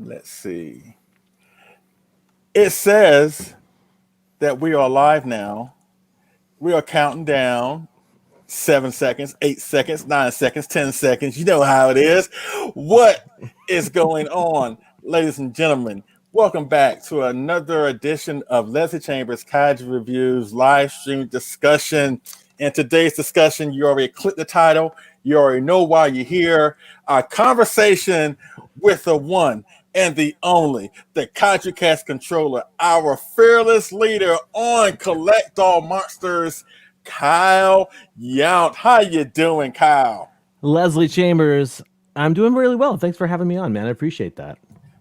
Let's see. It says that we are live now. We are counting down 7 seconds, 8 seconds, 9 seconds, 10 seconds. You know how it is. What is going on, ladies and gentlemen? Welcome back to another edition of Leslie Chambers Kaiju Reviews live stream discussion. In today's discussion, you already clicked the title. You already know why you're here. Our conversation with the one and the only, the Kaiju Cast controller, our fearless leader on Collect All Monsters, Kyle Yount. How you doing, Kyle? Leslie Chambers, I'm doing really well. Thanks for having me on, man. I appreciate that.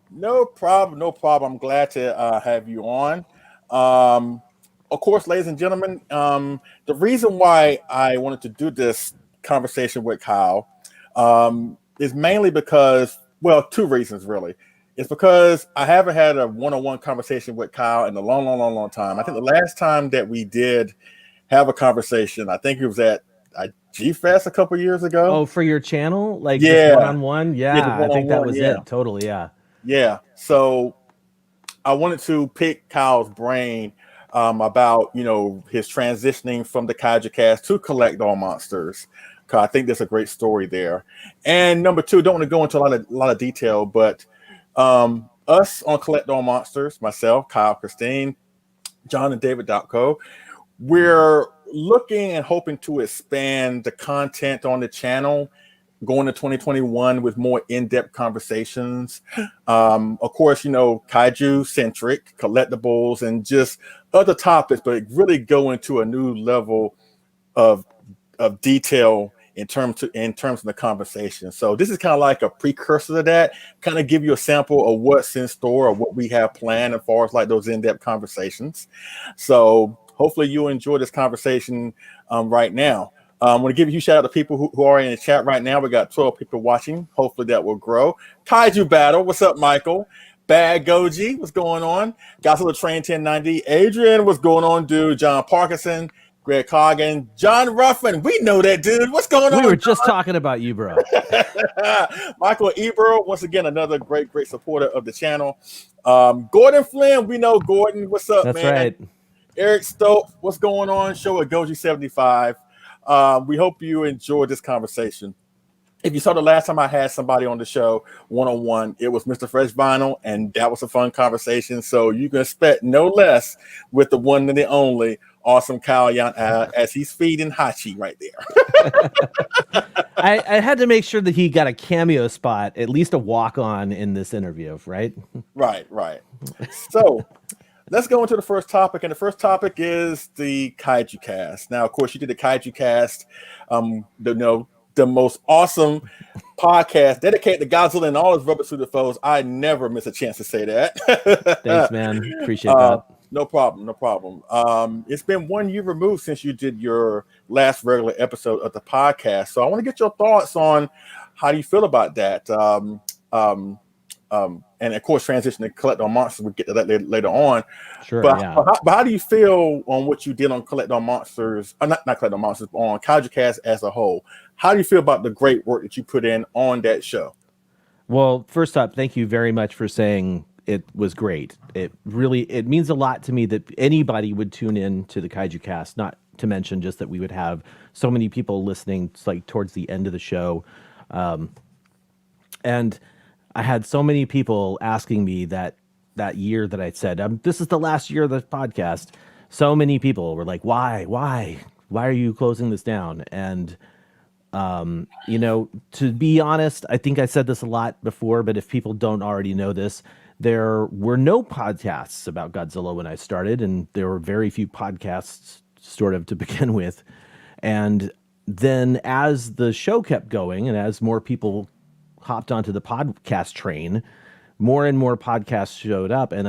No problem, no problem. I'm glad to have you on. Um, of course, ladies and gentlemen, the reason why I wanted to do this conversation with Kyle is mainly because, well, two reasons really. It's because I haven't had a one-on-one conversation with Kyle in a long, long, long, long time. I think the last time that we did have a conversation, I think it was at G Fest a couple years ago. Oh, for your channel? Like just Yeah, one-on-one? yeah, the Yeah, I think that one-on-one. was Yeah, it. Totally, yeah. yeah. So I wanted to pick Kyle's brain about his transitioning from the Kaiju Cast to Collect All Monsters. 'Cause I think there's a great story there. And number two, don't want to go into a lot of detail, but us on Collect All Monsters, myself, Kyle, Christine, John, and David.co, we're looking and hoping to expand the content on the channel going to 2021 with more in-depth conversations. Of course, kaiju centric, collectibles, and just other topics, but really go into a new level of detail in terms of the conversation. So this is kind of like a precursor to that, kind of give you a sample of what's in store or what we have planned as far as like those in-depth conversations. So hopefully you enjoy this conversation right now. I want to give a huge shout out to people who are in the chat right now. We got 12 people watching. Hopefully that will grow. Kaiju Battle, what's up, Michael? Bad Goji, what's going on? Godzilla Train 1090. Adrian, what's going on, dude? John Parkinson, Greg Coggin, John Ruffin. We know that dude. What's going on? We were just talking about you, bro. Michael Ebro, once again, another great supporter of the channel. Gordon Flynn, we know Gordon. What's up, That's man? right. Eric Stope, what's going on? Show at Goji 75. We hope you enjoyed this conversation. If you saw the last time I had somebody on the show one-on-one, it was Mr. Fresh Vinyl, and that was a fun conversation. So you can expect no less with the one and the only awesome Kyle Yount as he's feeding Hachi right there. I had to make sure that he got a cameo spot, at least a walk-on in this interview, right? Right. So let's go into the first topic, and the first topic is the Kaiju Cast. Now, of course, you did the Kaiju Cast, the most awesome podcast dedicated to Godzilla and all his rubber-suited foes. I never miss a chance to say that. Thanks, man. Appreciate that. No problem. It's been 1 year removed since you did your last regular episode of the podcast, so I want to get your thoughts on how do you feel about that. And of course, transition to Collect All Monsters. We'll get to that later on. Sure, but, yeah. but how do you feel on what you did on Collect All Monsters? Not Collect All Monsters, but on Kaiju Cast as a whole. How do you feel about the great work that you put in on that show? Well, first up, thank you very much for saying it was great. It means a lot to me that anybody would tune in to the Kaiju Cast, not to mention just that we would have so many people listening like towards the end of the show. And I had so many people asking me that year that I said, this is the last year of the podcast. So many people were like, why are you closing this down? And, to be honest, I think I said this a lot before, but if people don't already know this, there were no podcasts about Godzilla when I started, and there were very few podcasts sort of to begin with. And then as the show kept going and as more people hopped onto the podcast train, more and more podcasts showed up, and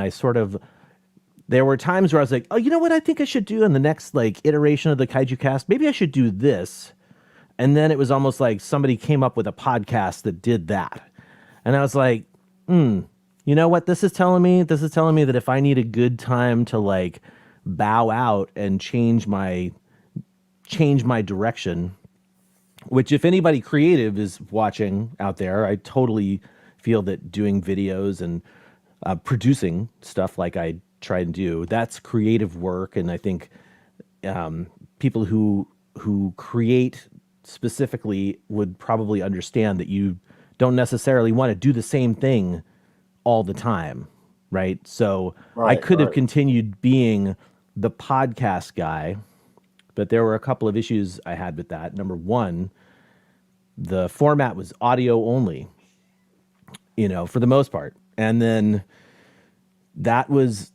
there were times where I was like, oh, you know what I think I should do in the next iteration of the Kaiju Cast? Maybe I should do this. And then it was almost like somebody came up with a podcast that did that. And I was like, you know what this is telling me? This is telling me that if I need a good time to bow out and change my direction, which if anybody creative is watching out there, I totally feel that doing videos and producing stuff like I try and do, that's creative work. And I think people who create specifically would probably understand that you don't necessarily want to do the same thing all the time, right? So I Right, could have right. continued being the podcast guy, but there were a couple of issues I had with that. Number one, the format was audio only, for the most part. And then that was,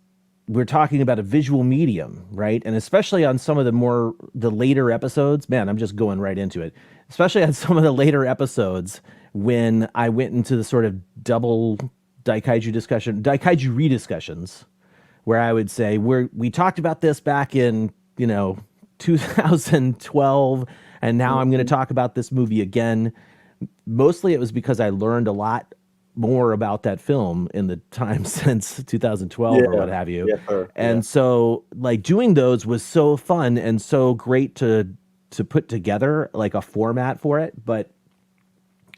we're talking about a visual medium, right? And especially on some of the later episodes, man, I'm just going right into it. Especially on some of the later episodes when I went into the sort of double Daikaiju rediscussions, where I would say, we talked about this back in, 2012, and now I'm going to Mhm. talk about this movie again. Mostly it was because I learned a lot more about that film in the time since 2012 or Yeah. what have you. Yes, sir. Yeah. And so like doing those was so fun and so great to put together like a format for it. But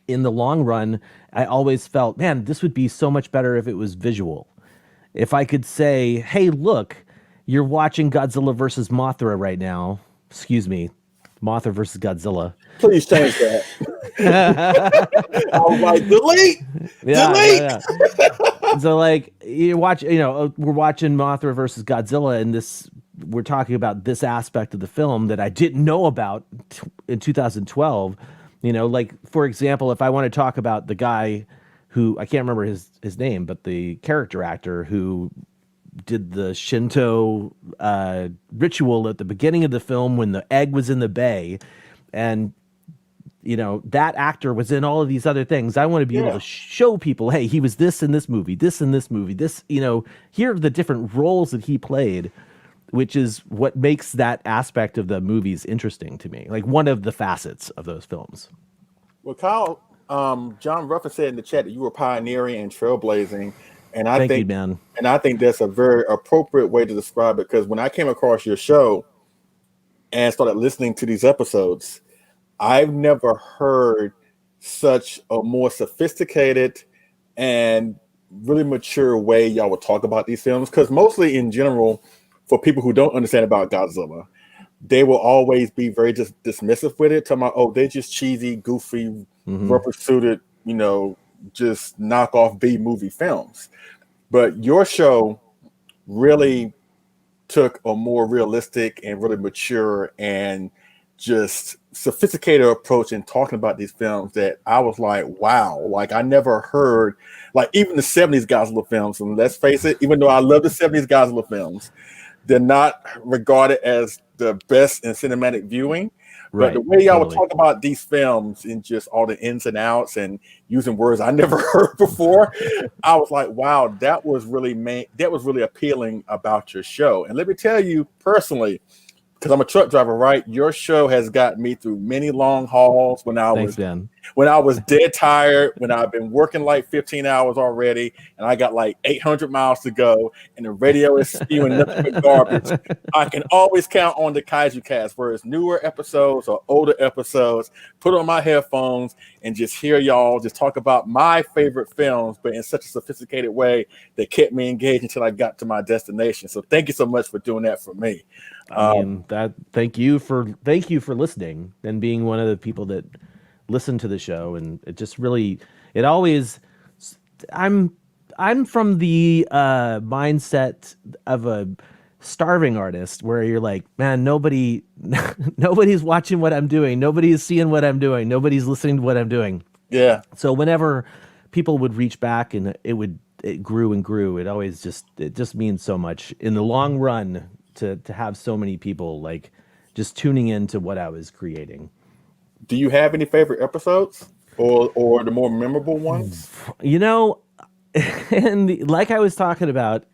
in the long run, I always felt, man, this would be so much better if it was visual. If I could say, hey, look, you're watching Godzilla versus Mothra right now. Excuse me, Mothra versus Godzilla. Please change that. I was like, delete, Yeah, delete. yeah, yeah. So like we're watching Mothra versus Godzilla, and we're talking about this aspect of the film that I didn't know about in 2012. Like for example, if I want to talk about the guy who I can't remember his name, but the character actor who did the Shinto ritual at the beginning of the film when the egg was in the bay, and that actor was in all of these other things. I want to be able to Yeah. show people, hey, he was this in this movie, this in this movie, this, here are the different roles that he played, which is what makes that aspect of the movies interesting to me. Like one of the facets of those films. Well, Kyle, John Ruffin said in the chat that you were pioneering and trailblazing, and I Thank you, think, man. that's a very appropriate way to describe it. Because when I came across your show and started listening to these episodes, I've never heard such a more sophisticated and really mature way y'all would talk about these films. Because mostly in general, for people who don't understand about Godzilla, they will always be very just dismissive with it, talking about, oh, they're just cheesy, goofy, Hmm. rubber suited, just knockoff B movie films. But your show really took a more realistic and really mature and just sophisticated approach in talking about these films that I was like, wow, like I never heard, like even the 70s Godzilla films. And let's face it, even though I love the 70s Godzilla films, they're not regarded as the best in cinematic viewing. But the Right. way y'all would Totally. talk about these films and just all the ins and outs and using words I never heard before, I was like, wow, that was really appealing about your show. And let me tell you personally, because I'm a truck driver, right? Your show has got me through many long hauls Thanks, man. when I was dead tired, when I've been working like 15 hours already, and I got like 800 miles to go, and the radio is spewing nothing but garbage. I can always count on the Kaiju Cast, where it's newer episodes or older episodes, put on my headphones and just hear y'all just talk about my favorite films, but in such a sophisticated way that kept me engaged until I got to my destination. So thank you so much for doing that for me. I mean, thank you for listening and being one of the people that listen to the show. And it just really, it always, I'm from the mindset of a starving artist where you're like, man, nobody's watching what I'm doing. Nobody's seeing what I'm doing. Nobody's listening to what I'm doing. Yeah. So whenever people would reach back and it grew and grew, it just means so much in the long run to have so many people like just tuning into what I was creating. Do you have any favorite episodes or the more memorable ones? You know, and like I was talking about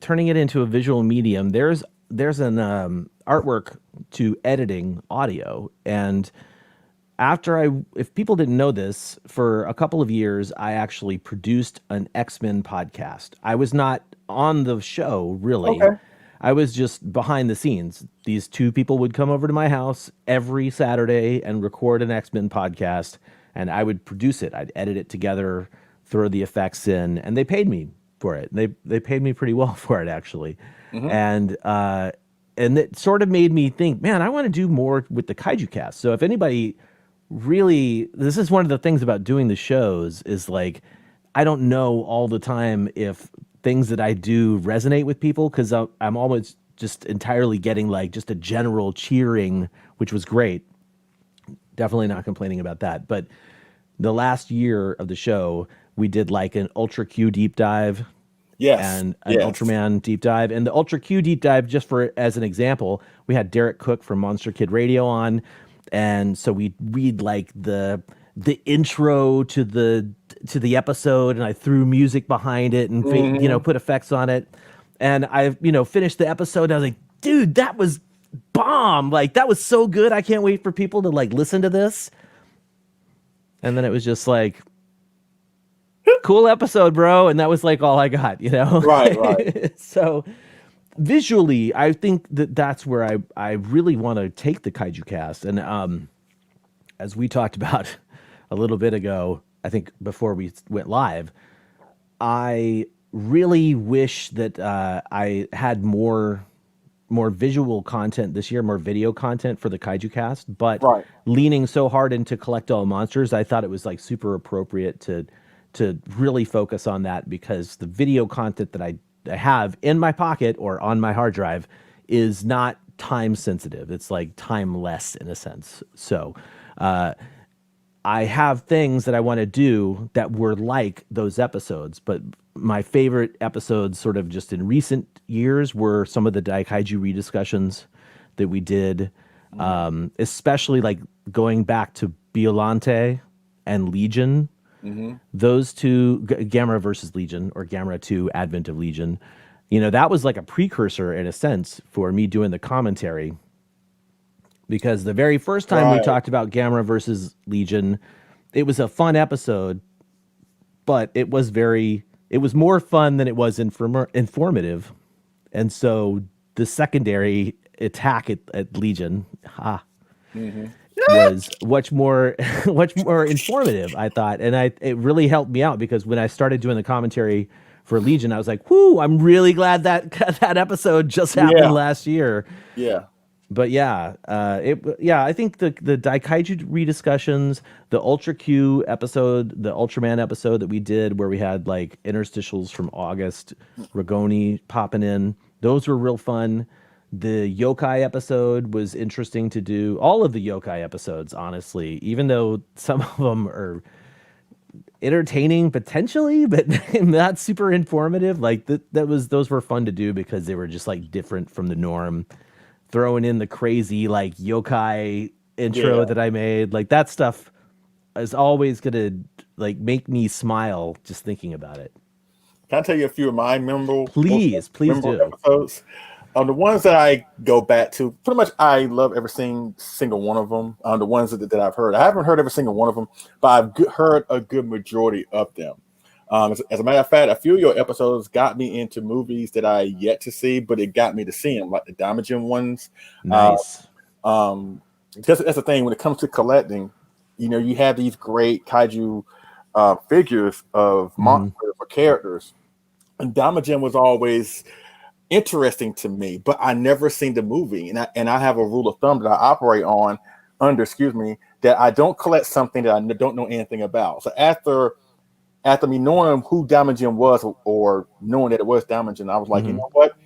turning it into a visual medium, there's an artwork to editing audio. And if people didn't know this, for a couple of years, I actually produced an X-Men podcast. I was not on the show, really. Okay. I was just behind the scenes. These two people would come over to my house every Saturday and record an X-Men podcast, and I would produce it. I'd edit it together throw the effects in, and they paid me for it. They paid me pretty well for it, actually. Mm-hmm. And it sort of made me think, man, I want to do more with the Kaiju Cast. So if anybody really, this is one of the things about doing the shows is like, I don't know all the time if things that I do resonate with people, because I'm always just entirely getting like just a general cheering, which was great. Definitely not complaining about that. But the last year of the show, we did like an Ultra Q deep dive Yes. and an Yes. Ultraman deep dive. And the Ultra Q deep dive, just for as an example, we had Derek Cook from Monster Kid Radio on, and so we read like the intro to the episode, and I threw music behind it and Mm-hmm. put effects on it, and I finished the episode. And I was like, dude, that was bomb! Like that was so good. I can't wait for people to like listen to this. And then it was just like, cool episode, bro. And that was like all I got, Right. Right. So visually, I think that that's where I really want to take the Kaiju Cast. And as we talked about a little bit ago, I think before we went live, I really wish that I had more visual content this year, more video content for the Kaiju Cast, but Right. leaning so hard into Collect All Monsters, I thought it was like super appropriate to really focus on that, because the video content that I have in my pocket or on my hard drive is not time sensitive. It's like timeless in a sense. So I have things that I want to do that were like those episodes, but my favorite episodes sort of just in recent years were some of the Daikaiju rediscussions that we did, especially like going back to Biolante and Legion. Mm-hmm. Those two, Gamera versus Legion, or Gamera 2 Advent of Legion, that was like a precursor in a sense for me doing the commentary, because the very first time we Right. talked about Gamera versus Legion, it was a fun episode, but it was more fun than it was informative. And so the secondary attack at Legion, Mm-hmm. was much more informative, I thought. And it really helped me out, because when I started doing the commentary for Legion, I was like, whoo, I'm really glad that that episode just happened Yeah. last year. Yeah. But I think the Daikaiju rediscussions, the Ultra Q episode, the Ultraman episode that we did where we had like interstitials from August, Ragoni popping in, those were real fun. The yokai episode was interesting to do. All of the yokai episodes, honestly, even though some of them are entertaining potentially, but not super informative. Like those were fun to do because they were just like different from the norm. Throwing in the crazy like yokai intro that I made, like that stuff is always gonna like make me smile just thinking about it. Can I tell you a few of my memorable Please do. episodes? The ones that I go back to, pretty much I love every single one of them. The ones that I've heard. I haven't heard every single one of them, but I've heard a good majority of them. As a matter of fact, a few of your episodes got me into movies that I yet to see, but it got me to see them, like the Damagen ones. Nice. Because that's the thing when it comes to collecting, you have these great kaiju figures of monsters or characters, and Damagen was always interesting to me, but I never seen the movie, and I have a rule of thumb that I operate on under, that I don't collect something that I don't know anything about. So after me knowing who Damagen was, or knowing that it was Damagen, I was like, you know what?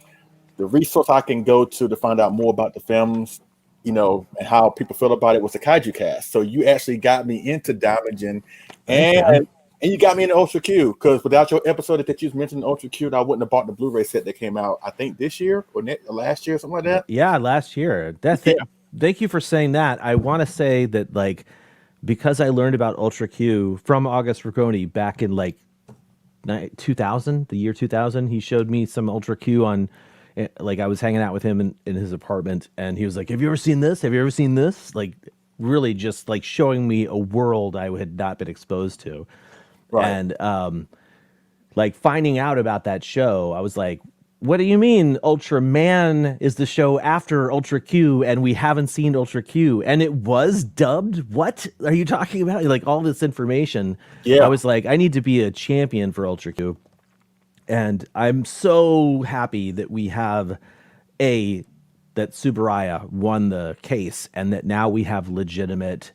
The resource I can go to find out more about the films, and how people feel about it was the Kaiju Cast. So you actually got me into Damagen, and you got me into Ultra Q, because without your episode that you mentioned, Ultra Q, I wouldn't have bought the Blu-ray set that came out, I think this year or last year, something like that. Yeah, last year. Thank you for saying that. I want to say that like, because I learned about Ultra Q from August Riconi back in like 2000, the year 2000, he showed me some Ultra Q on, like I was hanging out with him in his apartment, and he was like, have you ever seen this? Have you ever seen this? Like really just like showing me a world I had not been exposed to. Right. And like finding out about that show, I was like, What do you mean Ultraman is the show after Ultra Q and we haven't seen Ultra Q and it was dubbed? What are you talking about? Like all this information. I Yeah, was like, I need to be a champion for Ultra Q. And I'm so happy that we have that Subaraya won the case and that now we have legitimate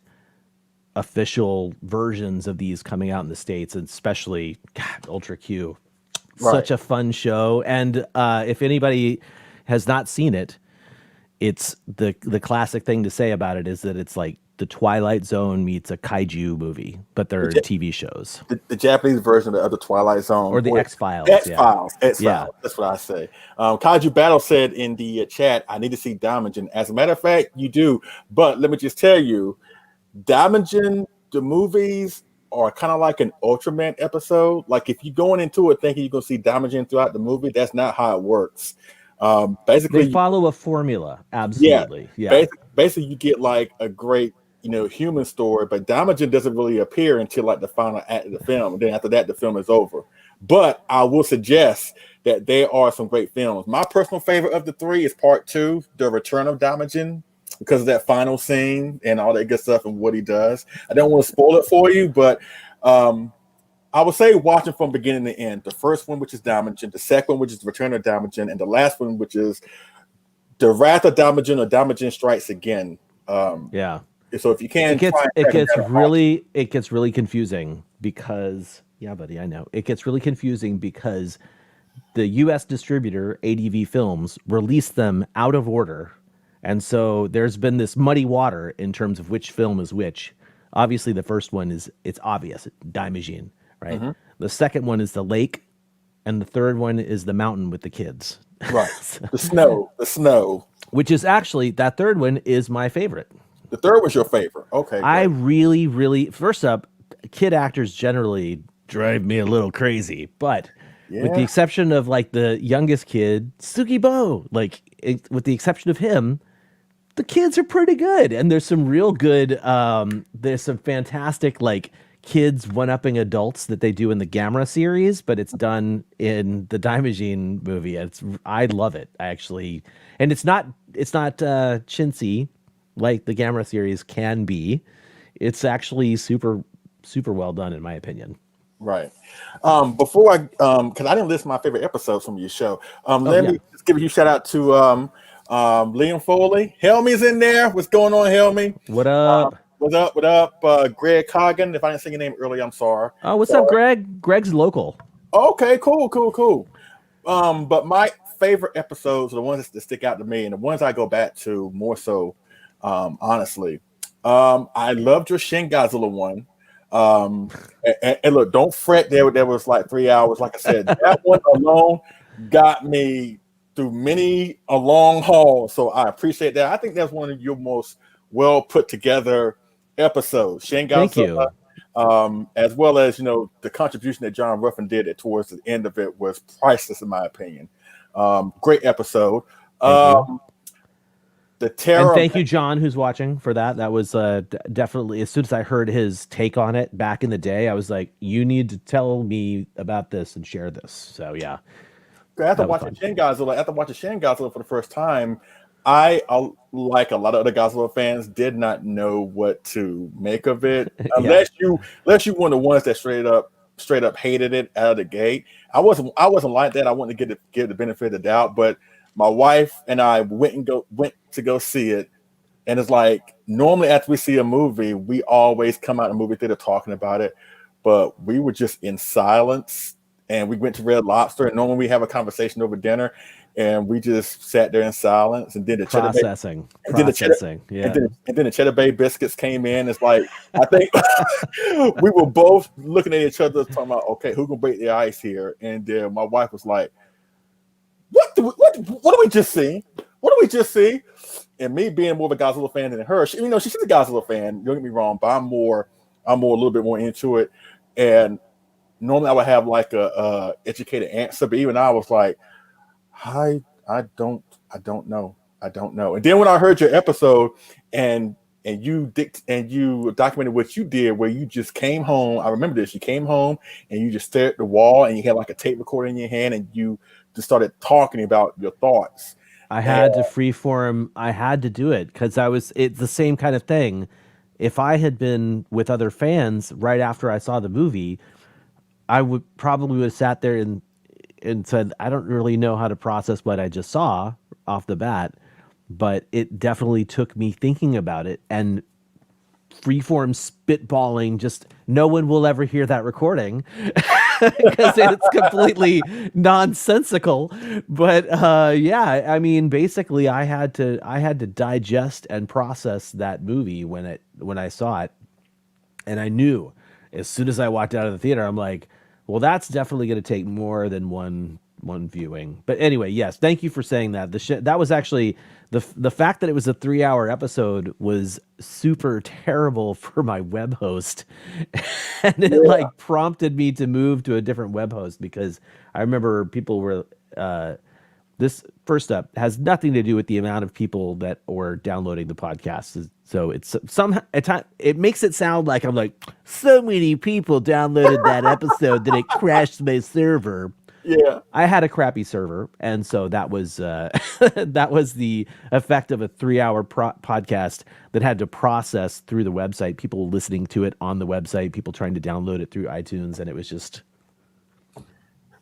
official versions of these coming out in the States, and especially God, Ultra Q. right. Such a fun show. And if anybody has not seen it, it's the classic thing to say about it is that it's like the Twilight Zone meets a kaiju movie, but The, they're Ja- TV shows. the Japanese version of the Twilight Or Zone, the or X Files, X yeah. Files, X Yeah. Files. That's what I say. Kaiju Battle said in the chat, "I need to see Diamond." As a matter of fact, you do. But let me just tell you, Diamond, the movies are kind of like an Ultraman episode. Like if you're going into it thinking you're going to see Diamond throughout the movie, that's not how it works. They Basically, follow a formula. yeah, Absolutely. Yeah. basically you get like a great, human story, but Damagen doesn't really appear until like the final act of the film. And then after that, the film is over. But I will suggest that there are some great films. My personal favorite of the three is part two, The Return of Damagen, because of that final scene and all that good stuff and what he does. I don't want to spoil it for you, but I would say watching from beginning to end. The first one, which is Damagen, the second one, which is The Return of Damagen, and the last one, which is The Wrath of Damagen or Damagen Strikes Again. Um, Yeah. so if you It can gets try and it track them gets down and watch. really confusing because yeah, buddy, I know. It gets really confusing because the US distributor ADV Films released them out of order. And so there's been this muddy water in terms of which film is which. Obviously the first one is it's obvious, Daimajin, right? Mm-hmm. The second one is the lake and the third one is the mountain with the kids. Right. The snow. Which is actually that third one is my favorite. The third was your favorite. Okay, I great. really, first up, kid actors generally drive me a little crazy, but with the Yeah. exception of like the youngest kid, Suki Bo, with the exception of him, the kids are pretty good. And there's some real good, there's some fantastic like kids one-upping adults that they do in the Gamera series, but it's done in the Daimajin movie. I love it actually. And it's not chintzy like the Gamera series can be. It's actually super, super well done, in my opinion. Right. Before because I didn't list my favorite episodes from your show. Oh, Let yeah. me just give you a shout out to Liam Foley. Helmy's in there. What's going on, Helmy? What up? What's up? What up? Greg Coggin. If I didn't say your name earlier, I'm sorry. Oh, what's up, Sorry. Greg? Greg's local. Okay, cool. But my favorite episodes are the ones that stick out to me, and the ones I go back to more so, honestly. I loved your Shin Godzilla one. And look, don't fret. There was like 3 hours. Like I said, that one alone got me through many a long haul. So I appreciate that. I think that's one of your most well put together episodes, Shin Thank Godzilla, you. as well as the contribution that John Ruffin did towards the end of it was priceless in my opinion. Great episode. Thank you. The And terror. thank you, John, who's watching for that. That was definitely, as soon as I heard his take on it back in the day, I was like, you need to tell me about this and share this. So, yeah, After that was watching fun. Shin Godzilla for the first time, I like a lot of other Godzilla fans did not know what to make of it Yeah. unless you one of the ones that straight up hated it out of the gate. I wasn't like that. I wanted to give the benefit of the doubt, but my wife and I went to go see it, and it's like normally after we see a movie, we always come out of the movie theater talking about it, but we were just in silence. And we went to Red Lobster, and normally we have a conversation over dinner, and we just sat there in silence. And then the cheddar bay, Processing. and then the cheddar, Yeah. and then the cheddar bay biscuits came in. It's like I think we were both looking at each other, talking about, okay, who gonna break the ice here? And my wife was like, what do we just see? What do we just see? And me being more of a Godzilla fan than her, she's a Godzilla fan. Don't get me wrong, but I'm a little bit more into it. And normally I would have like a educated answer, but even I was like, I don't know. And then when I heard your episode and and you documented what you did, where you just came home. I remember this. You came home and you just stared at the wall, and you had like a tape recorder in your hand, and you just started talking about your thoughts. I And had to freeform. I had to do it because it's the same kind of thing. If I had been with other fans right after I saw the movie, I would have sat there and said, I don't really know how to process what I just saw off the bat, but it definitely took me thinking about it and freeform spitballing. Just no one will ever hear that recording because it's completely nonsensical. But yeah, I mean, basically, I had to digest and process that movie when I saw it, and I knew as soon as I walked out of the theater, I'm like, well, that's definitely going to take more than one viewing. But anyway, yes, thank you for saying that. That was actually the fact that it was a 3-hour episode was super terrible for my web host, and it like prompted me to move to a different web host because I remember people were. This first up has nothing to do with the amount of people that were downloading the podcast. So it's it makes it sound like I'm like, so many people downloaded that episode that it crashed my server. yeah, I had a crappy server, and so that was that was the effect of a 3-hour podcast that had to process through the website, people listening to it on the website, people trying to download it through iTunes, and it was just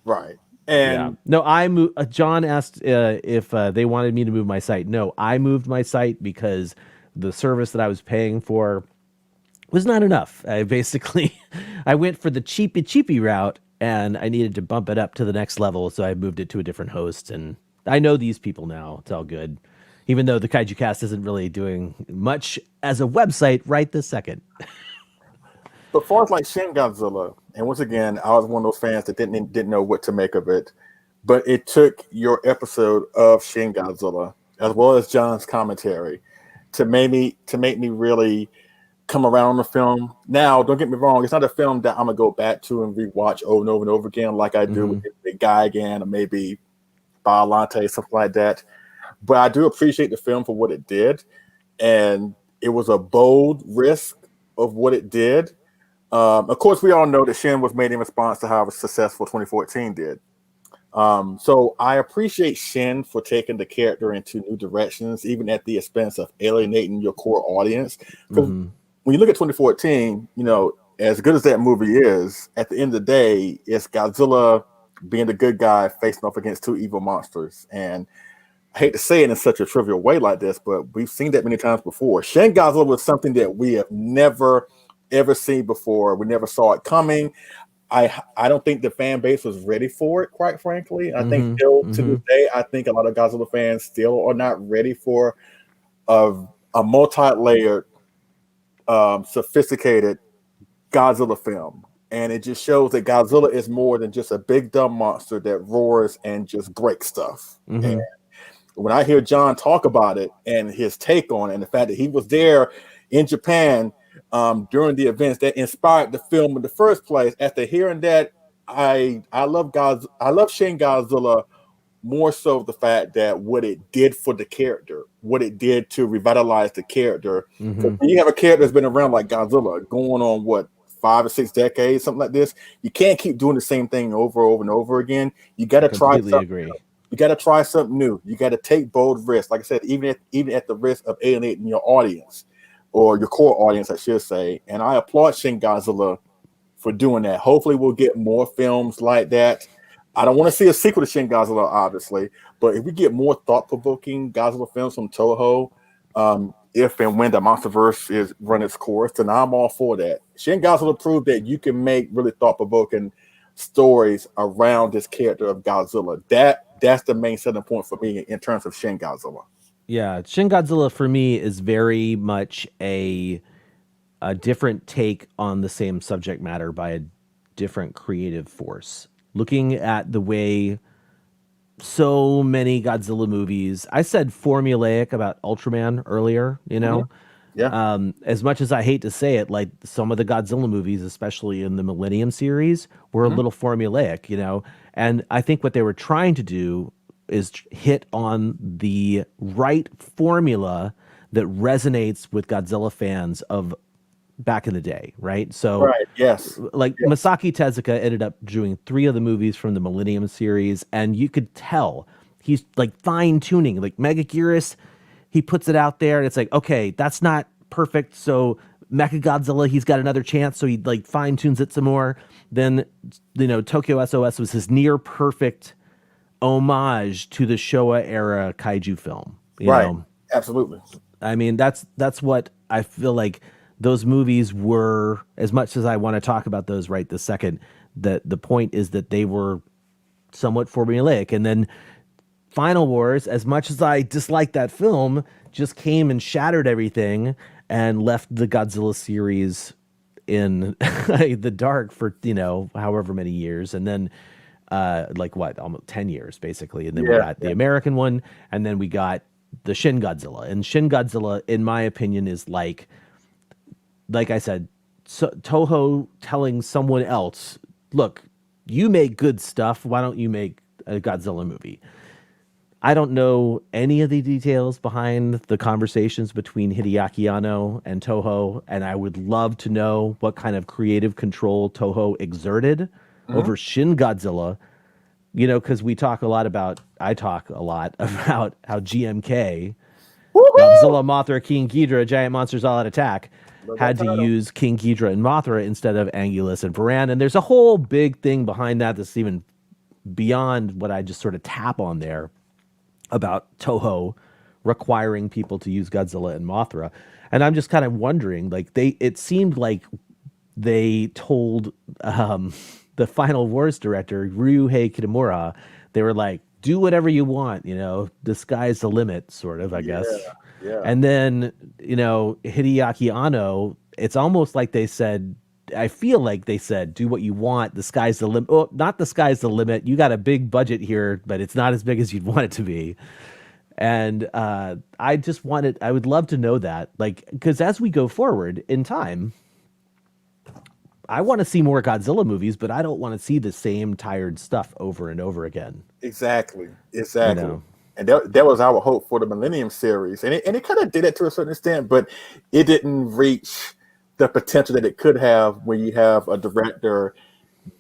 right. yeah. And No, I moved. John asked if they wanted me to move my site. No, I moved my site because the service that I was paying for was not enough. I basically I went for the cheapy route, and I needed to bump it up to the next level, so I moved it to a different host. And I know these people now. It's all good, even though the Kaiju Cast isn't really doing much as a website right this second. but far as like Shin Godzilla, and once again, I was one of those fans that didn't know what to make of it. But it took your episode of Shin Godzilla, as well as John's commentary, to make me really come around on the film. Now, don't get me wrong, it's not a film that I'm gonna go back to and rewatch over and over and over again, like I do Mm-hmm. with the Gigan or maybe Biollante, something like that. But I do appreciate the film for what it did, and it was a bold risk of what it did. Of course, we all know that Shin was made in response to how successful 2014 did. So I appreciate Shin for taking the character into new directions, even at the expense of alienating your core audience. Because Mm-hmm. when you look at 2014, as good as that movie is, at the end of the day, it's Godzilla being the good guy facing off against two evil monsters. And I hate to say it in such a trivial way like this, but we've seen that many times before. Shin Godzilla was something that we have never ever seen before. We never saw it coming. I don't think the fan base was ready for it, quite frankly. I think Mm-hmm. still to Mm-hmm. this day, I think a lot of Godzilla fans still are not ready for a, a multi-layered, sophisticated Godzilla film. And it just shows that Godzilla is more than just a big dumb monster that roars and just breaks stuff. And Mm-hmm. when I hear John talk about it and his take on it, and the fact that he was there in Japan during the events that inspired the film in the first place, after hearing that, I love Shin Godzilla more so the fact that what it did for the character, what it did to revitalize the character. Because Mm-hmm. when you have a character that's been around like Godzilla, going on what 5 or 6 decades, something like this, you can't keep doing the same thing over and over again. You got I to try completely something. agree. You got to try something new. You got to take bold risks. Like I said, even at the risk of alienating your audience or your core audience, I should say. And I applaud Shin Godzilla for doing that. Hopefully, we'll get more films like that. I don't want to see a sequel to Shin Godzilla, obviously, but if we get more thought-provoking Godzilla films from Toho, if and when the MonsterVerse is run its course, then I'm all for that. Shin Godzilla proved that you can make really thought-provoking stories around this character of Godzilla. That's the main selling point for me in terms of Shin Godzilla. Yeah, Shin Godzilla for me is very much a different take on the same subject matter by a different creative force. Looking at the way so many Godzilla movies, I said formulaic about Ultraman earlier, Mhm. Yeah. as much as I hate to say it, like some of the Godzilla movies, especially in the Millennium series, were a Mhm. little formulaic, and I think what they were trying to do is hit on the right formula that resonates with Godzilla fans of back in the day, right? So, Right. Yes. like Yeah. Masaki Tezuka ended up doing 3 of the movies from the Millennium series, and you could tell he's like fine tuning, like Megaguirus. He puts it out there, and it's like, okay, that's not perfect. So Mechagodzilla, he's got another chance. So he like fine tunes it some more. Then, Tokyo SOS was his near perfect homage to the Showa era kaiju film. Right. Absolutely. I mean, that's what I feel like those movies were. As much as I want to talk about those right this second, that the point is that they were somewhat formulaic. And then Final Wars, as much as I dislike that film, just came and shattered everything and left the Godzilla series in the dark for, however many years. And then almost 10 years basically. And then we got the American one, and then we got the Shin Godzilla. And Shin Godzilla, in my opinion, is like I said, Toho telling someone else, look, you make good stuff. Why don't you make a Godzilla movie? I don't know any of the details behind the conversations between Hideaki Anno and Toho, and I would love to know what kind of creative control Toho exerted over Shin Godzilla, because I talk a lot about how GMK, Godzilla, Mothra, King Ghidorah, Giant Monsters All Out Attack, had to use King Ghidorah and Mothra instead of Angulus and Varan, and there's a whole big thing behind that that's even beyond what I just sort of tap on there, about Toho requiring people to use Godzilla and Mothra. And I'm just kind of wondering, it seemed like they told the Final Wars director, Ryuhei Kitamura, they were like, do whatever you want, the sky's the limit, sort of, I guess. Yeah. And then, Hideaki Anno, it's almost like they said, I feel like they said, do what you want. The sky's the limit. Oh, not the sky's the limit. You got a big budget here, but it's not as big as you'd want it to be. And I would love to know that, because as we go forward in time, I want to see more Godzilla movies, but I don't want to see the same tired stuff over and over again. Exactly. And that was our hope for the Millennium series. And it kind of did it to a certain extent, but it didn't reach the potential that it could have when you have a director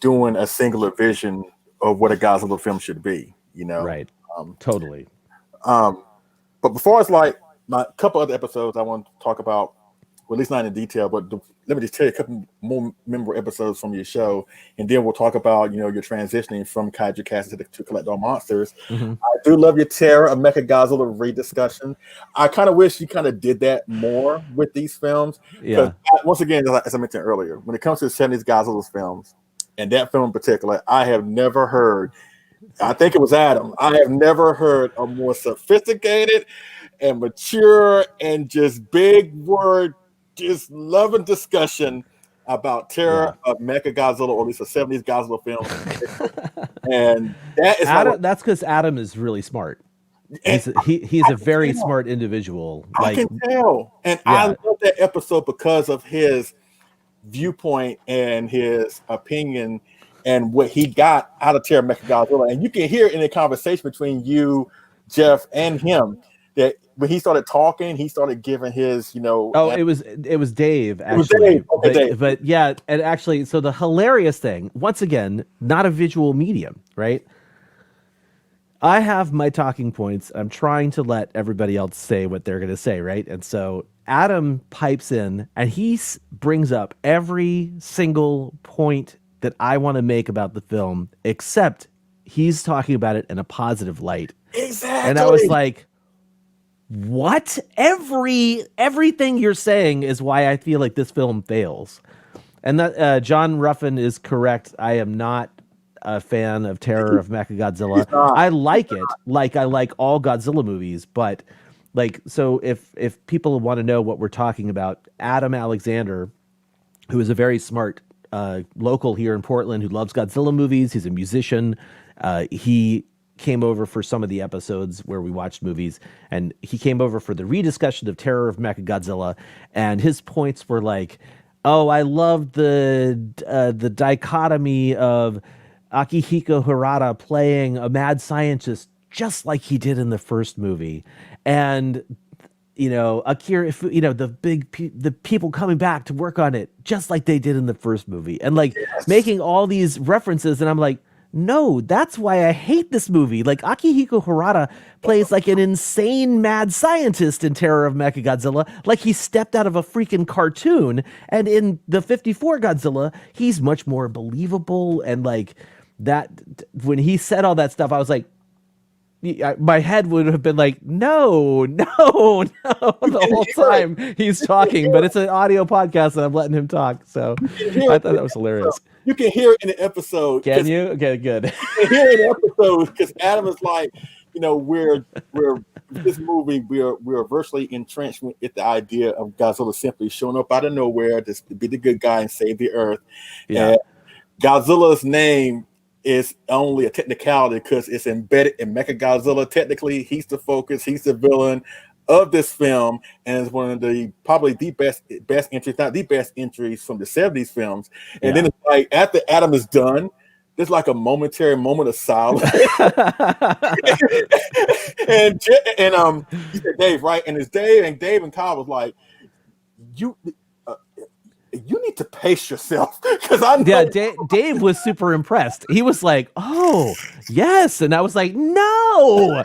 doing a singular vision of what a Godzilla film should be, Right. Totally. But before it's like my couple other episodes I want to talk about, well, at least not in detail, but let me just tell you a couple more memorable episodes from your show, and then we'll talk about, your transitioning from Kaiju Cast to Collect All Monsters. Mm-hmm. I do love your Terror of Mechagodzilla rediscussion. I kind of wish you kind of did that more with these films. Yeah. Once again, as I mentioned earlier, when it comes to the 70s Godzilla films, and that film in particular, I have never heard, I think it was Adam, I have never heard a more sophisticated and mature and just big word, just loving discussion about Terror of Mechagodzilla, or at least the 70s Godzilla film. And that is Adam, that's because Adam is really smart. He's a very smart individual. I can tell. And I love that episode because of his viewpoint and his opinion and what he got out of Terror of Mechagodzilla. And you can hear in the conversation between you, Jeff, and him, that when he started talking, he started giving his, it was Dave, actually. It was Dave. Okay, Dave. But yeah, and actually, so the hilarious thing, once again, not a visual medium, right? I have my talking points. I'm trying to let everybody else say what they're going to say, right? And so Adam pipes in, and he brings up every single point that I want to make about the film, except he's talking about it in a positive light. Exactly. And I was like, what? Everything you're saying is why I feel like this film fails. And that John Ruffin is correct. I am not a fan of Terror of Mechagodzilla. I like it, like I like all Godzilla movies, but so if people want to know what we're talking about, Adam Alexander, who is a very smart local here in Portland who loves Godzilla movies, he's a musician. He came over for some of the episodes where we watched movies, and he came over for the rediscussion of Terror of Mechagodzilla, and his points were like, oh, I love the dichotomy of Akihiko Hirata playing a mad scientist just like he did in the first movie. And Akira, the people coming back to work on it, just like they did in the first movie, and like making all these references. And I'm like, no, that's why I hate this movie. Like Akihiko Harada plays like an insane mad scientist in Terror of Mechagodzilla, like he stepped out of a freaking cartoon. And in the 54 Godzilla, he's much more believable. And like that, when he said all that stuff, I was like, my head would have been like, no, the whole time he's talking, but it's an audio podcast and I'm letting him talk. So I thought that was hilarious. You can hear it in the episode. Can you? Okay, good. You can hear it in the episode because Adam is like, we're this movie, we're virtually entrenched with the idea of Godzilla simply showing up out of nowhere just to be the good guy and save the earth. Yeah. And Godzilla's name is only a technicality because it's embedded in Mechagodzilla. Technically, he's the focus, he's the villain of this film, and it's one of the probably the best entries, not the best entries from the 70s films. And then it's like after Adam is done, there's like a momentary moment of silence. and he said Dave, right? And it's Dave and Kyle was like, you need to pace yourself because I know. Yeah, Dave was super impressed. He was like, "Oh, yes," and I was like, "No,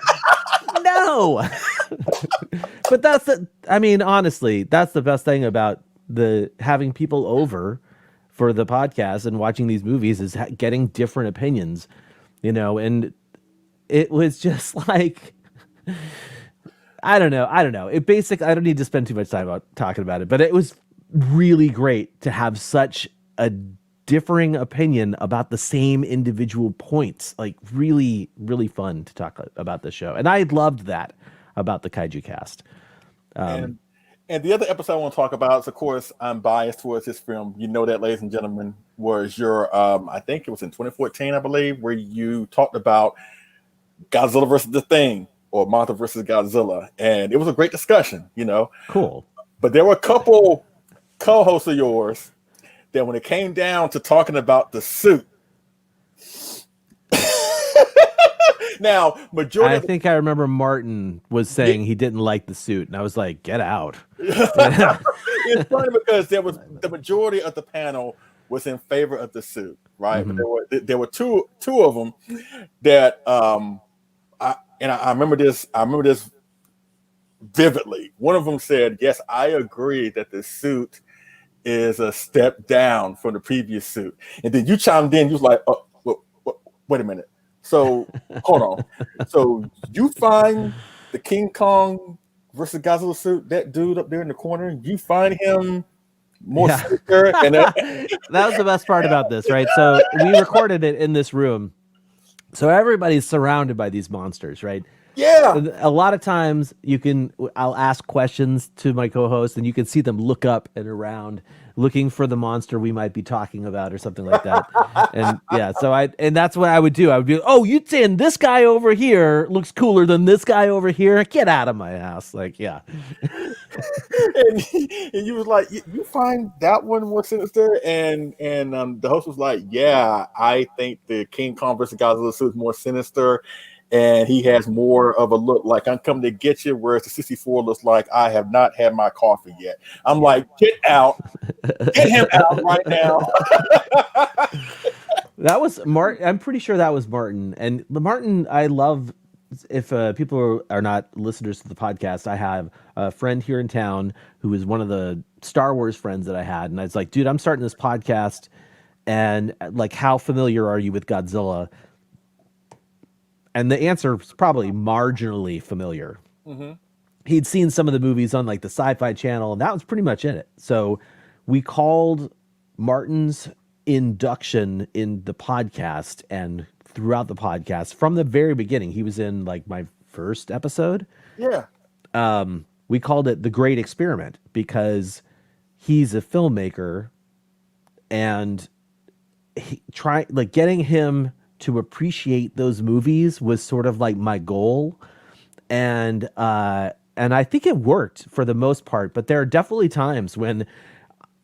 no." But honestly, that's the best thing about having people over for the podcast and watching these movies is getting different opinions, And it was just like, I don't know. I don't need to spend too much time talking about it, but it was really great to have such a differing opinion about the same individual points. Like really, really fun to talk about this show. And I loved that about the Kaiju Cast. And the other episode I want to talk about is, of course, I'm biased towards this film. You know that, ladies and gentlemen, was your, I think it was in 2014, I believe, where you talked about Godzilla versus the Thing or Mothra versus Godzilla. And it was a great discussion, Cool. But there were a couple co-hosts of yours that when it came down to talking about the suit, now majority I think I remember Martin was saying he didn't like the suit, and I was like, get out. It's funny because there was the majority of the panel was in favor of the suit, right? Mm-hmm. But there were two of them that I remember this vividly. One of them said, yes, I agree that the suit is a step down from the previous suit. And then you chimed in, you was like, oh, wait a minute. So hold on. So you find the King Kong versus Godzilla suit, that dude up there in the corner, you find him more secure. And that was the best part about this, right? So we recorded it in this room. So everybody's surrounded by these monsters, right? Yeah. A lot of times I'll ask questions to my co-host and you can see them look up and around looking for the monster we might be talking about or something like that. And that's what I would do. I would be like, oh, you're saying this guy over here looks cooler than this guy over here? Get out of my house. Like, yeah. and you was like, you find that one more sinister? And the host was like, yeah, I think the King Kong versus Godzilla suit is more sinister. And he has more of a look like I'm coming to get you, whereas the 64 looks like I have not had my coffee yet. I'm like, get out. Get him out right now. That was Martin. I'm pretty sure that was Martin. And the Martin, I love, if people are not listeners to the podcast, I have a friend here in town who is one of the Star Wars friends that I had. And I was like, dude, I'm starting this podcast. And like, how familiar are you with Godzilla? And the answer is probably marginally familiar. Mm-hmm. He'd seen some of the movies on like the Sci-Fi Channel, and that was pretty much it. So we called Martin's induction in the podcast and throughout the podcast from the very beginning. He was in like my first episode. Yeah. We called it The Great Experiment because he's a filmmaker, and getting him to appreciate those movies was sort of like my goal. And I think it worked for the most part, but there are definitely times when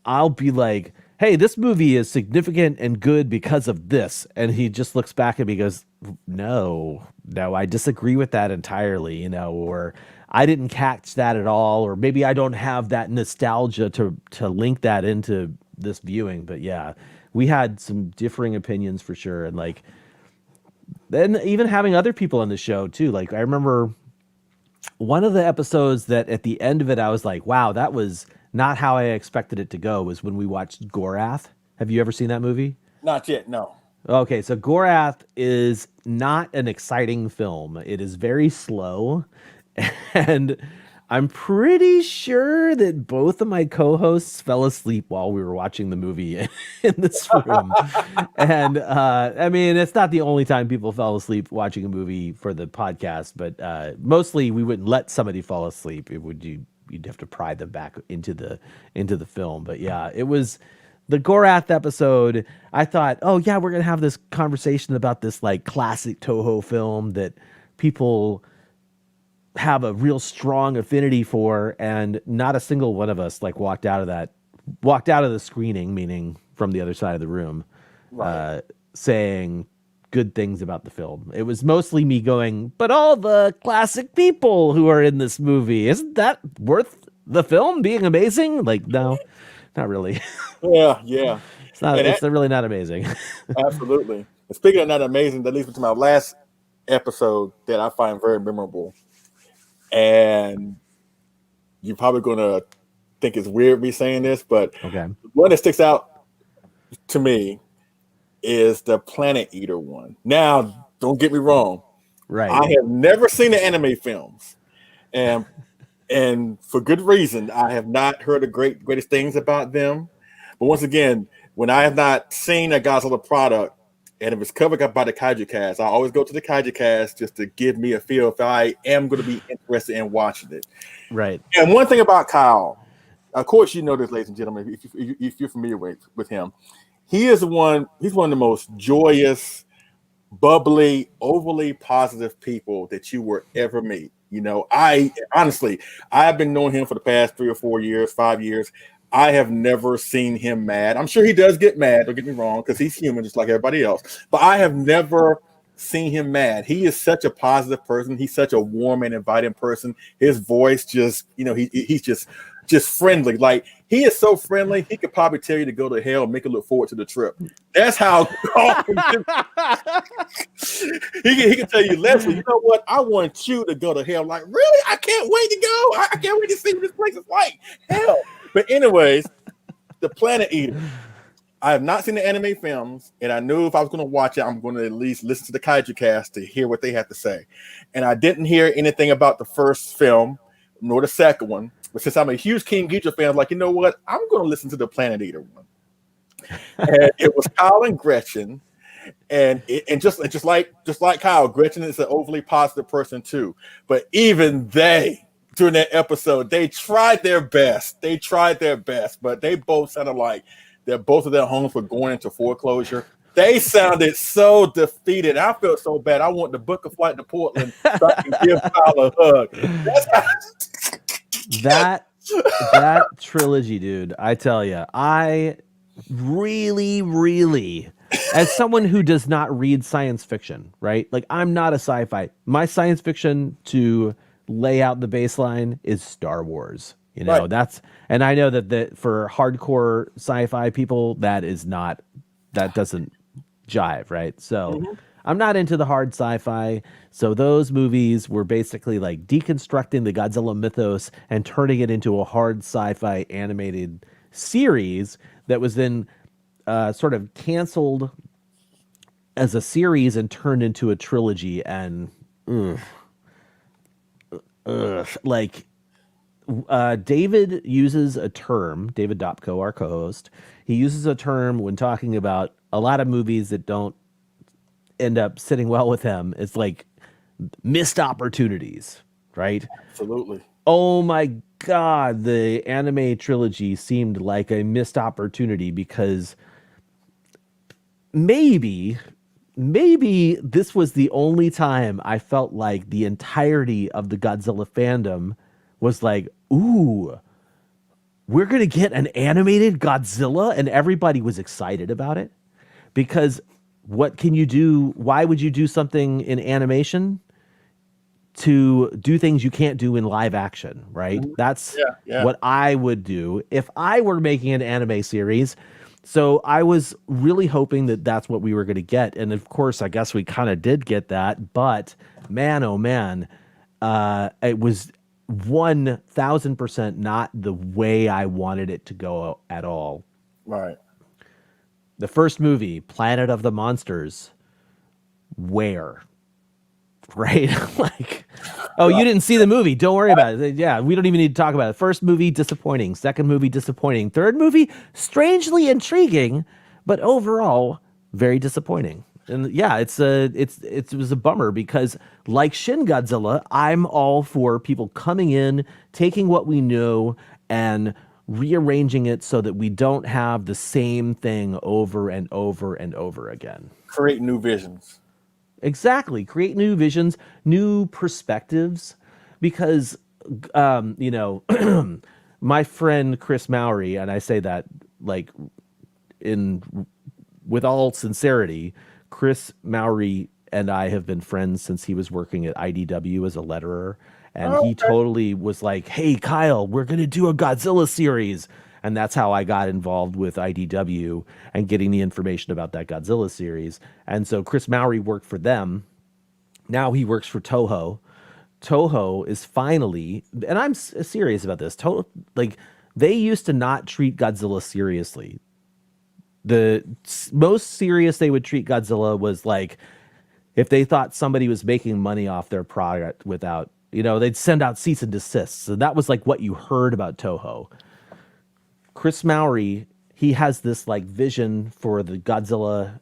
I'll be like, hey, this movie is significant and good because of this. And he just looks back at me and goes, no, I disagree with that entirely, or I didn't catch that at all, or maybe I don't have that nostalgia to link that into this viewing. But yeah, we had some differing opinions for sure, and like then even having other people on the show too. Like I remember one of the episodes that at the end of it, I was like, wow, that was not how I expected it to go, was when we watched Gorath. Have you ever seen that movie? Not yet, no. Okay, so Gorath is not an exciting film. It is very slow. And I'm pretty sure that both of my co-hosts fell asleep while we were watching the movie in this room. And I mean, it's not the only time people fell asleep watching a movie for the podcast, but mostly we wouldn't let somebody fall asleep. You'd have to pry them back into the film. But yeah, it was the Gorath episode. I thought, oh yeah, we're gonna have this conversation about this like classic Toho film that people have a real strong affinity for, and not a single one of us like walked out of the screening, meaning from the other side of the room, Right. saying good things about the film. It was mostly me going, but all the classic people who are in this movie, isn't that worth the film being amazing? Like, no, not really. Yeah, yeah. It's not. And It's really not amazing. absolutely. And speaking of not amazing, that leads me to my last episode that I find very memorable. And you're probably going to think it's weird me saying this, but Okay. one that sticks out to me is the Planet Eater one. Now, don't get me wrong. Right. I have never seen the anime films. And for good reason. I have not heard the greatest things about them. But once again, when I have not seen a Godzilla product and it was covered up by the Kaiju Cast, I always go to the Kaiju Cast just to give me a feel if I am going to be interested in watching it. Right. And one thing about Kyle, of course, you know this, ladies and gentlemen, if you're familiar with him, he's one of the most joyous, bubbly, overly positive people that you will ever meet. You know, I have been knowing him for the past 3 or 4 years, 5 years. I have never seen him mad. I'm sure he does get mad, don't get me wrong, because he's human just like everybody else. But I have never seen him mad. He is such a positive person. He's such a warm and inviting person. His voice just, he's just friendly. Like, he is so friendly, he could probably tell you to go to hell and make you look forward to the trip. That's how he can tell you, Leslie, you know what? I want you to go to hell. Like, really? I can't wait to go. I can't wait to see what this place is like. Hell. But anyways, the Planet Eater. I have not seen the anime films, and I knew if I was going to watch it, I'm going to at least listen to the Kaiju Cast to hear what they have to say. And I didn't hear anything about the first film, nor the second one. But since I'm a huge King Ghidorah fan, I'm like, you know what? I'm going to listen to the Planet Eater one. And it was Kyle and Gretchen, and just like Kyle, Gretchen is an overly positive person too. But even they, during that episode, they tried their best. But they both sounded like that both of their homes were going into foreclosure. They sounded so defeated. I felt so bad. I want to book a flight to Portland so I can give Kyle a hug. That trilogy, dude, I tell you, I really, as someone who does not read science fiction, right? Like, I'm not a sci-fi. My science fiction to lay out the baseline is Star Wars. You know, Right. and I know that for hardcore sci-fi people, that doesn't jive, right? So I'm not into the hard sci-fi. So those movies were basically like deconstructing the Godzilla mythos and turning it into a hard sci-fi animated series that was then sort of canceled as a series and turned into a trilogy. And like David uses a term, David Dopko, our co-host, he uses a term when talking about a lot of movies that don't end up sitting well with him. It's like missed opportunities, right? Absolutely. Oh my God, the anime trilogy seemed like a missed opportunity because maybe this was the only time I felt like the entirety of the Godzilla fandom was like, ooh, we're going to get an animated Godzilla, and everybody was excited about it because what can you do? Why would you do something in animation? to do things you can't do in live action, right? Mhm. That's Yeah, yeah. what I would do if I were making an anime series. So I was really hoping that that's what we were going to get. And of course, I guess we kind of did get that. But man, oh man, it was 1000% not the way I wanted it to go at all. Right. The first movie, Planet of the Monsters, where? Right? Like, oh, you Right. didn't see the movie. Don't worry about it. Yeah, we don't even need to talk about it. First movie, disappointing. Second movie, disappointing. Third movie, strangely intriguing, but overall, very disappointing. And yeah, it was a bummer because like Shin Godzilla, I'm all for people coming in, taking what we know and rearranging it so that we don't have the same thing over and over and over again. Create new visions. Exactly. Create new visions, new perspectives, because, you know, my friend Chris Mowry, and I say that like in with all sincerity, Chris Mowry and I have been friends since he was working at IDW as a letterer. And Oh, he totally was like, hey, Kyle, we're going to do a Godzilla series. And that's how I got involved with IDW and getting the information about that Godzilla series. And so Chris Mowry worked for them. Now he works for Toho. Toho is finally, and I'm serious about this. Toho, like, they used to not treat Godzilla seriously. The most serious they would treat Godzilla was like if they thought somebody was making money off their product without, you know, they'd send out cease and desist. So that was like what you heard about Toho. Chris Mowry, he has this like vision for Godzilla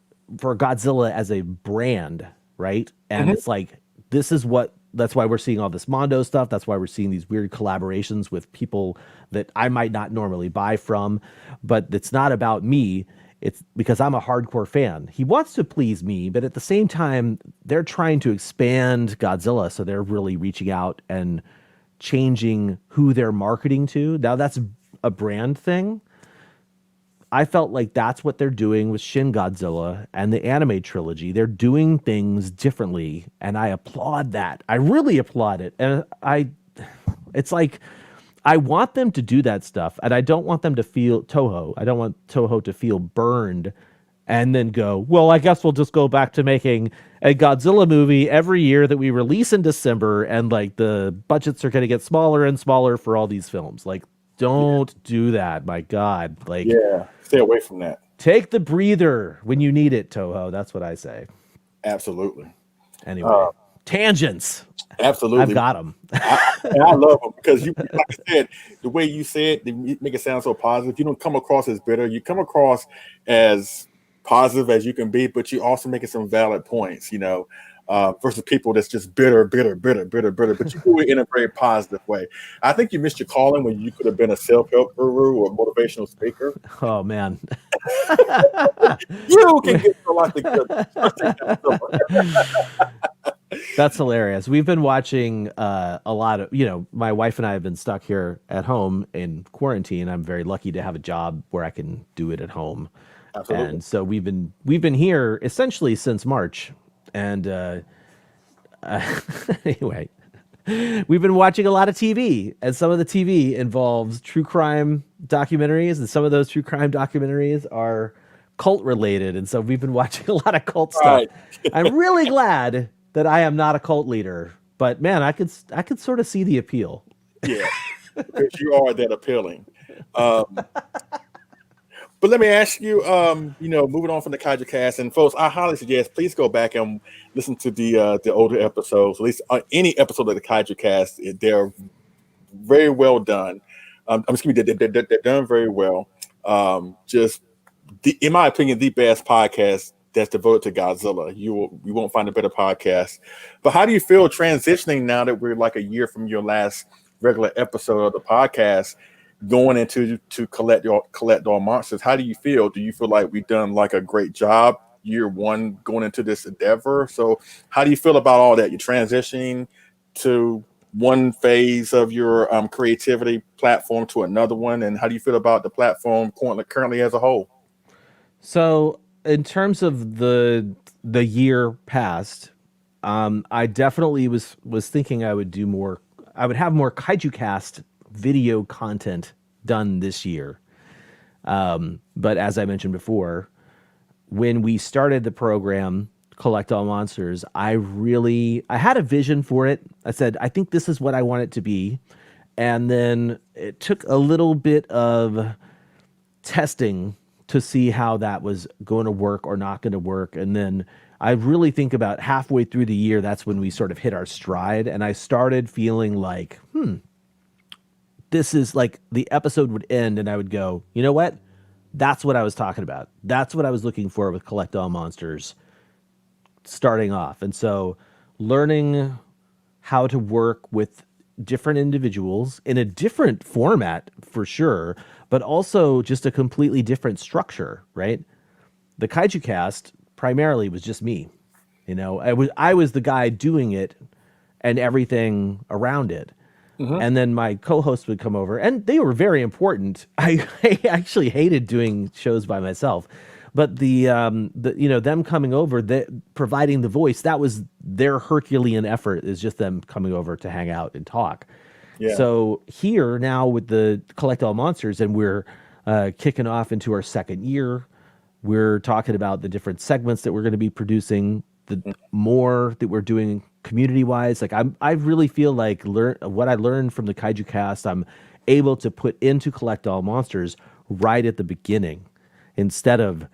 as a brand, right? And mhm. it's like this is what that's why we're seeing all this Mondo stuff. That's why we're seeing these weird collaborations with people that I might not normally buy from, but it's not about me. It's because I'm a hardcore fan. He wants to please me, but at the same time, they're trying to expand Godzilla, so they're really reaching out and changing who they're marketing to. Now that's a brand thing. I felt like that's what they're doing with Shin Godzilla and the anime trilogy. They're doing things differently, and I applaud that. I really applaud it. And it's like I want them to do that stuff, and I don't want them to feel Toho. I don't want Toho to feel burned and then go, well, I guess we'll just go back to making a Godzilla movie every year that we release in December, and like the budgets are going to get smaller and smaller for all these films. Like, Yeah. don't do that. My God. Like, Yeah. Stay away from that. take the breather when you need it, Toho. That's what I say. Absolutely. Anyway, tangents. I've Absolutely. got them. And I love them because you, like I said, the way you say it, you make it sound so positive. You don't come across as bitter. You come across as positive as you can be, but you also making some valid points. You know, versus people that's just bitter, bitter, bitter, bitter, bitter. But you do it in a very positive way. I think you missed your calling when you could have been a self-help guru or motivational speaker. Oh, man. You can get a lot of good. That's hilarious. We've been watching a lot of, you know, my wife and I have been stuck here at home in quarantine. I'm very lucky to have a job where I can do it at home. Absolutely. And so we've been here essentially since March. And anyway, we've been watching a lot of TV, and some of the TV involves true crime documentaries, and some of those true crime documentaries are cult related. And so we've been watching a lot of cult stuff. Right. I'm really glad that I am not a cult leader, but man, I could sort of see the appeal. Yeah. Because you are that appealing. Um, But let me ask you, you know, moving on from the Kaiju Cast, and folks, I highly suggest please go back and listen to the older episodes, at least any episode of the Kaiju Cast. They're very well done. Excuse me, they're done very well. Just in my opinion, the best podcast that's devoted to Godzilla. You won't find a better podcast. But how do you feel transitioning now that we're like a year from your last regular episode of the podcast? Going into to collect all monsters, how do you feel? Do you feel like we've done like a great job year one going into this endeavor? So how do you feel about all that? You're transitioning to one phase of your creativity platform to another one, and how do you feel about the platform currently as a whole? So in terms of the year past, I definitely was thinking I would have more Kaiju Cast video content done this year. But as I mentioned before, when we started the program, Collect All Monsters, I had a vision for it. I said, I think this is what I want it to be. And then it took a little bit of testing to see how that was going to work or not going to work. And then I really think about halfway through the year, that's when we sort of hit our stride. And I started feeling like, this is like the episode would end and I would go, you know what? That's what I was talking about. That's what I was looking for with Collect All Monsters starting off. And so learning how to work with different individuals in a different format for sure, but also just a completely different structure, right? The Kaiju Cast primarily was just me. You know, I was the guy doing it and everything around it. And then my co-hosts would come over, and they were very important. I actually hated doing shows by myself, but the them coming over, providing the voice, that was their Herculean effort. Is just them coming over to hang out and talk. Yeah. So here now with the Collect All Monsters, and we're kicking off into our second year. We're talking about the different segments that we're going to be producing, the more that we're doing community-wise. Like I really feel like what I learned from the Kaiju Cast, I'm able to put into Collect All Monsters right at the beginning, instead of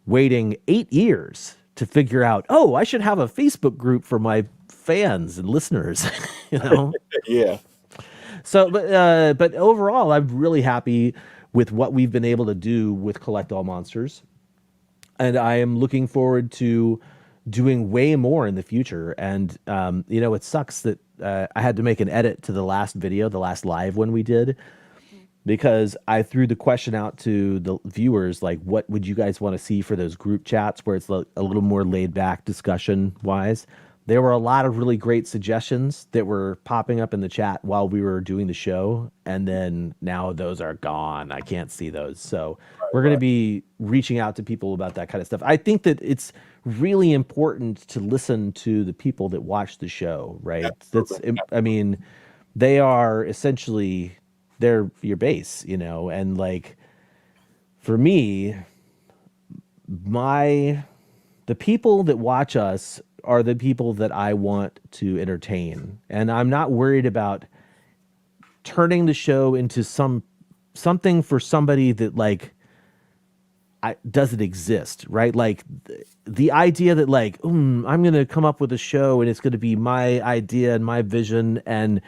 waiting 8 years to figure out, oh, I should have a Facebook group for my fans and listeners, you know? Yeah. So, but overall, I'm really happy with what we've been able to do with Collect All Monsters. And I am looking forward to doing way more in the future. And, it sucks that I had to make an edit to the last video, the last live one we did, because I threw the question out to the viewers, like, what would you guys want to see for those group chats where it's a little more laid back discussion wise? There were a lot of really great suggestions that were popping up in the chat while we were doing the show. And then now those are gone. I can't see those. So we're going to be reaching out to people about that kind of stuff. I think that it's really important to listen to the people that watch the show, right? They are essentially, they're your base, and like, for me, the people that watch us are the people that I want to entertain. And I'm not worried about turning the show into something for somebody that like doesn't exist, right? Like the idea that like, I'm going to come up with a show and it's going to be my idea and my vision, and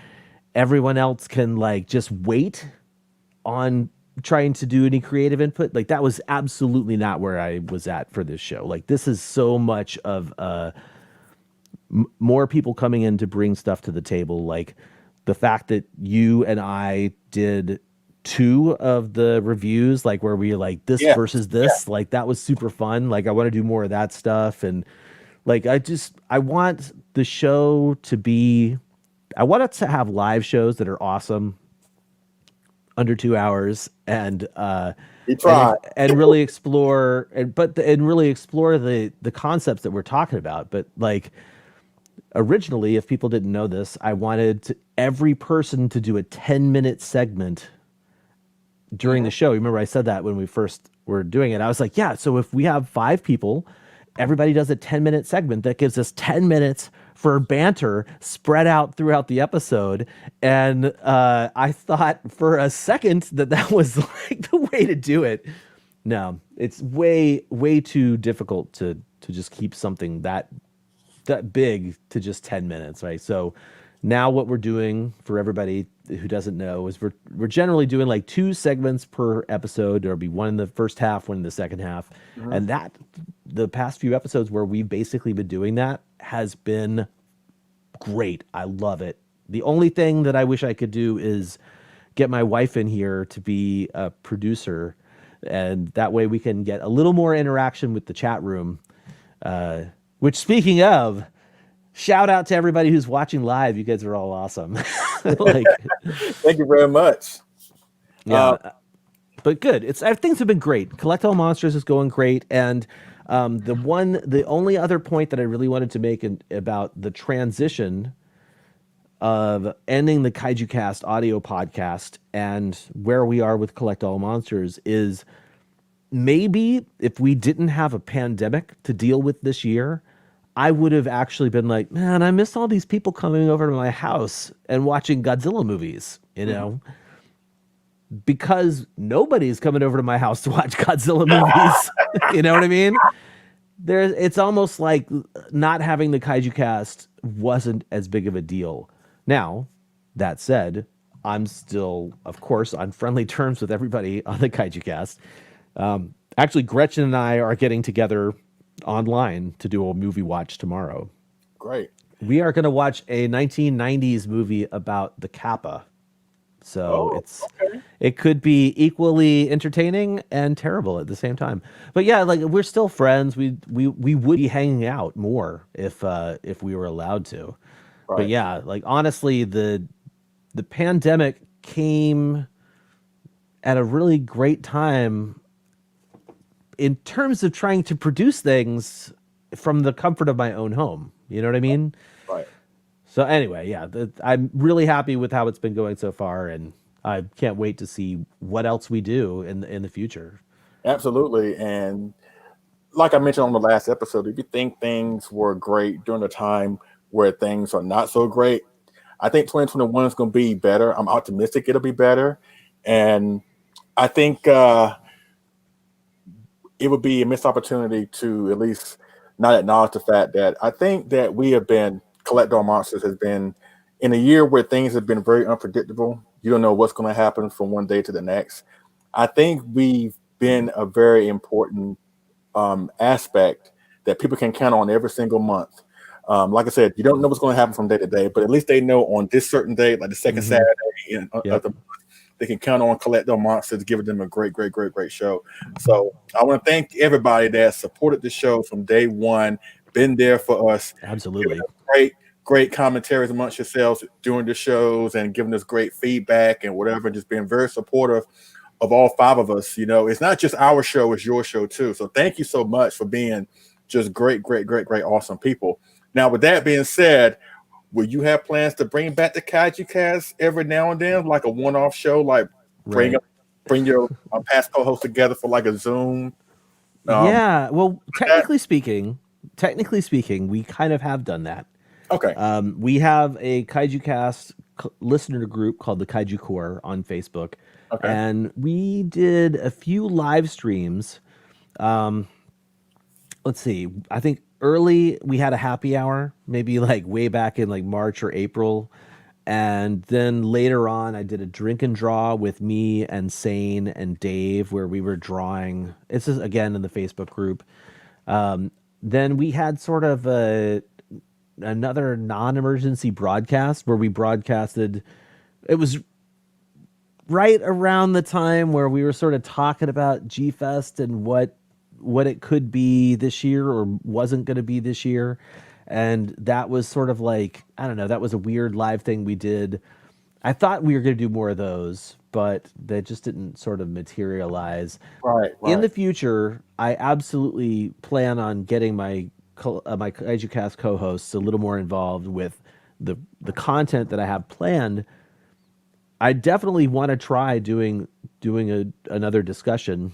everyone else can like just wait on trying to do any creative input. Like that was absolutely not where I was at for this show. Like this is so much of more people coming in to bring stuff to the table. Like the fact that you and I did 2 of the reviews, like where we like this versus this, like that was super fun. Like I want to do more of that stuff. And like, I want the show to be, I want it to have live shows that are awesome, under 2 hours, and really explore the concepts that we're talking about. But like originally, if people didn't know this, I wanted every person to do a 10-minute segment during the show. Remember I said that when we first were doing it. I was like, yeah, so if we have 5 people, everybody does a 10-minute segment. That gives us 10 minutes for banter spread out throughout the episode. And I thought for a second that was like the way to do it. No, it's way, way too difficult to just keep something that big to just 10 minutes, right? So now what we're doing, for everybody who doesn't know, is we're generally doing like 2 segments per episode. There'll be one in the first half, one in the second half. And that the past few episodes where we've basically been doing that has been great. I love it. The only thing that I wish I could do is get my wife in here to be a producer, and that way we can get a little more interaction with the chat room. Which, speaking of, shout out to everybody who's watching live. You guys are all awesome. Like, thank you very much. Yeah, but good. Things have been great. Collect All Monsters is going great, and The only other point that I really wanted to make about the transition of ending the Kaiju Cast audio podcast and where we are with Collect All Monsters is maybe if we didn't have a pandemic to deal with this year, I would have actually been like, man, I miss all these people coming over to my house and watching Godzilla movies, you know, because nobody's coming over to my house to watch Godzilla movies. You know what I mean? It's almost like not having the Kaiju Cast wasn't as big of a deal. Now, that said, I'm still, of course, on friendly terms with everybody on the Kaiju Cast. Actually, Gretchen and I are getting together online to do a movie watch tomorrow. Great. We are going to watch a 1990s movie about the Kappa. So it could be equally entertaining and terrible at the same time. But yeah, like we're still friends. We would be hanging out more if we were allowed to. Right. But yeah, like honestly, the pandemic came at a really great time in terms of trying to produce things from the comfort of my own home. You know what I mean? Right. So anyway, yeah, I'm really happy with how it's been going so far, and I can't wait to see what else we do in the future. Absolutely. And like I mentioned on the last episode, if you think things were great during a time where things are not so great, I think 2021 is going to be better. I'm optimistic it'll be better. And I think it would be a missed opportunity to at least not acknowledge the fact that I think that we have been, Collect All Monsters has been in a year where things have been very unpredictable. You don't know what's going to happen from one day to the next. I think we've been a very important aspect that people can count on every single month. Like I said, you don't know what's going to happen from day to day, but at least they know on this certain day, like the 2nd Saturday of the month, they can count on Collect All Monsters, giving them a great, great, great, great show. So I want to thank everybody that supported the show from day one, been there for us. Absolutely. Great, great commentaries amongst yourselves during the shows and giving us great feedback and whatever, just being very supportive of all 5 of us. You know, it's not just our show, it's your show too. So thank you so much for being just great, great, great, great, awesome people. Now, with that being said, will you have plans to bring back the Kaiju Cast every now and then, like a one-off show, like bring your past co-host together for like a Zoom? Yeah, well, technically speaking, we kind of have done that. Okay. We have a Kaiju Cast listener group called the Kaiju Core on Facebook. Okay. And we did a few live streams. Let's see. I think early we had a happy hour, maybe like way back in like March or April. And then later on, I did a drink and draw with me and Sane and Dave, where we were drawing. This is again in the Facebook group. Then we had sort of another non-emergency broadcast where we broadcasted. It was right around the time where we were sort of talking about G-Fest and what it could be this year or wasn't going to be this year. And that was sort of like, I don't know, that was a weird live thing we did. I thought we were going to do more of those, but they just didn't sort of materialize. Right. In the future, I absolutely plan on getting my Kaiju Cast co-hosts a little more involved with the content that I have planned. I definitely want to try doing another discussion.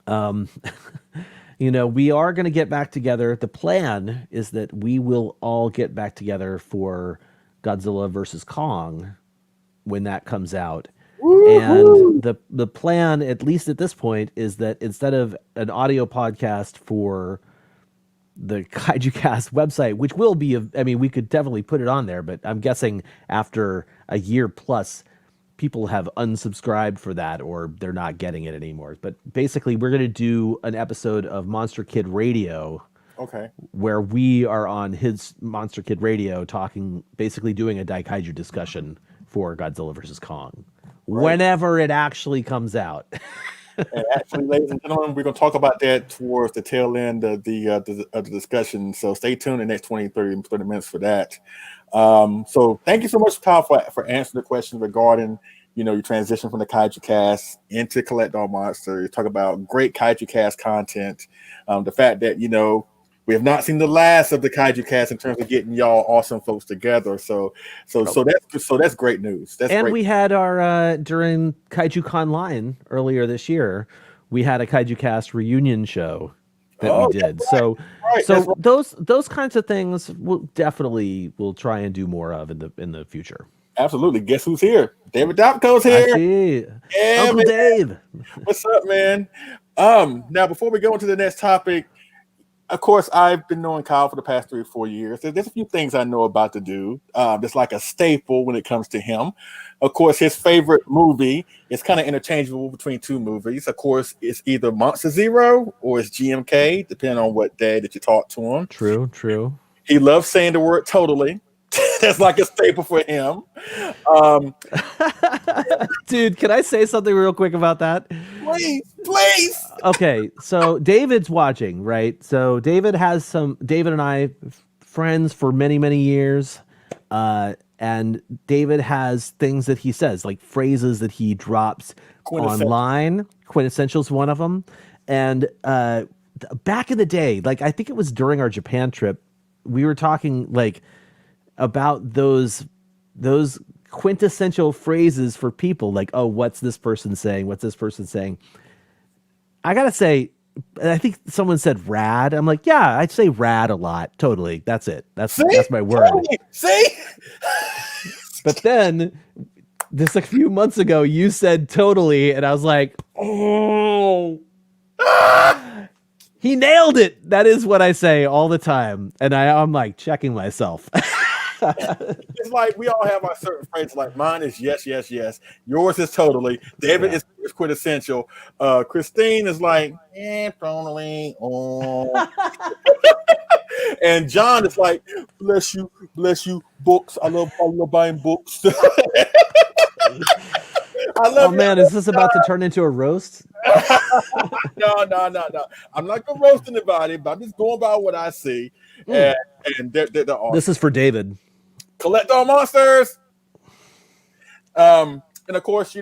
You know, we are going to get back together. The plan is that we will all get back together for Godzilla versus Kong when that comes out. Woo-hoo! And the plan, at least at this point, is that instead of an audio podcast for the Kaiju Cast website, which will be, we could definitely put it on there, but I'm guessing after a year plus, people have unsubscribed for that or they're not getting it anymore. But basically, we're going to do an episode of Monster Kid Radio. Okay. Where we are on his Monster Kid Radio basically doing a Daikaiju discussion for Godzilla versus Kong. Right. Whenever it actually comes out. And actually, ladies and gentlemen, we're going to talk about that towards the tail end of the discussion. So stay tuned in the next 30 minutes for that. So thank you so much, Kyle, for answering the question regarding you transition from the Kaiju Cast into Collect All Monster. You talk about great Kaiju Cast content. The fact that we have not seen the last of the Kaiju Cast in terms of getting y'all awesome folks together. So that's great news. That's And great. we had our during Kaiju Con Line earlier this year, we had a Kaiju Cast reunion show that we did. That's right. So That's right. those kinds of things we'll try and do more of in the future. Absolutely. Guess who's here? David Dopko's I here. see. Yeah, Uncle man. Dave. What's up, man? Now before we go into the next topic, of course, I've been knowing Kyle for the past 3 or 4 years. There's a few things I know about the dude. That's like a staple when it comes to him. Of course, his favorite movie is kind of interchangeable between 2 movies. Of course, it's either Monster Zero or it's GMK, depending on what day that you talk to him. True. He loves saying the word totally. That's like a staple for him. Dude, can I say something real quick about that? Please. Okay, so David's watching, right? So David and I friends for many, many years. And David has things that he says, like phrases that he drops online. Quintessential's one of them. And back in the day, like I think it was during our Japan trip, we were talking like about those quintessential phrases for people, like, oh, what's this person saying? What's this person saying? I gotta say, I think someone said rad. I'm like, yeah, I'd say rad a lot. Totally. That's it. That's my word. Totally. See? But then just a few months ago, you said totally, and I was like, oh, he nailed it. That is what I say all the time. And I'm like checking myself. It's like we all have our certain phrases. Like mine is yes, yes, yes. Yours is totally. David is quintessential. Christine is like, totally. Oh. And John is like, bless you, books. I love buying books. Oh man, is this about to turn into a roast? No. I'm not gonna roast anybody, but I'm just going by what I see. And they're awesome. This is for David. Collect All Monsters. And of course, I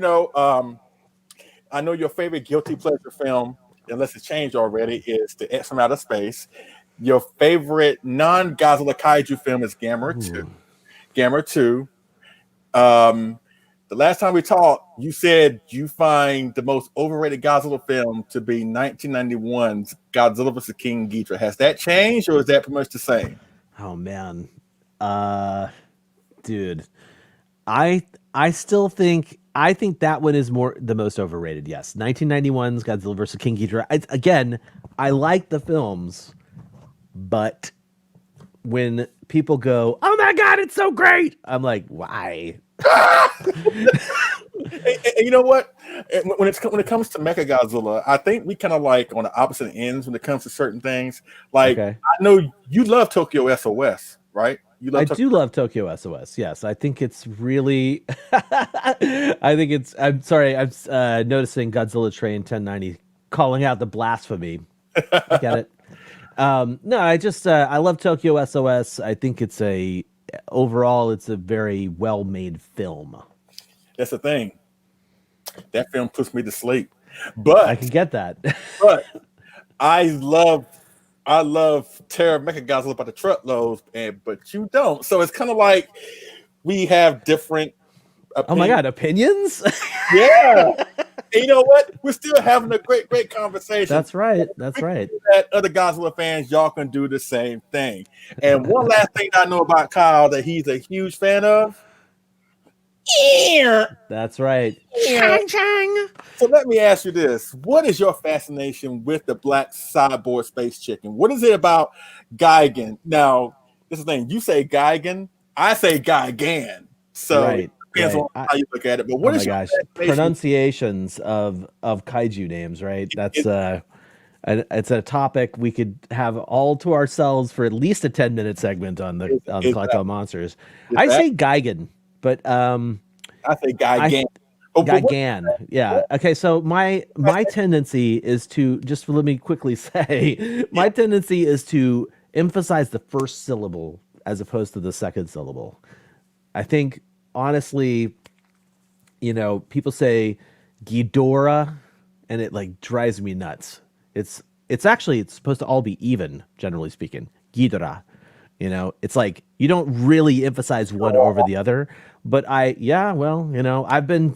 know your favorite guilty pleasure film, unless it's changed already, is The X from Outer Space. Your favorite non-Godzilla kaiju film is Gamera 2. Gamera 2. The last time we talked, you said you find the most overrated Godzilla film to be 1991's Godzilla vs. King Ghidorah. Has that changed, or is that pretty much the same? Oh man, dude, I still think that one is the most overrated. Yes, 1991's Godzilla vs. King Ghidorah. I like the films, but when people go, "Oh my god, it's so great," I'm like, why? And you know what? When it comes to Mechagodzilla, I think we kind of like on the opposite ends when it comes to certain things. Like I know you love Tokyo SOS, right? I do love Tokyo SOS. Yes, I think it's really. I'm sorry. I'm noticing Godzilla Train 1090 calling out the blasphemy. I get it. No, I love Tokyo SOS. I think overall it's a very well made film. That's the thing. That film puts me to sleep, but I can get that. But I love Terror Mechagodzilla by the truckloads, but you don't. So it's kind of like we have different opinions. Oh my god, opinions? Yeah. And you know what? We're still having a great conversation. That's right. That other Godzilla fans, y'all can do the same thing. And one last thing I know about Kyle that he's a huge fan of. That's right. Chang. So let me ask you this. What is your fascination with the black cyborg space chicken? What is it about Gigan? Now, this is the thing. You say Gigan, I say Gigan. So it depends on how you look at it. But what is your pronunciations of kaiju names, right? That's it's a topic we could have all to ourselves for at least a 10-minute segment on the Collect All Monsters. I say Gigan. But I say Gigan. Gigan. Yeah. Okay. So my tendency is to let me quickly say my tendency is to emphasize the first syllable as opposed to the second syllable. I think honestly, people say Ghidorah, and it like drives me nuts. It's actually it's supposed to all be even, generally speaking. Ghidorah. It's like you don't really emphasize one over the other. But I've been.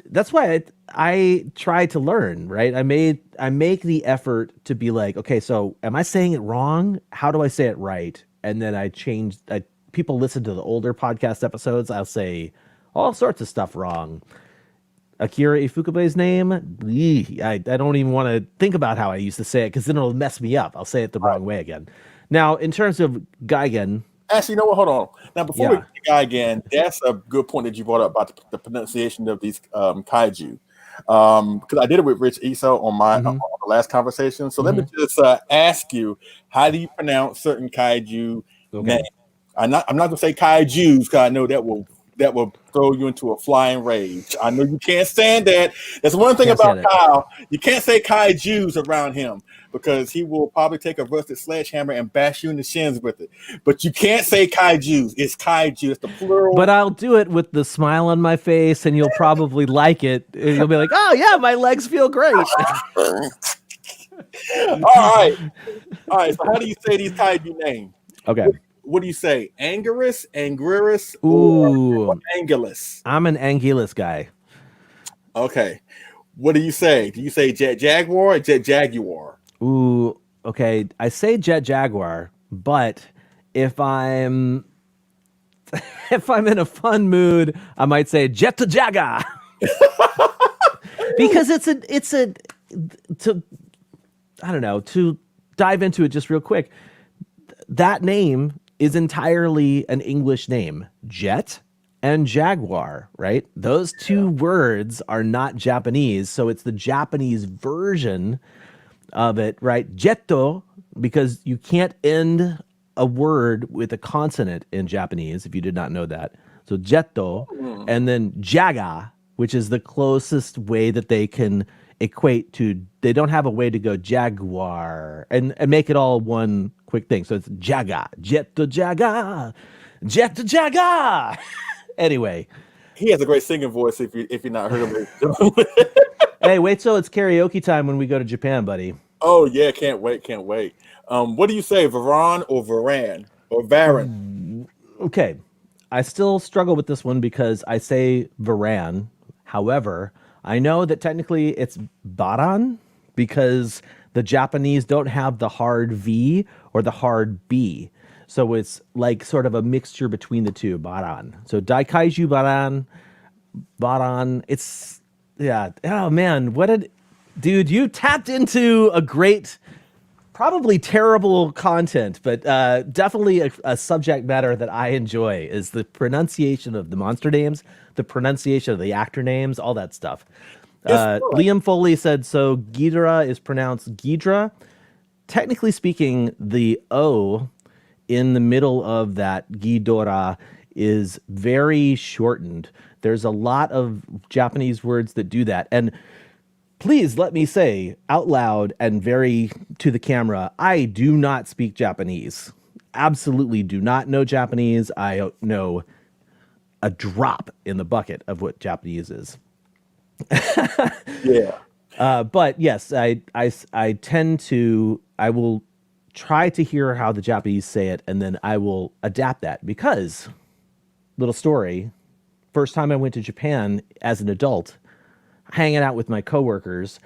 That's why I try to learn, right? I make the effort to be like, okay, so am I saying it wrong? How do I say it right? And then I change. People listen to the older podcast episodes. I'll say all sorts of stuff wrong. Akira Ifukube's name, I don't even want to think about how I used to say it because then it'll mess me up. I'll say it the wrong way again. Now, in terms of Gigan, Actually, you know what? Hold on. Now, before we Yeah. get to Gigan, that's a good point that you brought up about the pronunciation of these kaiju. Because I did it with Rich Isa on on the last conversation. So let me just ask you, how do you pronounce certain kaiju names? I'm not gonna say kaijus because I know that will throw you into a flying rage. I know you can't stand that. That's one thing about Kyle. You can't say kaijus around him because he will probably take a rusted sledgehammer and bash you in the shins with it. But you can't say kaijus. It's kaiju. It's the plural. But I'll do it with the smile on my face, and you'll probably like it. And you'll be like, "Oh yeah, my legs feel great." All right. So how do you say these kaiju names? Okay. What do you say? Anguirus, Anguirus, or Angulus? I'm an Angulus guy. Okay. What do you say? Do you say Jet Jaguar or Jet Jaguar? Ooh, okay. I say Jet Jaguar, but if I'm in a fun mood, I might say Jet to Jaga. Because to dive into it just real quick, that name is entirely an English name. Jet and Jaguar, right? Those two words are not Japanese, so it's the Japanese version of it, right? Jetto, because you can't end a word with a consonant in Japanese, if you did not know that. So jetto, and then jaga, which is the closest way that they can equate to. They don't have a way to go jaguar and make it all one quick thing. So it's jaga, jetto jaga, jetto jaga. Anyway, he has a great singing voice. If you're not heard of it, hey, wait till it's karaoke time when we go to Japan, buddy. Oh yeah, can't wait. What do you say, Varan or Varan or Varan? Okay, I still struggle with this one because I say Varan. However, I know that technically it's Baran because the Japanese don't have the hard V or the hard B. So it's like sort of a mixture between the two, Baran. So Daikaiju Baran, it's, yeah. Oh man, dude, you tapped into a great, probably terrible content, but definitely a subject matter that I enjoy is the pronunciation of the monster names, the pronunciation of the actor names, all that stuff. Liam Foley said, so Ghidorah is pronounced Ghidra. Technically speaking, the O in the middle of that Ghidorah is very shortened. There's a lot of Japanese words that do that. And please let me say out loud and very to the camera, I do not speak Japanese. Absolutely do not know Japanese. I know a drop in the bucket of what Japanese is. Yeah. But yes, I will try to hear how the Japanese say it, and then I will adapt that because, little story, first time I went to Japan as an adult, hanging out with my coworkers,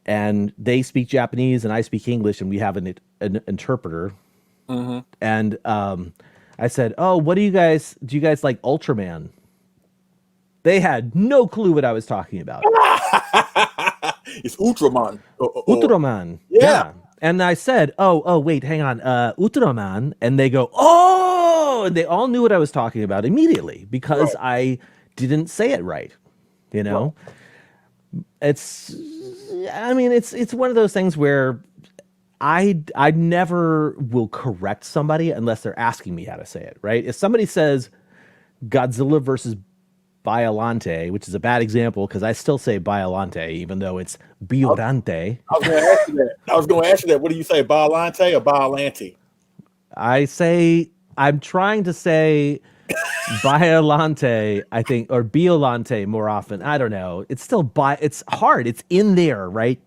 and they speak Japanese and I speak English, and we have an interpreter. And I said, "Oh, do you guys like Ultraman?" They had no clue what I was talking about. It's Ultraman. Ultraman. Yeah. And I said, oh, wait, hang on. Ultraman. And they go, oh, and they all knew what I was talking about immediately because I didn't say it right. It's one of those things where I never will correct somebody unless they're asking me how to say it, right? If somebody says Godzilla versus Biolante, which is a bad example because I still say Biolante, even though it's Biolante. I was going to ask you that. What do you say, Biolante or Biolante? I'm trying to say Biolante, I think, or Biolante more often. I don't know. It's still it's hard. It's in there, right?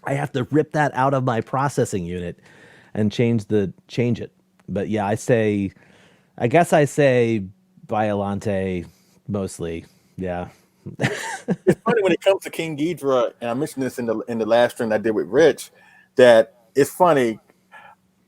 I have to rip that out of my processing unit and change it. But yeah, I guess I say Biolante mostly. Yeah. It's funny when it comes to King Ghidorah, and I mentioned this in the last stream I did with Rich, that it's funny.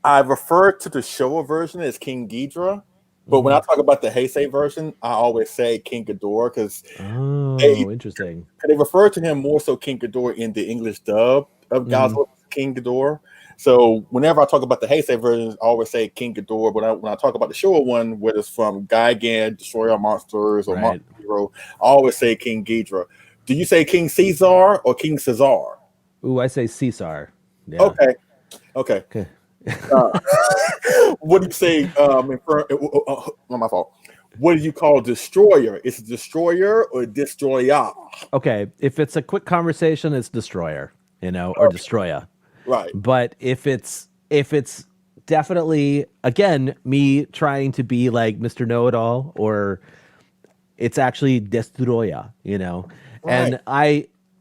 I refer to the Showa version as King Ghidorah, but when I talk about the Heisei version, I always say King Ghidorah because they Oh, interesting. they refer to him more so King Ghidorah in the English dub of Mm, Godzilla King Ghidorah. So whenever I talk about the Heisei version, I always say King Ghidorah. But when I talk about the Showa one, whether it's from Gigan, Destroyer Monsters, or right. Monster Hero, I always say King Ghidorah. Do you say King Caesar or King Caesar? Ooh, I say Caesar. Yeah. Okay, okay. Okay. Uh, what do you say? Not my fault. What do you call destroyer? Is it destroyer or destroyer? Okay. If it's a quick conversation, it's destroyer, or destroyer. Right. But if it's definitely again me trying to be like Mr. Know-it-all, or it's actually destroyer, Right. and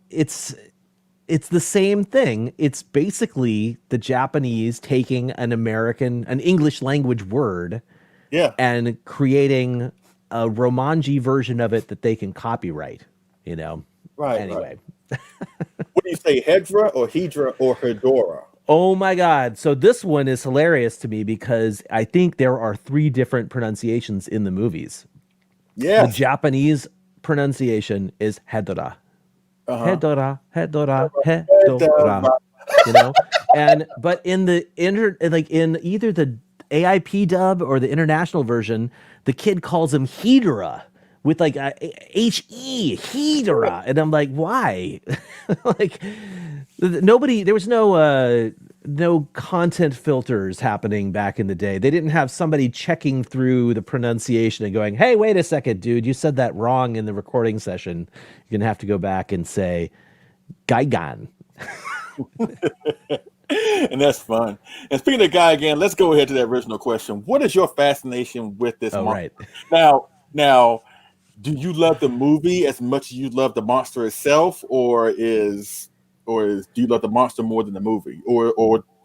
it's the same thing. It's basically the Japanese taking an English language word Yeah. and creating a Romanji version of it that they can copyright, you know. Right. Right. Anyway. What do you say, Hedra or Hedra or Hedora? Oh my God. So this one is hilarious to me because I think there are three different pronunciations in the movies. The Yes. Japanese pronunciation is Hedora. Uh Hedora, Hedora, huh. Hedora, and but in the like in either the AIP dub or the international version, the kid calls him Hedora with like a Hedora, and I'm like, why? Like nobody, there was no content filters happening back in the day. They didn't have somebody checking through the pronunciation and going, "Hey, wait a second, dude, you said that wrong in the recording session. You're gonna have to go back and say Gigan." And that's fun. And speaking of Guy again, let's go ahead to that original question. What is your fascination with this Oh, monster? right. Now, do you love the movie as much as you love the monster itself, or do you love the monster more than the movie, or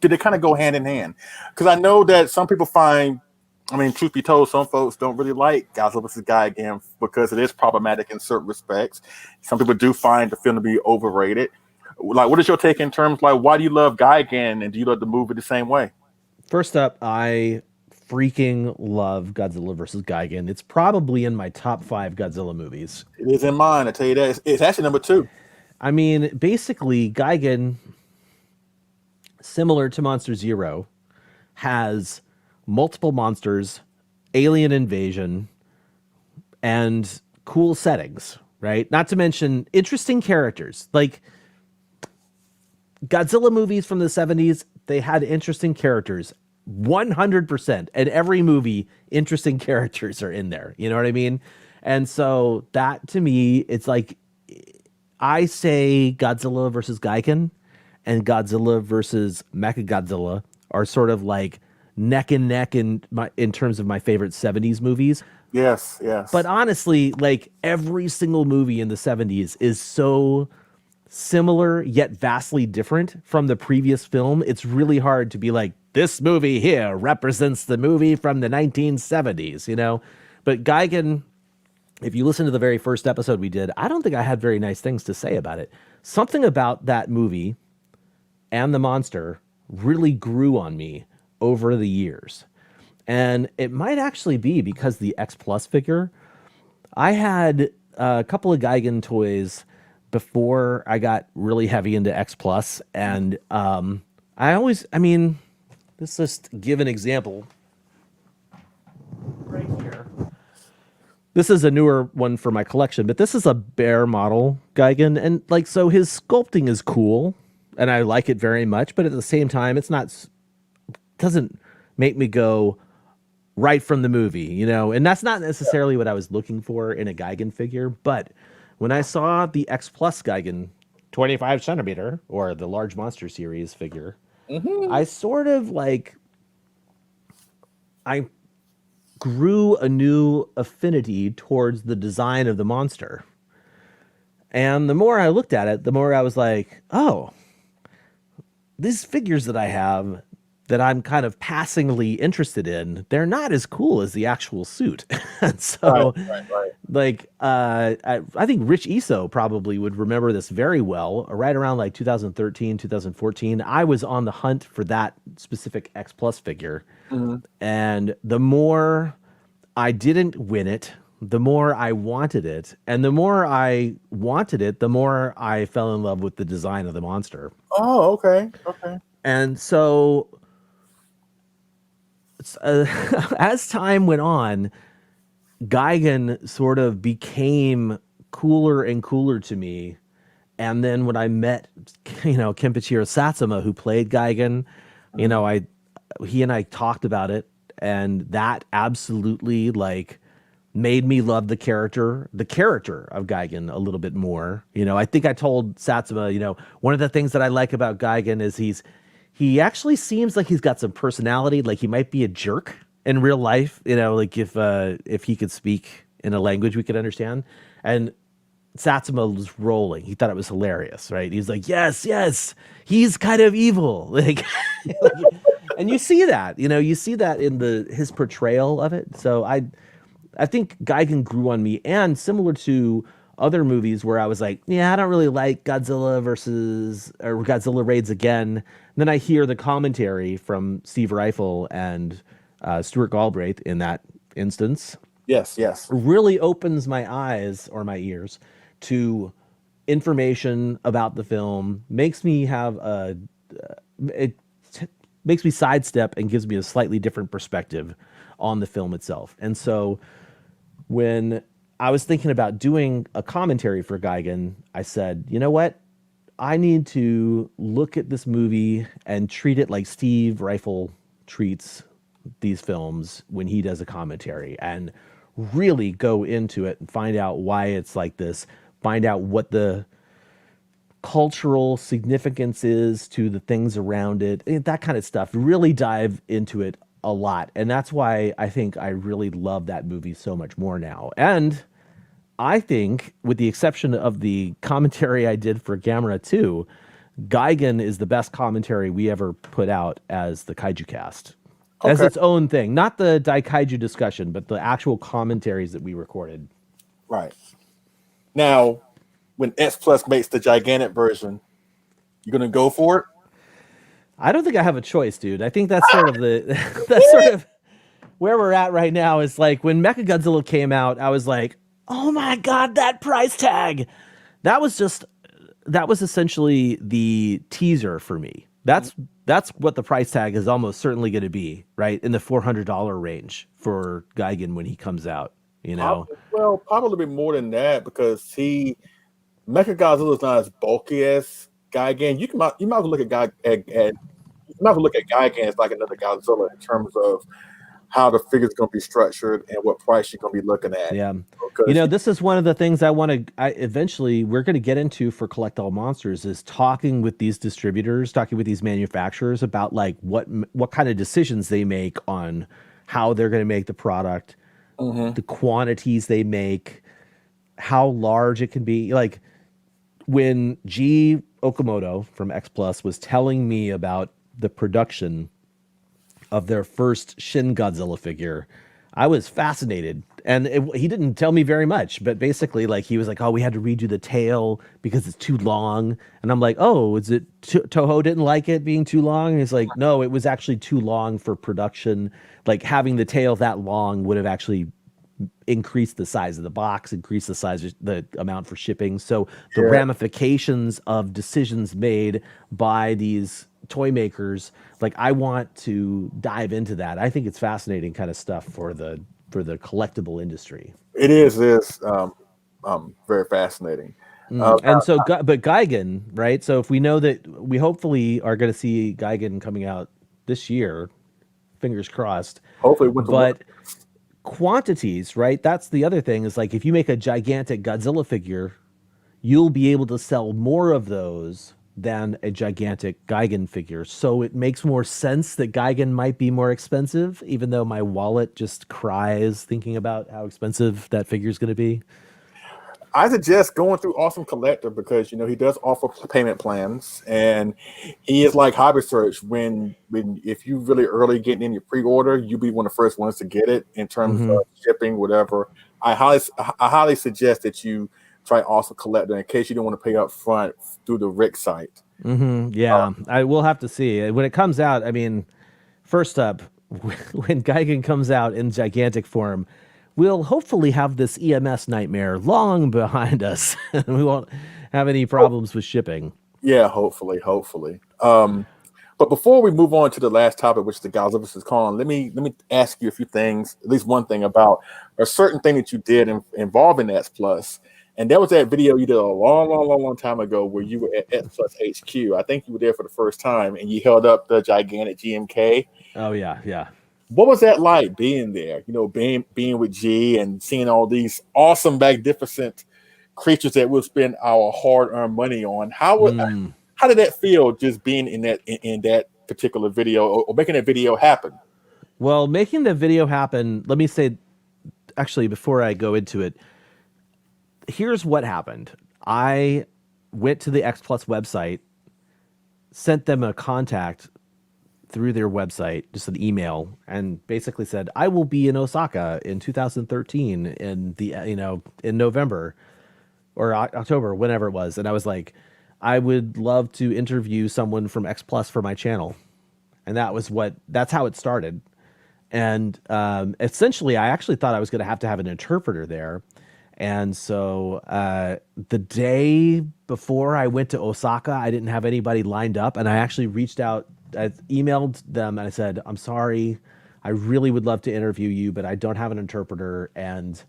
did it kind of go hand in hand? Because I know that some people find, I mean, truth be told, some folks don't really like Godzilla vs. Guy again because it is problematic in certain respects. Some people do find the film to be overrated. Like, what is your take in terms like why do you love Guy again, and do you love the movie the same way? First up, I freaking love Godzilla versus Gigan. It's probably in my top 5 Godzilla movies. It is in mine. I tell you that it's actually number two. I mean, basically, Gigan, similar to Monster Zero, has multiple monsters, alien invasion, and cool settings, right? Not to mention interesting characters. Like Godzilla movies from the 70s, they had interesting characters. 100%. And every movie, interesting characters are in there. You know what I mean? And so that to me, it's like I say Godzilla versus Gigan and Godzilla versus Mechagodzilla are sort of like neck and neck in terms of my favorite 70s movies. Yes, But yes. honestly, like every single movie in the 70s is so similar yet vastly different from the previous film. It's really hard to be like, this movie here represents the movie from the 1970s, But Gigan, if you listen to the very first episode we did, I don't think I had very nice things to say about it. Something about that movie and the monster really grew on me over the years. And it might actually be because the X Plus figure. I had a couple of Gigan toys before I got really heavy into X Plus, and let's just give an example right here. This is a newer one for my collection, but this is a bear model Gigan, and like so his sculpting is cool, and I like it very much. But at the same time, doesn't make me go right from the movie, and that's not necessarily what I was looking for in a Gigan figure. But when I saw the X Plus Gigan 25 centimeter or the large monster series figure, Mm-hmm. I sort of like, I grew a new affinity towards the design of the monster. And the more I looked at it, the more I was like, oh, these figures that I have that I'm kind of passingly interested in, they're not as cool as the actual suit. And Right, so, right, right. like, I think Rich Iso probably would remember this very well. Right around like 2013, 2014, I was on the hunt for that specific X Plus figure. Mhm. And the more I didn't win it, the more I wanted it. And the more I wanted it, the more I fell in love with the design of the monster. Oh, okay, okay. And so, as time went on, Gigan sort of became cooler and cooler to me. And then when I met, Kenpachiro Satsuma, who played Gigan, Mhm. he and I talked about it, and that absolutely like made me love the character of Gigan a little bit more. I think I told Satsuma, one of the things that I like about Gigan is he actually seems like he's got some personality, like he might be a jerk in real life, like if he could speak in a language we could understand. And Satsuma was rolling. He thought it was hilarious, right? He's like, yes, yes, he's kind of evil. Like, and you see that, you see that in his portrayal of it. So I think Gigan grew on me, and similar to other movies where I was like, yeah, I don't really like Godzilla Raids Again. And then I hear the commentary from Steve Reifel and Stuart Galbraith in that instance, Yes, yes. really opens my eyes or my ears to information about the film, makes me have it makes me sidestep and gives me a slightly different perspective on the film itself. And so when I was thinking about doing a commentary for Gigan, I said, you know what? I need to look at this movie and treat it like Steve Reifel treats these films when he does a commentary, and really go into it and find out why it's like this, find out what the cultural significance is to the things around it, that kind of stuff. Really dive into it a lot. And that's why I think I really love that movie so much more now. And I think, with the exception of the commentary I did for Gamera 2, Gigan is the best commentary we ever put out as the Kaiju Cast. As Okay, its own thing. Not the Daikaiju discussion, but the actual commentaries that we recorded. right. Now, when X Plus makes the gigantic version, you gonna go for it? I don't think I have a choice, dude. I think that's sort of that's sort of where we're at right now. Is like when Mechagodzilla came out, I was like, oh my God, that price tag. That was just, that was essentially the teaser for me. That's what the price tag is almost certainly going to be, right? In the $400 range for Gigan when he comes out, Probably, well, probably more than that because Mechagodzilla is not as bulky as Gigan. You might as well look at you might as well look at Gigan as like another Godzilla in terms of how the figure's going to be structured and what price you're going to be looking at. Yeah. Because This is one of the things I eventually we're going to get into for Collect All Monsters, is talking with these distributors, talking with these manufacturers about like what kind of decisions they make on how they're going to make the product, Mhm. the quantities they make, how large it can be. Like when G Okamoto from X Plus was telling me about the production of their first Shin Godzilla figure, I was fascinated. And he didn't tell me very much, but basically, like, he was like, "Oh, we had to redo the tail because it's too long." And I'm like, "Oh, is it Toho didn't like it being too long?" And he's like, "No, it was actually too long for production. Like having the tail that long would have actually increased the size of the box, increased the size of the amount for shipping. So the Yeah, ramifications of decisions made by these toy makers, like I want to dive into that. I think it's fascinating kind of stuff for the collectible industry. it is very fascinating. And so, but Gigan, right? So if we know that we hopefully are going to see Gigan coming out this year, fingers crossed. Hopefully, Winter But Wonderland. quantities, right? That's the other thing, is like if you make a gigantic Godzilla figure, you'll be able to sell more of those than a gigantic Gigan figure. So it makes more sense that Gigan might be more expensive, even though my wallet just cries thinking about how expensive that figure is going to be. I suggest going through Awesome Collector because he does offer payment plans, and he is like Hobby Search. When if you really early getting in your pre-order, you'll be one of the first ones to get it in terms Mm-hmm. of shipping, whatever. I highly suggest that you try Awesome Collector in case you don't want to pay up front through the Rick site. Mm-hmm. Yeah, I will have to see when it comes out. I mean, first up, when Gigan comes out in gigantic form, we'll hopefully have this EMS nightmare long behind us, and we won't have any problems with shipping. Yeah, hopefully. But before we move on to the last topic, which the Godzilla is calling, let me ask you a few things, at least one thing about a certain thing that you did involving X Plus, and that was that video you did a long time ago where you were at X Plus HQ. I think you were there for the first time, and you held up the gigantic GMK. Oh yeah, yeah. What was that like being there? Being with G and seeing all these awesome, magnificent creatures that we'll spend our hard-earned money on. Mm. How did that feel just being in that particular video or making that video happen? Well, making the video happen, let me say, actually, before I go into it, here's what happened. I went to the X Plus website, sent them a contact through their website, just an email, and basically said, I will be in Osaka in 2013 in November or October, whenever it was. And I was like, I would love to interview someone from X Plus for my channel. And that's how it started. And essentially, I actually thought I was going to have an interpreter there. And so the day before I went to Osaka, I didn't have anybody lined up. And I actually reached out, I emailed them, and I said, I'm sorry, I really would love to interview you, but I don't have an interpreter. And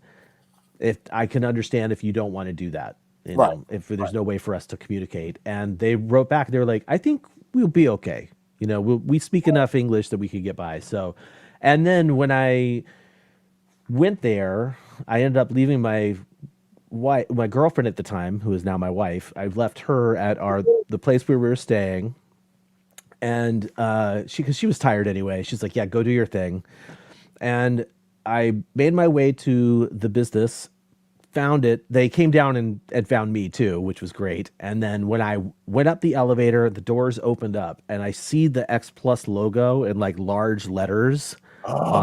if I can understand if you don't want to do that, Right. if there's no way for us to communicate. And they wrote back, they were like, I think we'll be okay. We speak enough English that we could get by. So, and then when I went there, I ended up leaving my girlfriend at the time, who is now my wife. I left her at the place where we were staying, and because she was tired anyway. She's like, "Yeah, go do your thing." And I made my way to the business, found it. They came down and found me too, which was great. And then when I went up the elevator, the doors opened up, and I see the X Plus logo in like large letters Oh,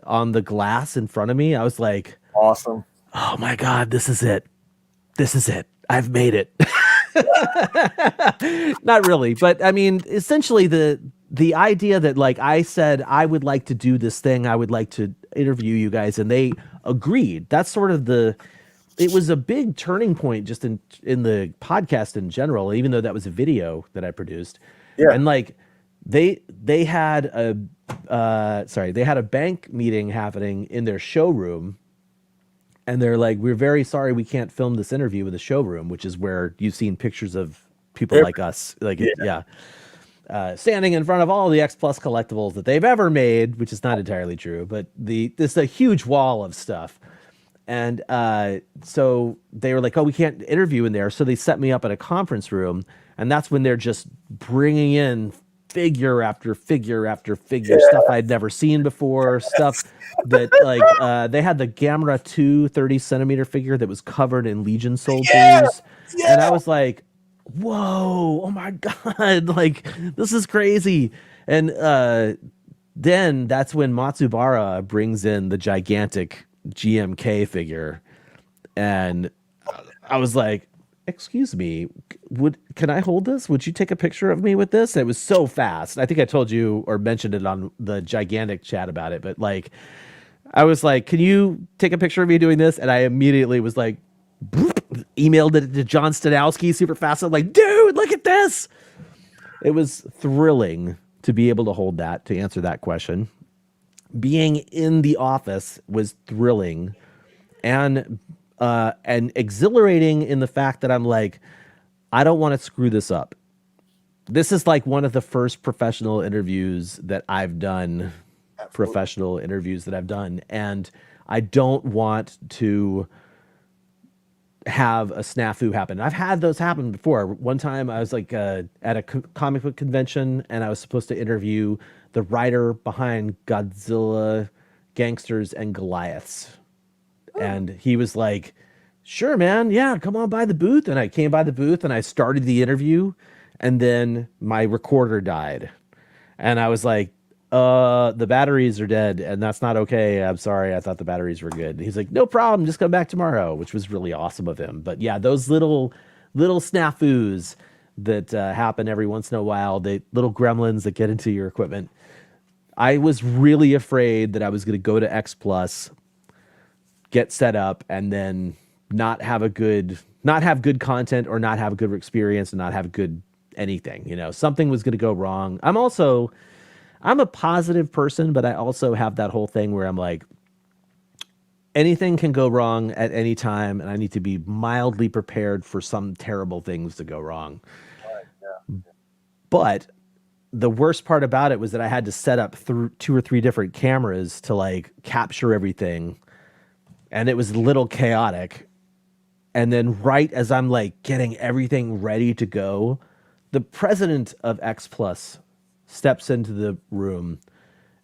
on the glass in front of me. I was like, awesome. oh my God, this is it. This is it. I've made it. Not really, but I mean, essentially the idea that like I said I would like to do this thing, I would like to interview you guys, and they agreed. That's sort of it was a big turning point just in the podcast in general, even though that was a video that I produced. Yeah. And like they had a bank meeting happening in their showroom, and they're like, we're very sorry we can't film this interview in the showroom, which is where you've seen pictures of people like us, like Yeah. standing in front of all the X Plus collectibles that they've ever made, which is not entirely true, but this a huge wall of stuff. And so they were like, oh, we can't interview in there. So they set me up in a conference room, and that's when they're just bringing in figure after figure after figure, stuff I'd never seen before, stuff that like they had the Gamera 2 30-centimeter figure that was covered in Legion soldiers. And I was like, whoa, oh my God, like this is crazy. And then that's when Matsubara brings in the gigantic GMK figure, and I was like, excuse me, can I hold this? Would you take a picture of me with this? And it was so fast. I think I told you or mentioned it on the gigantic chat about it, but like I was like, can you take a picture of me doing this? And I immediately was like, emailed it to John Stanowski super fast. I'm like, dude, look at this. It was thrilling to be able to hold that, to answer that question. Being in the office was thrilling and exhilarating in the fact that I'm like, I don't want to screw this up. This is like one of the first professional interviews that I've done, and I don't want to have a snafu happen. I've had those happen before. One time I was like at a comic book convention and I was supposed to interview the writer behind Godzilla, Gangsters, and Goliaths. And he was like, sure, man. Yeah, come on by the booth. And I came by the booth and I started the interview. And then my recorder died. And I was like, the batteries are dead and that's not okay. I'm sorry. I thought the batteries were good. And he's like, no problem. Just come back tomorrow, which was really awesome of him. But yeah, those little snafus that happen every once in a while, the little gremlins that get into your equipment. I was really afraid that I was going to go to X Plus, get set up, and then not have good content or not have a good experience and not have good anything. You know, something was going to go wrong. I'm a positive person, but I also have that whole thing where I'm like, anything can go wrong at any time, and I need to be mildly prepared for some terrible things to go wrong. Right, yeah. But the worst part about it was that I had to set up through 2 or 3 different cameras to like capture everything, and it was a little chaotic. And then right as I'm like getting everything ready to go, the president of X Plus steps into the room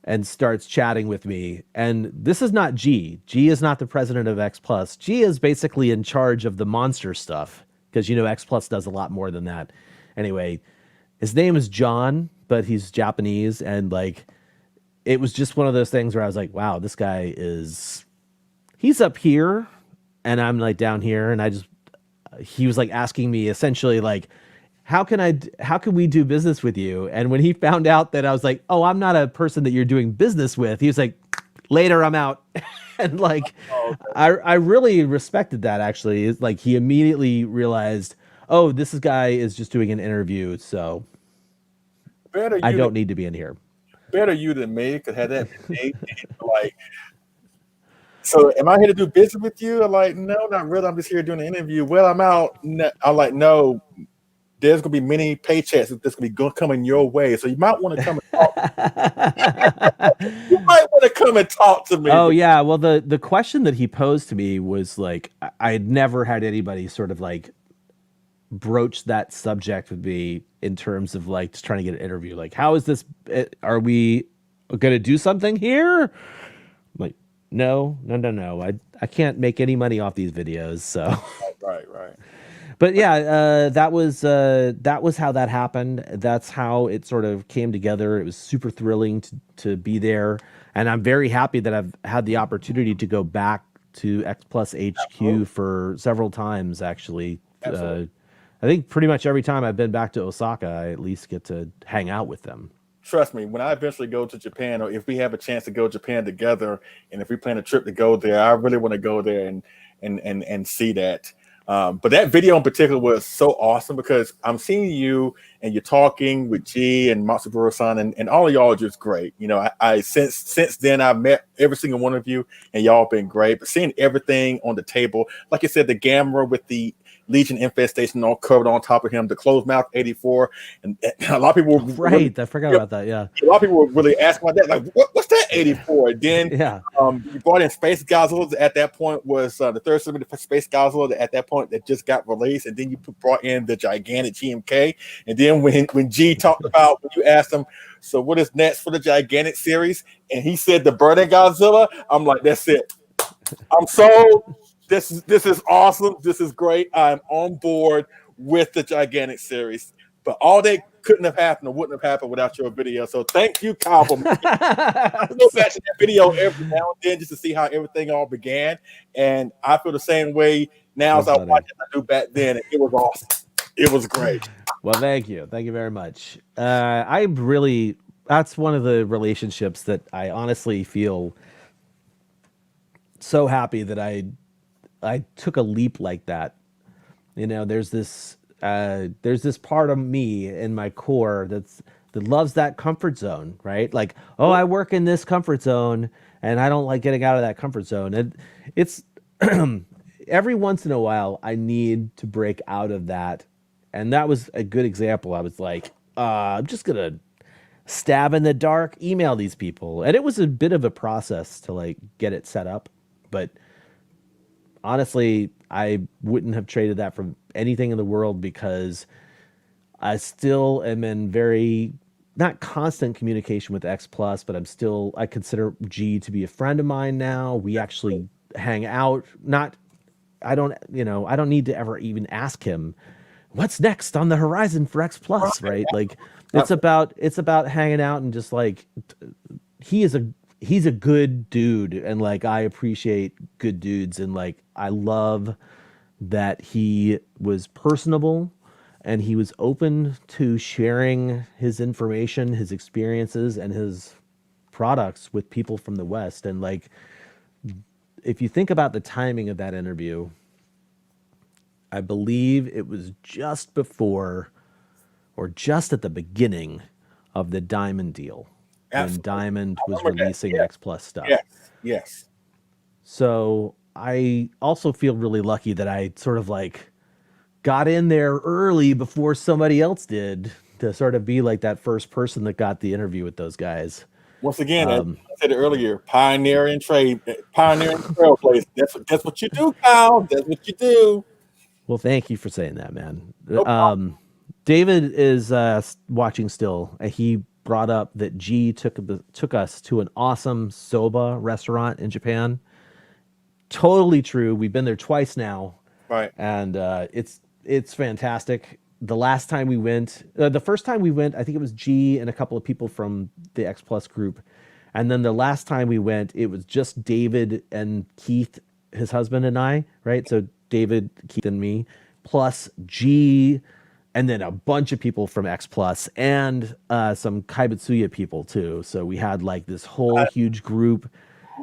and starts chatting with me. And this is not G. G is not the president of X Plus. G is basically in charge of the monster stuff because, you know, X Plus does a lot more than that. Anyway, his name is John, but he's Japanese. And like, it was just one of those things where I was like, wow, this guy he's up here and I'm like down here. And he was like asking me essentially like, how can we do business with you? And when he found out that I was like, oh, I'm not a person that you're doing business with, he was like, later, I'm out. And like, Oh, okay. I really respected that actually. It's like he immediately realized, oh, guy is just doing an interview. So Better I you don't need to be in here. better you than me, because had that been me, like, so am I here to do business with you? I'm like, no, not really. I'm just here doing an interview. Well, I'm out. I'm like, no, there's gonna be many paychecks that's gonna be coming your way. So you might want to come and talk. You might want to come and talk to me. Oh yeah. Well, the question that he posed to me was like, I had never had anybody sort of like broach that subject with me in terms of like just trying to get an interview. Like, how is this? Are we going to do something here? I'm like, no. I can't make any money off these videos. So, Right. but yeah, that was how that happened. That's how it sort of came together. It was super thrilling to be there. And I'm very happy that I've had the opportunity to go back to X Plus HQ Absolutely. for several times, actually. Absolutely. I think pretty much every time I've been back to Osaka, I at least get to hang out with them. Trust me, when I eventually go to Japan, or if we have a chance to go to Japan together, and if we plan a trip to go there, I really want to go there and see that. But that video in particular was so awesome because I'm seeing you and you're talking with G and Matsuburo-san, and all of y'all are just great. You know, I since then I've met every single one of you, and y'all been great. But seeing everything on the table, like you said, the Gamera with the Legion infestation all covered on top of him, the closed mouth 84, and a lot of people were Right, I forgot about that. Yeah, a lot of people were really asking about that. Like, what's that 84? Then yeah, you brought in Space Godzilla. At that point was the third series of Space Godzilla. At that point, that just got released, and then you brought in the gigantic GMK. And then when G talked about when you asked him, so what is next for the gigantic series, and he said the Burning Godzilla. I'm like, that's it. I'm sold. This is awesome. This is great. I'm on board with the gigantic series. But all that couldn't have happened or wouldn't have happened without your video. So thank you, Kyle. For go back to that video every now and then just to see how everything all began. And I feel the same way now as I watch it I do back then. It was awesome. It was great. Well, thank you very much. That's one of the relationships that I honestly feel so happy that I took a leap like that. You know, there's this part of me in my core that loves that comfort zone, right? Like, oh, I work in this comfort zone and I don't like getting out of that comfort zone. And it's every once in a while I need to break out of that. And that was a good example. I was like, I'm just gonna stab in the dark, email these people. And it was a bit of a process to like get it set up, but honestly, I wouldn't have traded that for anything in the world, because I still am in very, not constant communication with X Plus, but I consider G to be a friend of mine now. We actually hang out. I don't need to ever even ask him what's next on the horizon for X Plus, right? Like it's about hanging out and just like he is a he's a good dude, and like I appreciate good dudes, and like I love that he was personable and he was open to sharing his information, his experiences, and his products with people from the West. And like, if you think about the timing of that interview, I believe it was just before or just at the beginning of the Diamond deal, when Absolutely. Diamond I was remember that. releasing Yeah. X Plus stuff. Yes. Yes. So I also feel really lucky that I sort of like got in there early before somebody else did, to sort of be like that first person that got the interview with those guys. Once again, as I said earlier, pioneering trailblaze. That's what you do, Kyle. That's what you do. Well, thank you for saying that, man. No problem. David is watching still. He brought up that G took us to an awesome soba restaurant in Japan. Totally true. We've been there twice now, Right. and it's fantastic. The last time we went, the first time we went, I think it was G and a couple of people from the X Plus group, and then the last time we went, it was just David and Keith, his husband, and I. Right, so David, Keith, and me, plus G, and then a bunch of people from X Plus and some Kaibutsuya people too. So we had like this whole huge group,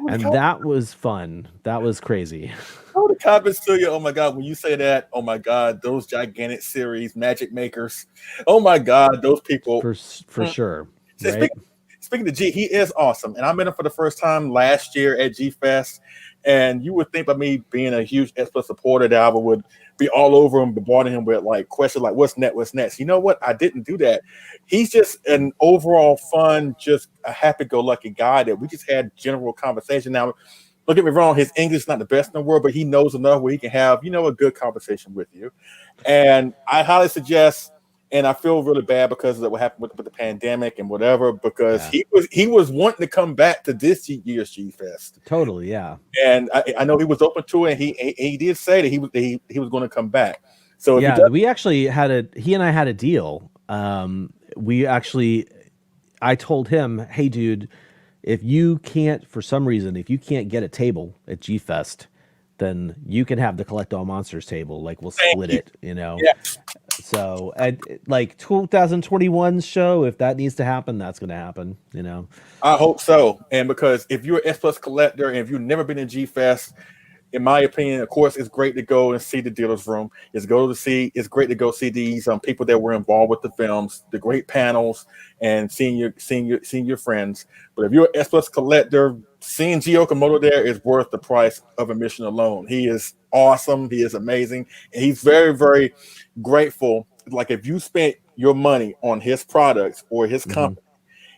and that was fun. That was crazy. Oh, the comments to you. Oh my God. When you say that, oh my God, those gigantic series, magic makers. Oh my God, those people. For sure. So Right? speaking to G, he is awesome. And I met him for the first time last year at G Fest. And you would think by me being a huge S Plus supporter that I would be all over him, bombarding him with like questions like what's next, what's next. You know what? I didn't do that. He's just an overall fun, just a happy-go-lucky guy that we just had general conversation. Now, don't get me wrong, his English is not the best in the world, but he knows enough where he can have, a good conversation with you. And I highly suggest, and I feel really bad because of what happened with the pandemic and whatever, because he was wanting to come back to this year's G Fest. Totally, yeah. And I know he was open to it. And he did say that he was going to come back. So we actually he and I had a deal. I told him, hey, dude, if you can't, for some reason, if you can't get a table at G Fest, then you can have the Collect All Monsters table. Like we'll split it, Yeah. So like 2021's show, if that needs to happen, that's going to happen, I hope so. And because if you're an S Plus collector and if you've never been in G Fest, in my opinion, of course, it's great to go and see the dealer's room. It's great to go see these people that were involved with the films, the great panels, and seeing your friends. But if you're an S Plus collector, seeing G Okamoto there is worth the price of admission alone. He is awesome. He is amazing. And he's very, very grateful. Like if you spent your money on his products or his company,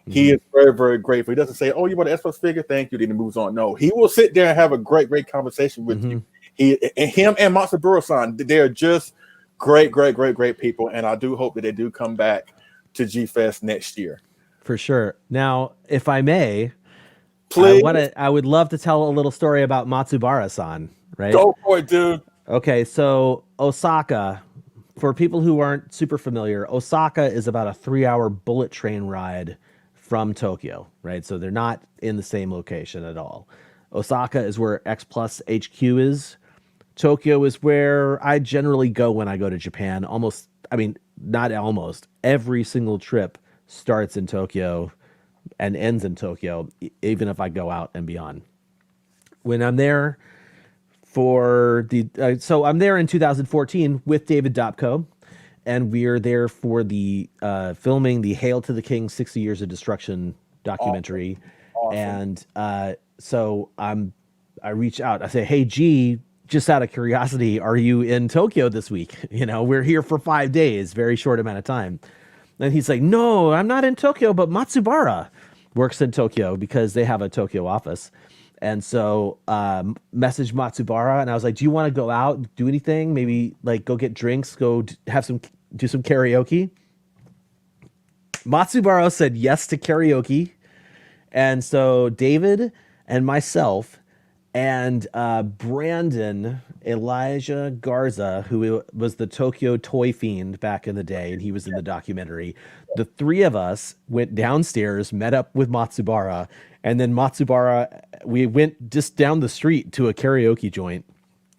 he is very, very grateful. He doesn't say, "Oh, you want an S Plus figure? Thank you." Then he moves on. No, he will sit there and have a great, great conversation with you. Him and Matsuburo-san, they're just great, great, great, great people. And I do hope that they do come back to G Fest next year. For sure. Now, if I may, please, I would love to tell a little story about Matsubara-san. Right? Go for it, dude. Okay, so Osaka. For people who aren't super familiar, Osaka is about a 3-hour bullet train ride from Tokyo, right? So they're not in the same location at all. Osaka is where X Plus HQ is. Tokyo is where I generally go when I go to Japan. Every single trip starts in Tokyo and ends in Tokyo, even if I go out and beyond. When I'm there I'm there in 2014 with David Dopko, and we're there for the filming the Hail to the King 60 Years of Destruction documentary. Awesome. And so I reach out. I say, hey, G, just out of curiosity, are you in Tokyo this week? We're here for 5 days, very short amount of time. And he's like, no, I'm not in Tokyo, but Matsubara works in Tokyo because they have a Tokyo office. And so messaged Matsubara, and I was like, "Do you want to go out, do anything? Maybe like go get drinks, do some karaoke." Matsubara said yes to karaoke, and so David and myself and Brandon Elijah Garza, who was the Tokyo toy fiend back in the day, and he was in the documentary. The three of us went downstairs, met up with Matsubara, and then we went just down the street to a karaoke joint.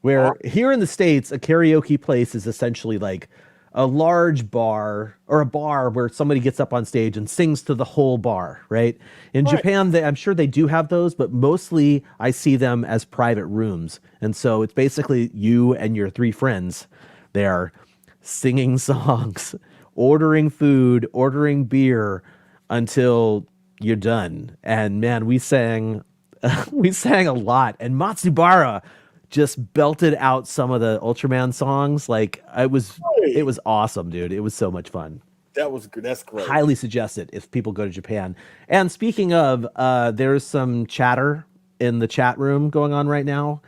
Where here in the States, a karaoke place is essentially like a large bar or a bar where somebody gets up on stage and sings to the whole bar, right? In Japan, I'm sure they do have those, but mostly I see them as private rooms. And so it's basically you and your three friends there singing songs, ordering food, ordering beer until you're done. And man, we sang we sang a lot. And Matsubara just belted out some of the Ultraman songs. Like it was awesome, dude. It was so much fun. That was good. That's great. Highly suggest it if people go to Japan. And speaking of, there's some chatter in the chat room going on right now.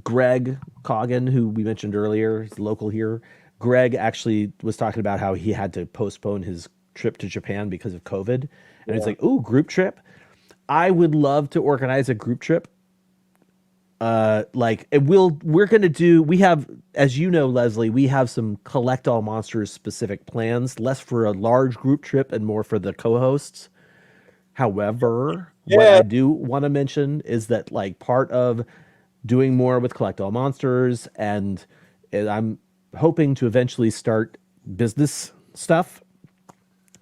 Greg Coggin, who we mentioned earlier, is local here. Greg actually was talking about how he had to postpone his trip to Japan because of COVID. And it's like, ooh, group trip. I would love to organize a group trip. We're going to do, we have, as you know, Leslie, we have some Collect All Monsters specific plans, less for a large group trip and more for the co-hosts. However, what I do want to mention is that like part of doing more with Collect All Monsters, and I'm hoping to eventually start business stuff.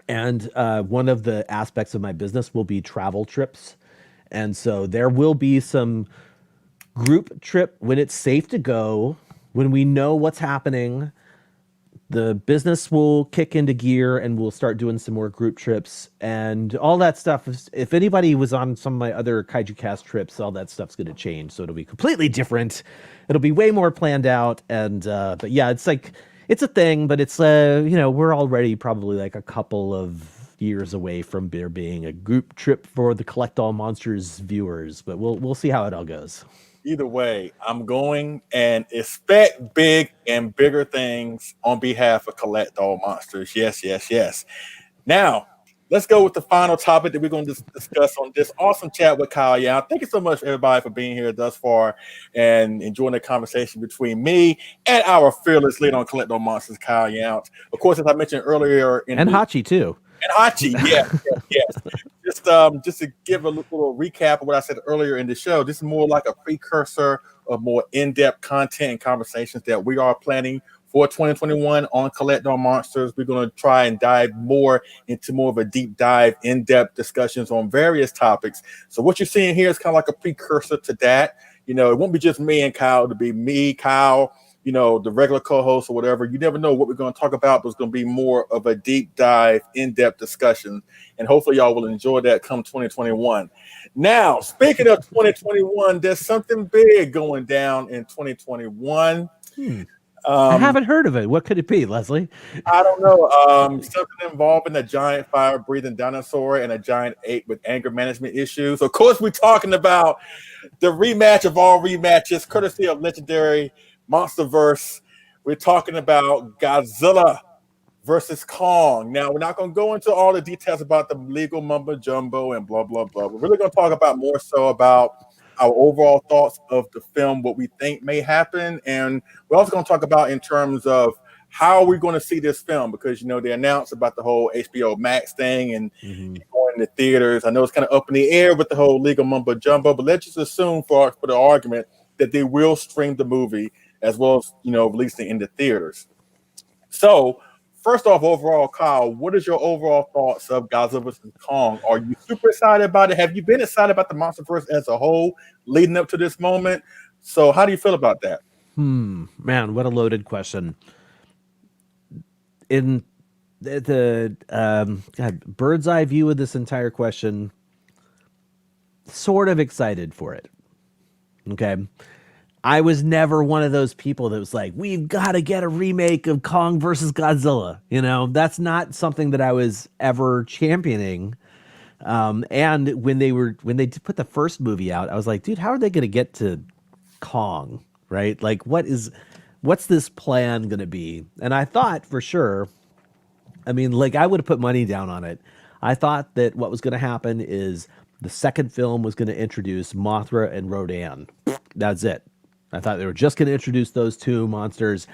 And one of the aspects of my business will be travel trips. And so there will be some group trip when it's safe to go, when we know what's happening. The business will kick into gear and we'll start doing some more group trips and all that stuff. If anybody was on some of my other Kaiju Cast trips, all that stuff's going to change. So it'll be completely different. It'll be way more planned out. And, but yeah, it's like, it's a thing, but it's, we're already probably like a couple of years away from there being a group trip for the Collect All Monsters viewers, but we'll see how it all goes. Either way, I'm going and expect big and bigger things on behalf of Collect All Monsters. Yes, yes, yes. Now, let's go with the final topic that we're going to discuss on this awesome chat with Kyle Yount. Thank you so much, everybody, for being here thus far and enjoying the conversation between me and our fearless leader on Collect All Monsters, Kyle Yount. Of course, as I mentioned earlier, and Hachi too. And Hachi, yes. Just to give a little recap of what I said earlier in the show, this is more like a precursor of more in-depth content and conversations that we are planning for 2021 on Collect All Monsters. We're going to try and dive more into more of a deep dive, in-depth discussions on various topics. So what you're seeing here is kind of like a precursor to that. It won't be just me and Kyle. It'll be me, Kyle, the regular co-host or whatever. You never know what we're going to talk about, but it's going to be more of a deep dive, in-depth discussion. And hopefully y'all will enjoy that come 2021. Now, speaking of 2021, there's something big going down in 2021. I haven't heard of it. What could it be, Leslie? I don't know. Something involving a giant fire-breathing dinosaur and a giant ape with anger management issues. Of course, we're talking about the rematch of all rematches, courtesy of Legendary Monsterverse. We're talking about Godzilla versus Kong. Now, we're not going to go into all the details about the legal mumbo jumbo and blah, blah, blah. We're really going to talk about more so about our overall thoughts of the film, what we think may happen. And we're also going to talk about in terms of how we're going to see this film, because, they announced about the whole HBO Max thing and going to theaters. I know it's kind of up in the air with the whole legal mumbo jumbo, but let's just assume for the argument that they will stream the movie as well as, releasing in the theaters. So, first off, overall, Kyle, what is your overall thoughts of Godzilla vs. Kong? Are you super excited about it? Have you been excited about the MonsterVerse as a whole leading up to this moment? So, how do you feel about that? Man, what a loaded question. In the bird's eye view of this entire question, sort of excited for it. Okay. I was never one of those people that was like, we've got to get a remake of Kong versus Godzilla. That's not something that I was ever championing. And when they put the first movie out, I was like, dude, how are they going to get to Kong? Right? Like, what's this plan going to be? And I thought for sure, I mean, like, I would have put money down on it. I thought that what was going to happen is the second film was going to introduce Mothra and Rodan. That's it. I thought they were just going to introduce those two monsters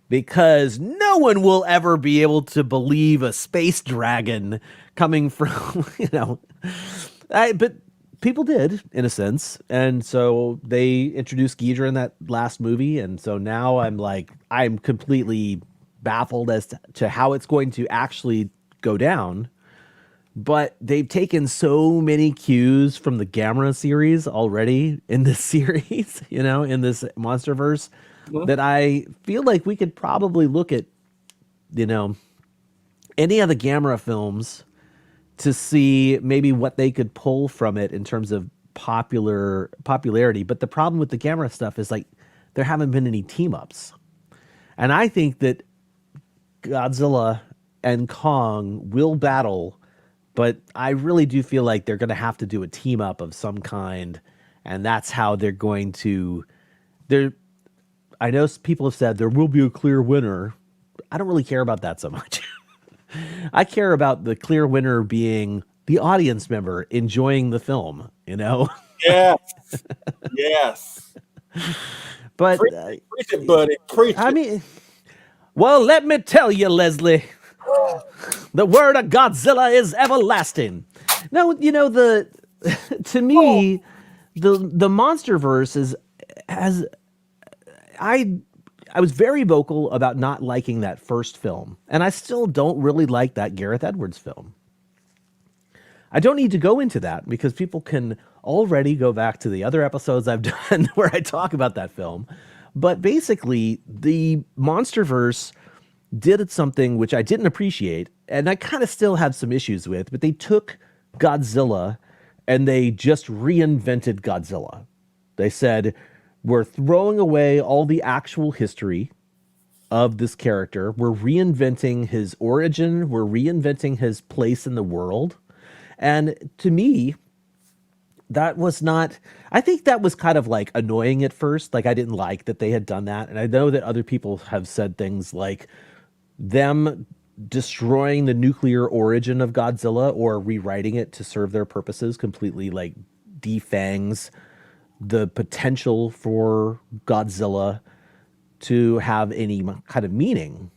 because no one will ever be able to believe a space dragon coming from, but people did in a sense. And so they introduced Ghidra in that last movie. And so now I'm completely baffled as to how it's going to actually go down. But they've taken so many cues from the Gamera series already in this series, in this MonsterVerse, that I feel like we could probably look at, any of the Gamera films to see maybe what they could pull from it in terms of popularity. But the problem with the Gamera stuff is like there haven't been any team ups. And I think that Godzilla and Kong will battle, but I really do feel like they're going to have to do a team up of some kind, and that's how they're going to. I know people have said there will be a clear winner. I don't really care about that so much. I care about the clear winner being the audience member enjoying the film. Yes. Yes. But preach it, buddy. Preach I it. mean, well, let me tell you, Leslie. The word of Godzilla is everlasting. No, to me, the MonsterVerse I was very vocal about not liking that first film, and I still don't really like that Gareth Edwards film. I don't need to go into that because people can already go back to the other episodes I've done where I talk about that film. But basically, the MonsterVerse did something which I didn't appreciate, and I kind of still have some issues with, but they took Godzilla and they just reinvented Godzilla. They said, we're throwing away all the actual history of this character. We're reinventing his origin. We're reinventing his place in the world. And to me, that was not, I think that was kind of like annoying at first. Like I didn't like that they had done that. And I know that other people have said things like them destroying the nuclear origin of Godzilla or rewriting it to serve their purposes completely like defangs the potential for Godzilla to have any kind of meaning.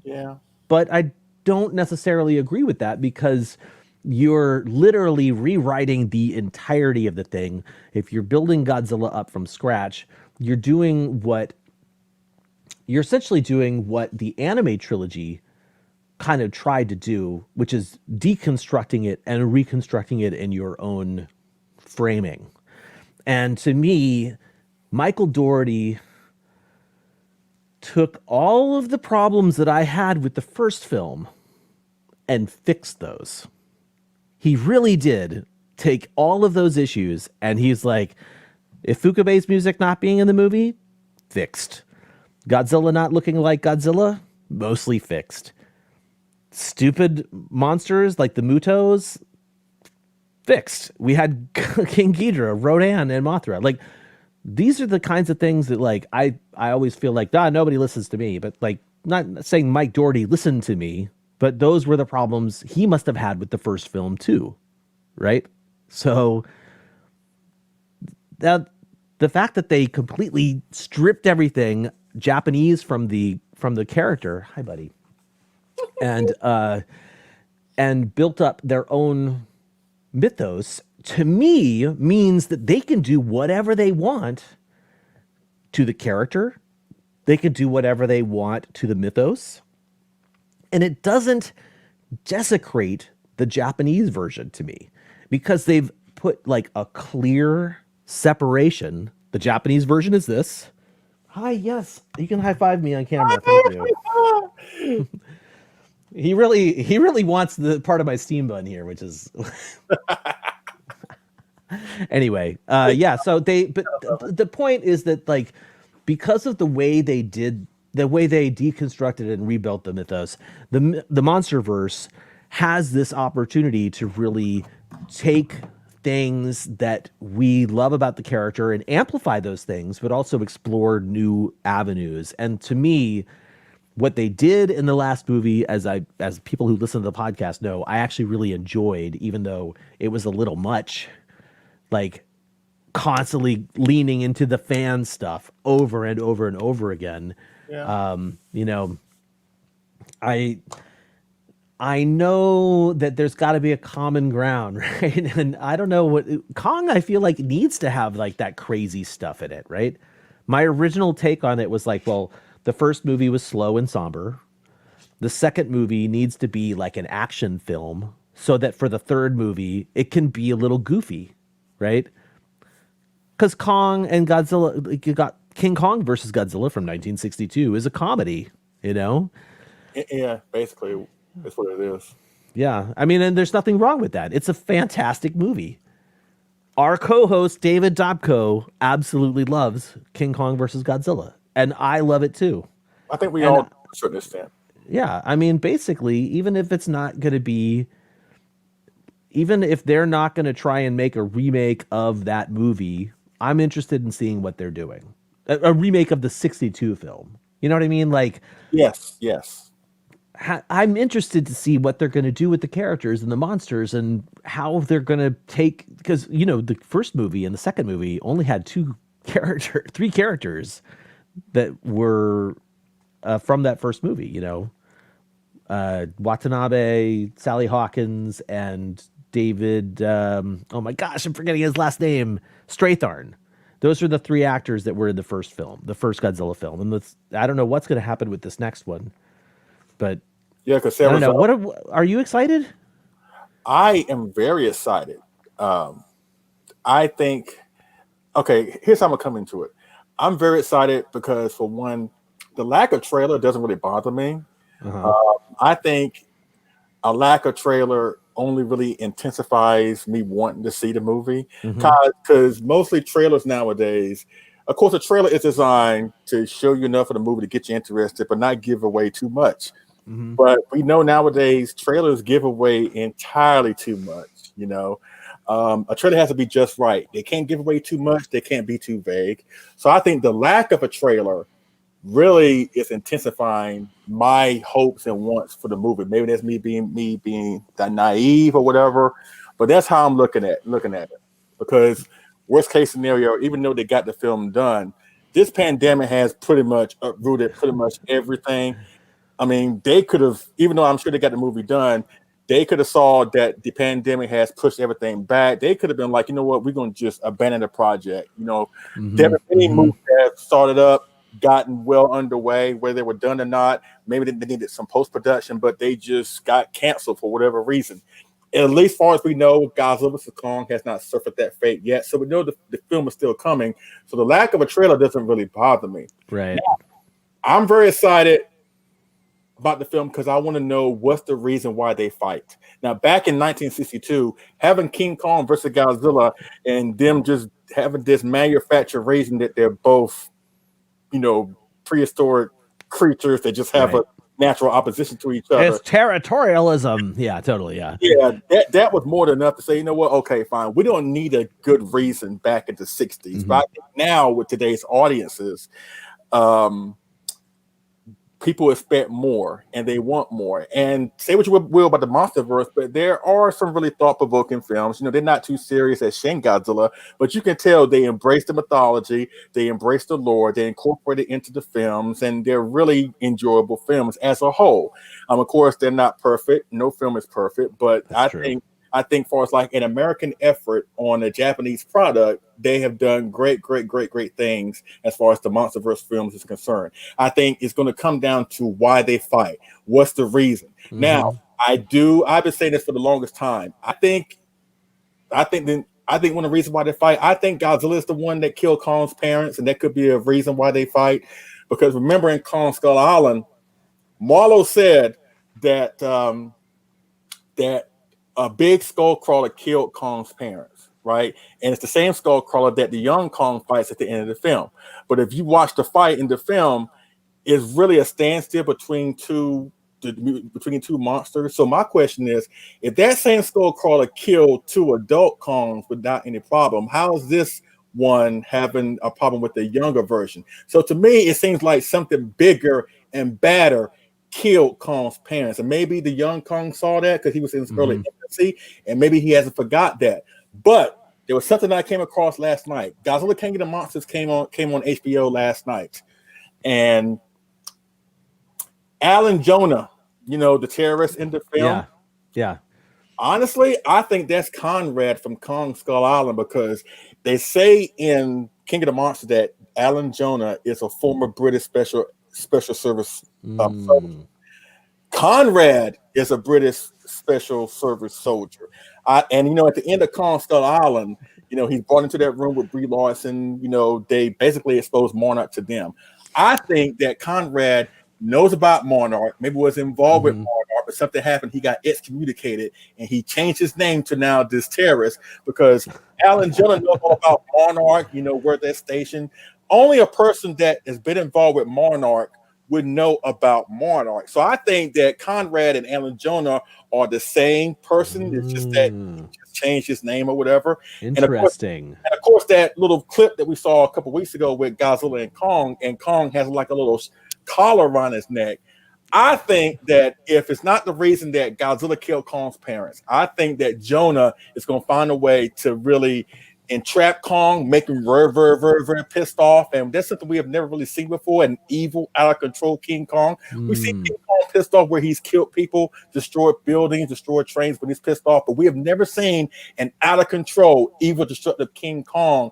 Yeah. But I don't necessarily agree with that because you're literally rewriting the entirety of the thing. If you're building Godzilla up from scratch, you're essentially doing what the anime trilogy kind of tried to do, which is deconstructing it and reconstructing it in your own framing. And to me, Michael Dougherty took all of the problems that I had with the first film and fixed those. He really did take all of those issues, and he's like, if Fukabe's music not being in the movie, fixed. Godzilla not looking like Godzilla, mostly fixed. Stupid monsters like the Mutos, fixed. We had King Ghidorah, Rodan, and Mothra. Like, these are the kinds of things that, like, I always feel like, nobody listens to me. But, like, not saying Mike Dougherty listened to me, but those were the problems he must have had with the first film, too. Right? So, the fact that they completely stripped everything Japanese from the character, hi, buddy, and built up their own mythos, to me, means that they can do whatever they want to the character. They can do whatever they want to the mythos. And it doesn't desecrate the Japanese version to me because they've put like a clear separation. The Japanese version is this. Hi, yes. You can high five me on camera. Thank you. He really wants the part of my steam bun here, which is anyway. Yeah. So but the point is that, like, because of the way they deconstructed and rebuilt the mythos, the MonsterVerse has this opportunity to really take things that we love about the character and amplify those things, but also explore new avenues. And to me, what they did in the last movie, as people who listen to the podcast know, I actually really enjoyed, even though it was a little much, like constantly leaning into the fan stuff over and over and over again. Yeah. You know, I know that there's got to be a common ground, right? And I don't know what Kong, I feel like, needs to have like that crazy stuff in it, right? My original take on it was like, well, the first movie was slow and somber. The second movie needs to be like an action film so that for the third movie, it can be a little goofy, right? Because Kong and Godzilla, like, you got King Kong versus Godzilla from 1962 is a comedy, you know? Yeah, basically, that's what it is. Yeah. I mean, and there's nothing wrong with that. It's a fantastic movie. Our co-host, David Dobko, absolutely loves King Kong versus Godzilla. And I love it too. I think we And all, to a certain extent. yeah, I mean, basically, even if it's not going to be, even if they're not going to try and make a remake of that movie, I'm interested in seeing what they're doing. A remake of the 62 film. You know what I mean? Like, Yes, yes. I'm interested to see what they're going to do with the characters and the monsters and how they're going to take, because, you know, the first movie and the second movie only had three characters that were from that first movie, you know, Watanabe, Sally Hawkins, and David, oh my gosh, I'm forgetting his last name, Strathern. Those are the three actors that were in the first film, the first Godzilla film. And I don't know what's going to happen with this next one. But Yeah, because I don't know. What are you excited? I am very excited. I think, okay, here's how I'm going to come into it. I'm very excited because, for one, the lack of trailer doesn't really bother me. I think a lack of trailer only really intensifies me wanting to see the movie, because mostly trailers nowadays, of course, a trailer is designed to show you enough of the movie to get you interested, but not give away too much. But we know nowadays trailers give away entirely too much. You know, a trailer has to be just right. They can't give away too much. They can't be too vague. So I think the lack of a trailer really is intensifying my hopes and wants for the movie. Maybe that's me being that naive or whatever, but that's how I'm looking at it. Because worst case scenario, even though they got the film done, this pandemic has pretty much uprooted pretty much everything. I mean, they could have, even though I'm sure they got the movie done, they could have saw that the pandemic has pushed everything back. They could have been like, you know what, we're going to just abandon the project. You know, there were many movies that started up, gotten well underway, whether they were done or not. Maybe they needed some post-production, but they just got canceled for whatever reason. At least far as we know, Godzilla vs. Kong has not suffered that fate yet. So we know the film is still coming. So the lack of a trailer doesn't really bother me. Right. Now, I'm very excited about the film because I want to know what's the reason why they fight. Now, back in 1962, having King Kong versus Godzilla and them just having this manufactured reason that they're both, you know, prehistoric creatures that just have a natural opposition to each other. It's territorialism. Yeah, totally. Yeah. Yeah, that was more than enough to say, you know what? Okay, fine. We don't need a good reason back in the 60s. But I think now with today's audiences, people expect more and they want more. And say what you will about the MonsterVerse, but there are some really thought-provoking films. You know, they're not too serious as Shin Godzilla, but you can tell they embrace the mythology, they embrace the lore, they incorporate it into the films, and they're really enjoyable films as a whole. Of course, they're not perfect. No film is perfect, but I think for as like an American effort on a Japanese product, they have done great things as far as the MonsterVerse films is concerned. I think it's going to come down to why they fight. What's the reason? Now, I've been saying this for the longest time. I think one of the reasons why they fight, I think Godzilla is the one that killed Kong's parents, and that could be a reason why they fight. Because remember in Kong Skull Island, Marlowe said that that a big skull crawler killed Kong's parents, right? And it's the same skull crawler that the young Kong fights at the end of the film. But if you watch the fight in the film, it's really a standstill between two between two monsters. So my question is, if that same Skullcrawler killed two adult Kongs without any problem, how is this one having a problem with the younger version? So to me, it seems like something bigger and badder killed Kong's parents, and maybe the young Kong saw that because he was in his early infancy, and maybe he hasn't forgot that. But there was something that I came across last night. Godzilla King of the Monsters came on HBO last night, and Alan Jonah, the terrorist in the film. Yeah. Honestly, I think that's Conrad from Kong Skull Island, because they say in King of the Monsters that Alan Jonah is a former British special service soldier. Conrad is a British special service soldier. And at the end of Kong Skull Island, he's brought into that room with Brie Larson. They basically expose Monarch to them. I think that Conrad knows about Monarch, maybe was involved with Monarch, but something happened. He got excommunicated, and he changed his name to now this terrorist, because Alan Jonah knows all about Monarch, where they're stationed. Only a person that has been involved with Monarch would know about Monarch. So I think that Conrad and Alan Jonah are the same person. It's just that he just changed his name or whatever. Interesting. And of course, that little clip that we saw a couple weeks ago with Godzilla and Kong has like a little collar around his neck. I think that if it's not the reason that Godzilla killed Kong's parents, I think that Jonah is going to find a way to really entrap Kong, make him very, very, very, very pissed off. And that's something we have never really seen before, an evil, out-of-control King Kong. We've seen King Kong pissed off where he's killed people, destroyed buildings, destroyed trains when he's pissed off, but we have never seen an out-of-control, evil, destructive King Kong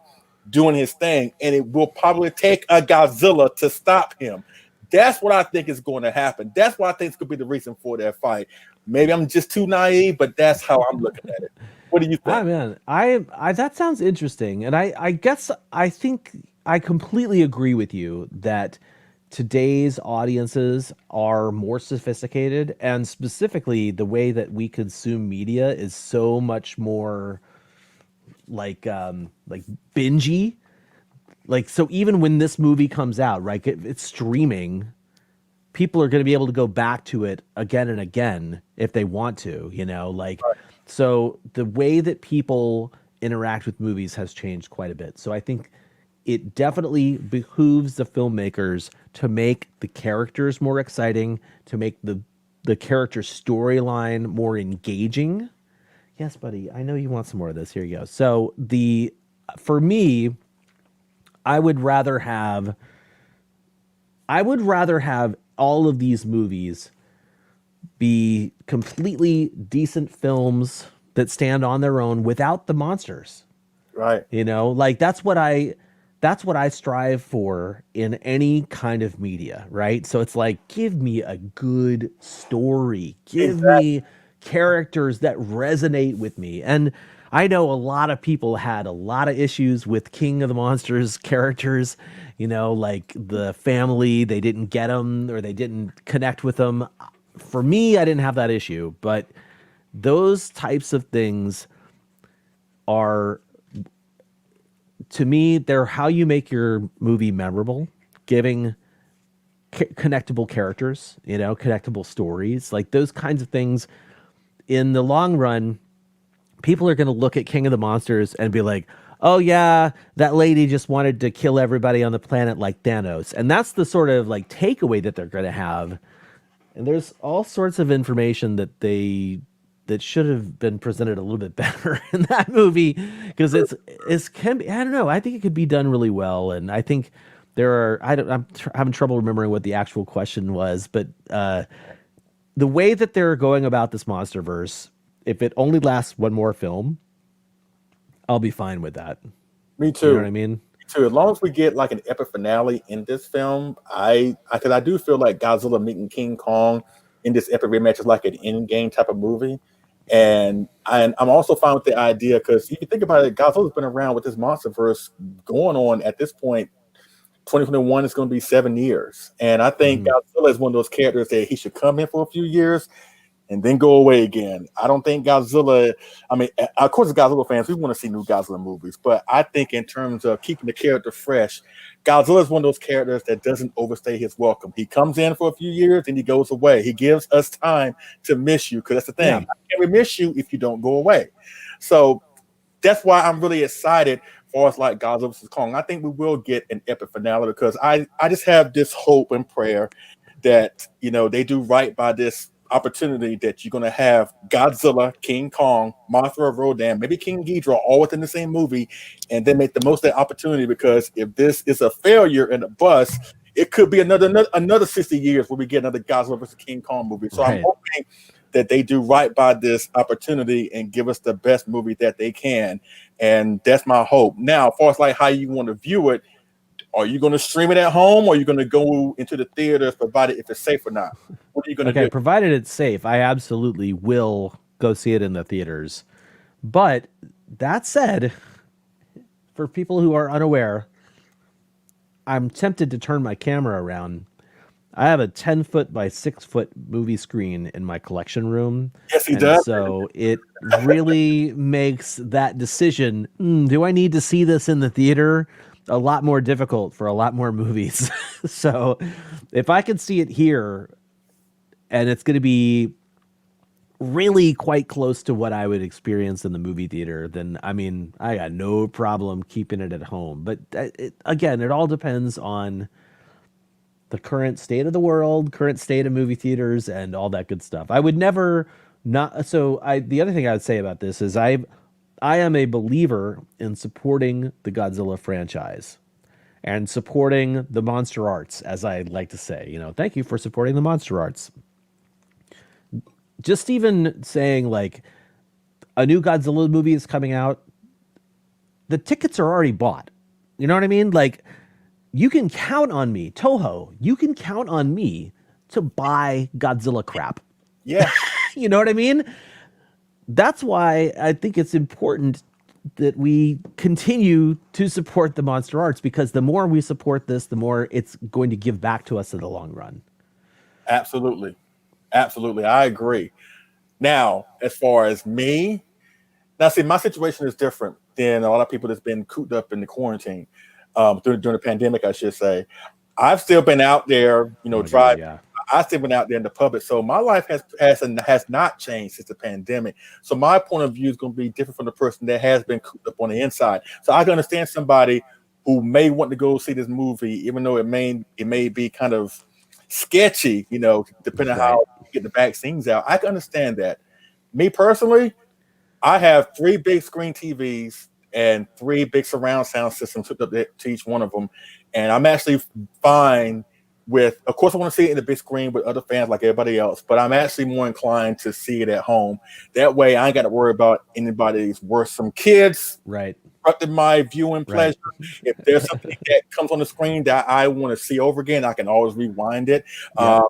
doing his thing, and it will probably take a Godzilla to stop him. That's what I think is going to happen. That's what I think is going to be the reason for that fight. Maybe I'm just too naive, but that's how I'm looking at it. What do you think? Man, I that sounds interesting, and I guess I think I completely agree with you that today's audiences are more sophisticated, and specifically the way that we consume media is so much more like bingey. Like, so even when this movie comes out, right, it's streaming, people are going to be able to go back to it again and again if they want to, right. So the way that people interact with movies has changed quite a bit. So I think it definitely behooves the filmmakers to make the characters more exciting, to make the character storyline more engaging. Yes, buddy, I know you want some more of this. Here you go. So for me, I would rather have all of these movies be completely decent films that stand on their own without the monsters. Right. That's what I strive for in any kind of media, right? So it's like, give me a good story. Give me characters that resonate with me. And I know a lot of people had a lot of issues with King of the Monsters characters, like the family, they didn't get them or they didn't connect with them. For me, I didn't have that issue, but those types of things are, to me, they're how you make your movie memorable, giving connectable characters, connectable stories, like those kinds of things. In the long run, people are going to look at King of the Monsters and be like, oh yeah, that lady just wanted to kill everybody on the planet like Thanos. And that's the sort of like takeaway that they're going to have. And there's all sorts of information that should have been presented a little bit better in that movie, because I don't know. I think it could be done really well. And I think I'm having trouble remembering what the actual question was, but the way that they're going about this MonsterVerse, if it only lasts one more film, I'll be fine with that. Me too. You know what I mean? Me too. As long as we get like an epic finale in this film, because I do feel like Godzilla meeting King Kong in this epic rematch is like an Endgame type of movie. And I'm also fine with the idea, because if you think about it, Godzilla's been around with this MonsterVerse going on at this point. 2021 is going to be 7 years. And I think Godzilla is one of those characters that he should come in for a few years and then go away again. I don't think Godzilla. I mean, of course, as Godzilla fans, we want to see new Godzilla movies, but I think in terms of keeping the character fresh, Godzilla is one of those characters that doesn't overstay his welcome. He comes in for a few years and he goes away. He gives us time to miss you, because that's the thing. Yeah. I can't miss you if you don't go away. So that's why I'm really excited for us like Godzilla vs. Kong. I think we will get an epic finale, because I just have this hope and prayer that they do right by this opportunity, that you're going to have Godzilla, King Kong, Mothra of Rodan, maybe King Ghidorah, all within the same movie, and then make the most of that opportunity. Because if this is a failure and a bust, it could be another 60 years where we get another Godzilla vs. King Kong movie. So I'm hoping that they do right by this opportunity and give us the best movie that they can. And that's my hope. Now, as far as like how you want to view it, are you going to stream it at home, or are you going to go into the theaters, provided if it's safe or not? What are you going to do? Provided it's safe, I absolutely will go see it in the theaters. But that said, for people who are unaware, I'm tempted to turn my camera around. I have a 10-foot by 6-foot movie screen in my collection room. Yes, he does. So it really makes that decision, do I need to see this in the theater, a lot more difficult for a lot more movies. So if I can see it here, and it's going to be really quite close to what I would experience in the movie theater, then, I mean, I got no problem keeping it at home. But again, it all depends on the current state of the world, current state of movie theaters, and all that good stuff. I would never not. So the other thing I would say about this is I am a believer in supporting the Godzilla franchise and supporting the monster arts, as I like to say. Thank you for supporting the monster arts. Just even saying like a new Godzilla movie is coming out, the tickets are already bought. You know what I mean? Like, you can count on me, Toho. You can count on me to buy Godzilla crap. Yeah. You know what I mean? That's why I think it's important that we continue to support the monster arts, because the more we support this, the more it's going to give back to us in the long run. Absolutely. Absolutely. I agree. Now, as far as me, see, my situation is different than a lot of people that's been cooped up in the quarantine. During the pandemic, I should say. I've still been out there, driving. Yeah. I've still been out there in the public. So my life has not changed since the pandemic. So my point of view is going to be different from the person that has been cooped up on the inside. So I can understand somebody who may want to go see this movie, even though it may be kind of sketchy, depending on how you get the vaccines out. I can understand that. Me personally, I have 3 big screen TVs and 3 big surround sound systems hooked up to each one of them. And I'm actually fine with, of course, I want to see it in the big screen with other fans like everybody else, but I'm actually more inclined to see it at home. That way I ain't got to worry about anybody's worrisome kids. Right. Interrupting my viewing pleasure. Right. If there's something that comes on the screen that I want to see over again, I can always rewind it. Yeah.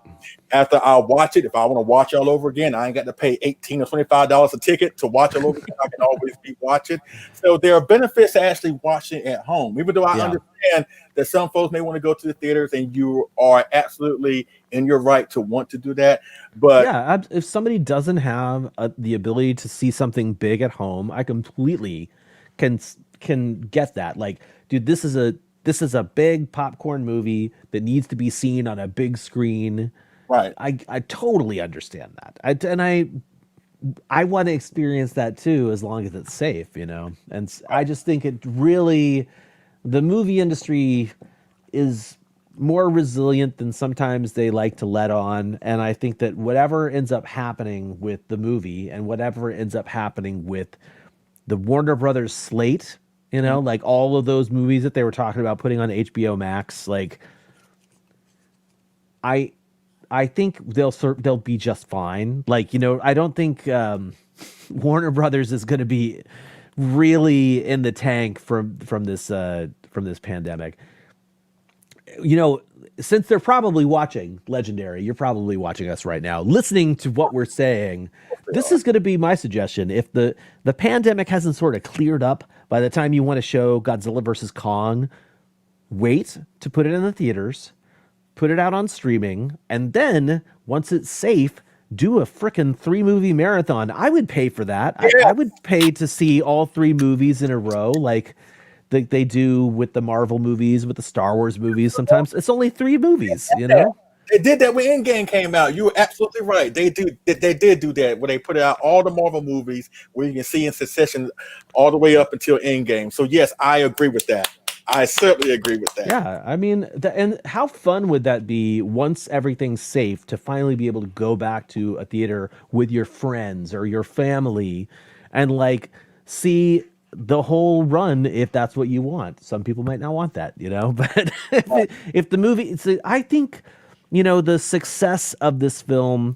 After I watch it, if I want to watch it all over again, I ain't got to pay $18 or $25 a ticket to watch it over again. I can always rewatch it. So there are benefits to actually watching it at home, even though I understand that some folks may want to go to the theaters, and you are absolutely in your right to want to do that. But yeah, if somebody doesn't have the ability to see something big at home, I completely can get that. Like, dude, this is a big popcorn movie that needs to be seen on a big screen. Right. I totally understand that. I want to experience that too, as long as it's safe, And I just think it really, the movie industry is more resilient than sometimes they like to let on. And I think that whatever ends up happening with the movie, and whatever ends up happening with the Warner Brothers slate, like all of those movies that they were talking about putting on HBO Max, like I think they'll be just fine. Like, I don't think Warner Brothers is going to be really in the tank from this pandemic. Since they're probably watching Legendary, you're probably watching us right now, listening to what we're saying. This is going to be my suggestion. If the pandemic hasn't sort of cleared up by the time you want to show Godzilla versus Kong, wait to put it in the theaters, put it out on streaming, and then once it's safe, do a frickin' 3-movie marathon. I would pay for that. I Yeah, would pay to see all 3 movies in a row, like they do with the Marvel movies, with the Star Wars movies. Sometimes it's only 3 movies, you know? they did that when Endgame came out. You were absolutely right. They did do that where they put out all the Marvel movies where you can see in succession all the way up until Endgame. So yes, I agree with that. I certainly agree with that. Yeah, I mean, and how fun would that be once everything's safe to finally be able to go back to a theater with your friends or your family and like see the whole run if that's what you want. Some people might not want that, you know, but if the movie, I think, you know, the success of this film,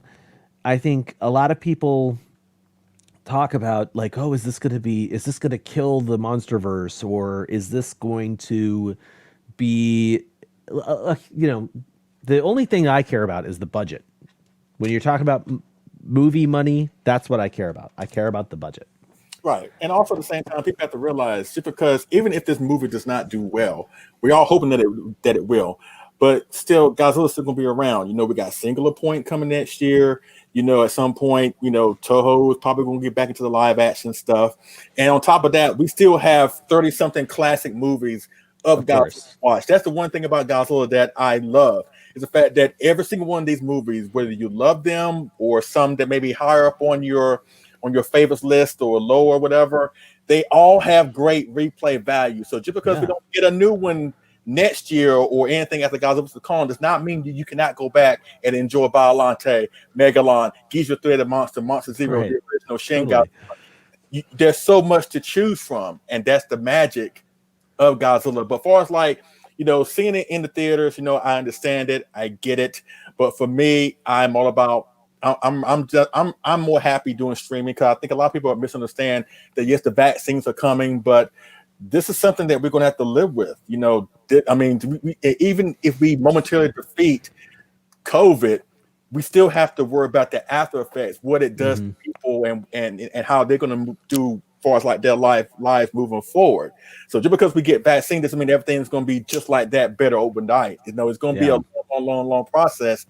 I think a lot of people talk about like, oh, is this going to kill the monsterverse, or is this going to be you know, the only thing I care about is the budget. When you're talking about movie money, that's what I care about. I care about the budget. Right. And also at the same time, people have to realize just because even if this movie does not do well, we're all hoping that it will. But still, Godzilla's still gonna be around. You know, we got Singular Point coming next year. You know, at some point, you know, Toho is probably gonna get back into the live action stuff. And on top of that, we still have 30 something classic movies of Of Godzilla to course. watch. That's the one thing about Godzilla that I love is the fact that every single one of these movies, whether you love them or some that may be higher up on your favorites list or low or whatever, they all have great replay value. So just because we Yeah. don't get a new one next year or anything after Godzilla vs. Kong does not mean you cannot go back and enjoy Biollante, Megalon, Giga Threaded Monster, Monster Zero, the Right. original Shin Godzilla. Totally. There's so much to choose from, and that's the magic of Godzilla. But far as like, you know, seeing it in the theaters, you know, I understand it, I get it. But for me, I'm all about I'm more happy doing streaming because I think a lot of people are misunderstand that yes, the vaccines are coming, but this is something that we're going to have to live with. You know, I mean, even if we momentarily defeat COVID, we still have to worry about the after effects, what it does to Hmm. people, and how they're going to do as far as like their lives moving forward. So just because we get vaccine doesn't mean everything's going to be just like that, better overnight. You know, it's going to be a Yeah. long process.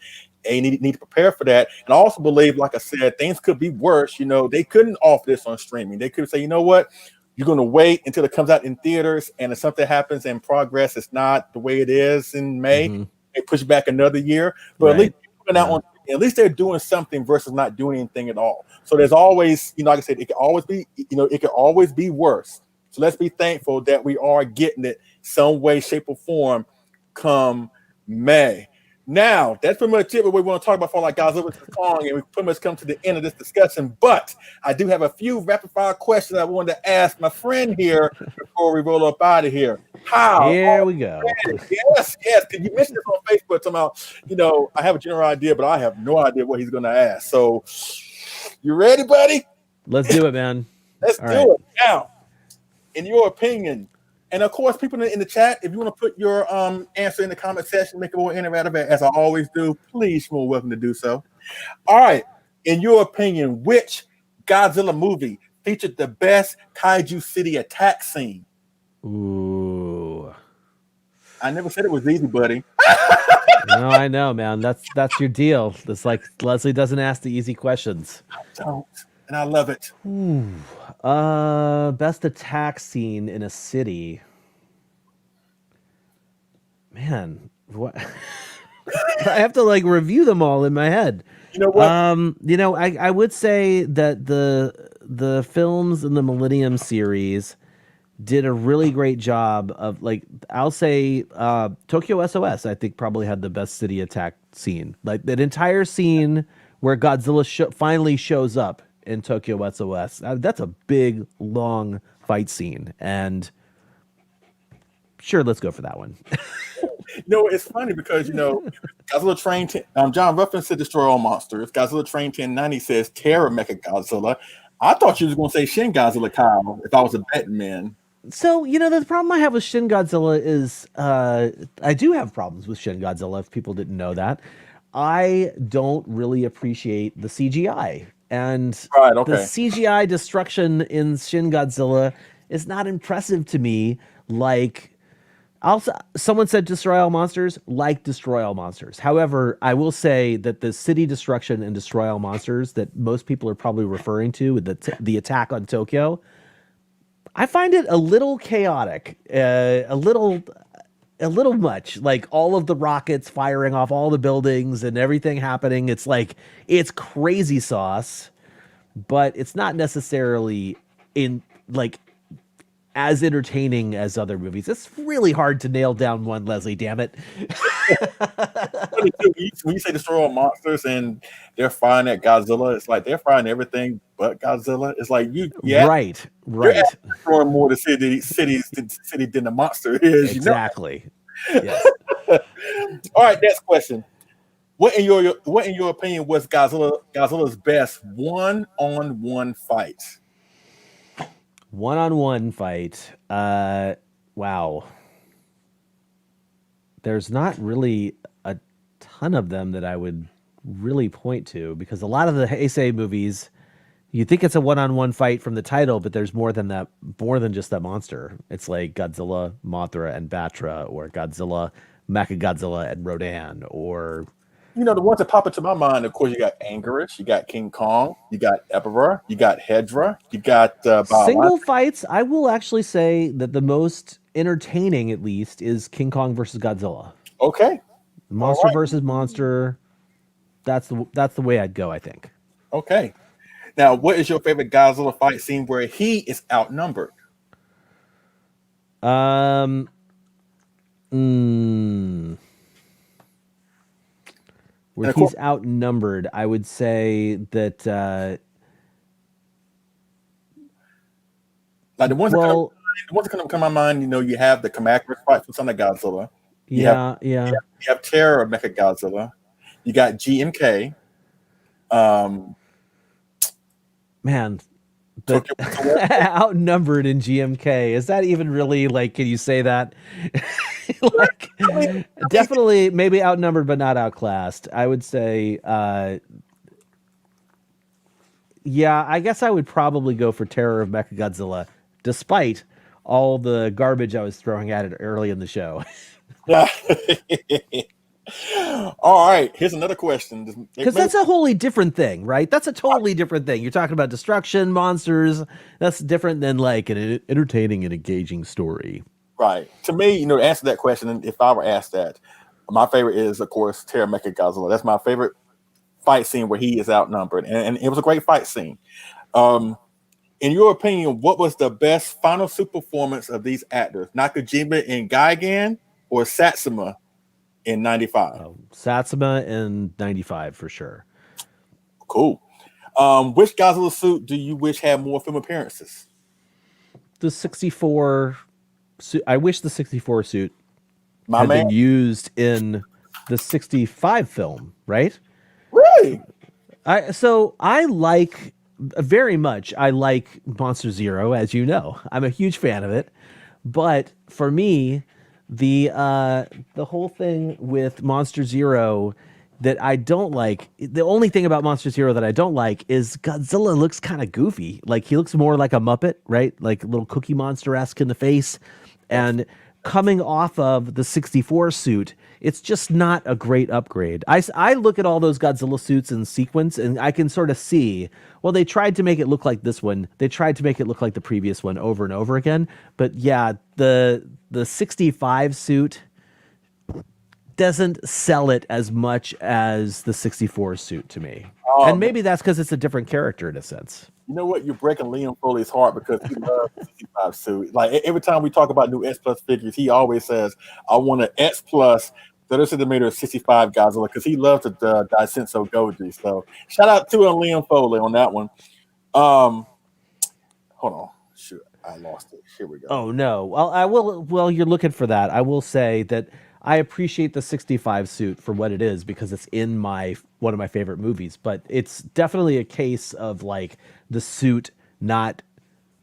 And you need to prepare for that. And I also believe, like I said, things could be worse. You know, they couldn't offer this on streaming. They could say, you know what, you're going to wait until it comes out in theaters, and if something happens in progress, it's not the way it is in May. Hmm. They push back another year, but at least Right. putting out Yeah. on. At least they're doing something versus not doing anything at all. So there's always, you know, like I said, it can always be, you know, it can always be worse. So let's be thankful that we are getting it some way, shape, or form come May. Now, that's pretty much it. What we want to talk about for like Godzilla vs. Kong, and we pretty much come to the end of this discussion. But I do have a few rapid fire questions I wanted to ask my friend here before we roll up out of here. How Here we go. Yes, yes. Because you mentioned this on Facebook somehow. You know, I have a general idea, but I have no idea what he's going to ask. So, you ready, buddy? Let's do it, man. Let's All do right. it. Now, in your opinion, and of course, people in the chat, if you want to put your answer in the comment section, make it more interactive, as I always do, please, you're more welcome to do so. All right. In your opinion, which Godzilla movie featured the best Kaiju City attack scene? Ooh. I never said it was easy, buddy. No, I know, man. That's your deal. It's like Leslie doesn't ask the easy questions. Don't. And I love it. Ooh. Best attack scene in a city. Man, what? I have to like review them all in my head. You know what? You know, I would say that the films in the Millennium series did a really great job of like I'll say Tokyo SOS I think probably had the best city attack scene. Like that entire scene where Godzilla finally shows up in Tokyo SOS. That's a big long fight scene, and sure, let's go for that one. You know, it's funny because, you know, Godzilla Train 10, John Ruffin said destroy all monsters. Godzilla Train 1090 says Terror Mecha Godzilla. I thought you was going to say Shin Godzilla, Kyle, if I was a betting man. So, you know, the problem I have with Shin Godzilla is I do have problems with Shin Godzilla, if people didn't know that. I don't really appreciate the CGI. And Right, the okay. CGI destruction in Shin Godzilla is not impressive to me like Also, someone said destroy all monsters, like destroy all monsters. However, I will say that the city destruction and destroy all monsters that most people are probably referring to, with the attack on Tokyo, I find it a little chaotic, a little much. Like all of the rockets firing off all the buildings and everything happening. It's like it's crazy sauce, but it's not necessarily in like as entertaining as other movies. It's really hard to nail down one, Leslie, damn it. When you say destroy all monsters and they're firing at Godzilla, it's like they're firing everything but Godzilla. It's like Right, you're right. destroying more the city than the monster is. Exactly. Yes. All right, next question. What in your opinion was Godzilla's best one-on-one fight? One-on-one fight. Wow. There's not really a ton of them that I would really point to, because a lot of the Heisei movies, you think it's a one-on-one fight from the title, but there's more than that, more than just that monster. It's like Godzilla, Mothra, and Batra, or Godzilla, Mechagodzilla, and Rodan, or The ones that pop into my mind, of course, you got Anguirus, you got King Kong, you got Ebra, you got Hedra, you got single fights. I will actually say that the most entertaining, at least, is King Kong versus Godzilla. Okay. Monster versus monster. That's the way I'd go, I think. Okay. Now, what is your favorite Godzilla fight scene where he is outnumbered? Where he's outnumbered, I would say that. Like the ones that come to my mind, you have the Kamacuras fight from Son of Godzilla. Yeah. You have Terror of Mechagodzilla. You got GMK. Man, outnumbered in GMK. Is that even really, like, can you say that? Like, definitely maybe outnumbered but not outclassed. I would say yeah, I guess I would probably go for Terror of Mechagodzilla, despite all the garbage I was throwing at it early in the show. All right, here's another question. Because that's a wholly different thing, right? That's a totally different thing. You're talking about destruction, monsters. That's different than like an entertaining and engaging story. Right. To me, to answer that question, if I were asked that, my favorite is, of course, Terror Mechagodzilla. That's my favorite fight scene where he is outnumbered. And it was a great fight scene. In your opinion, what was the best final suit performance of these actors? Nakajima in Gigan or Satsuma in 95? Satsuma in 95 for sure. Cool. Which Godzilla suit do you wish had more film appearances? The 64 suit. I wish the 64 suit had been used in the 65 film, right? Really? I like very much. I like Monster Zero, as you know. I'm a huge fan of it. But for me, the whole thing with Monster Zero that I don't like, the only thing about Monster Zero that I don't like is Godzilla looks kind of goofy. Like he looks more like a Muppet, right? Like a little Cookie Monster-esque in the face. And coming off of the 64 suit, it's just not a great upgrade. I look at all those Godzilla suits in sequence and I can sort of see, well, they tried to make it look like this one. They tried to make it look like the previous one over and over again. But yeah, the 65 suit doesn't sell it as much as the 64 suit to me. And maybe that's because it's a different character in a sense. You know what? You're breaking Liam Foley's heart because he loves the 65 suit. Like every time we talk about new S Plus figures, he always says, I want an S Plus 30 centimeter 65 Godzilla because he loves the Daisenso Goji. So shout out to Liam Foley on that one. Hold on. Shoot, I lost it. Here we go. Oh no. Well, I will. Well, you're looking for that. I will say that I appreciate the 65 suit for what it is because it's in one of my favorite movies, but it's definitely a case of like the suit not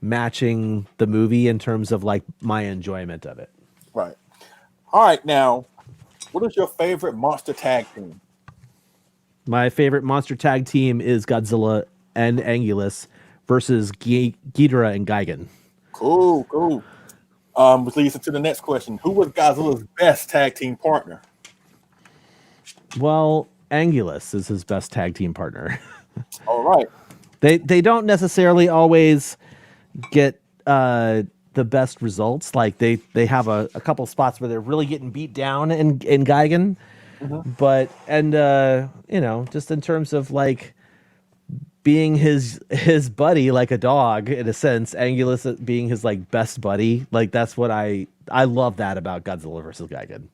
matching the movie in terms of like my enjoyment of it. Right. All right. Now, what is your favorite monster tag team? My favorite monster tag team is Godzilla and Anguirus versus Ghidorah and Gigan. Cool. Which leads into the next question: who was Godzilla's best tag team partner? Well, Angulus is his best tag team partner. All right. They don't necessarily always get the best results. Like they have a couple spots where they're really getting beat down in Gigan, Mm-hmm. but and you know, just in terms of like being his buddy, like a dog in a sense, Angulus being his like best buddy, like that's what I love that about Godzilla versus Gigan.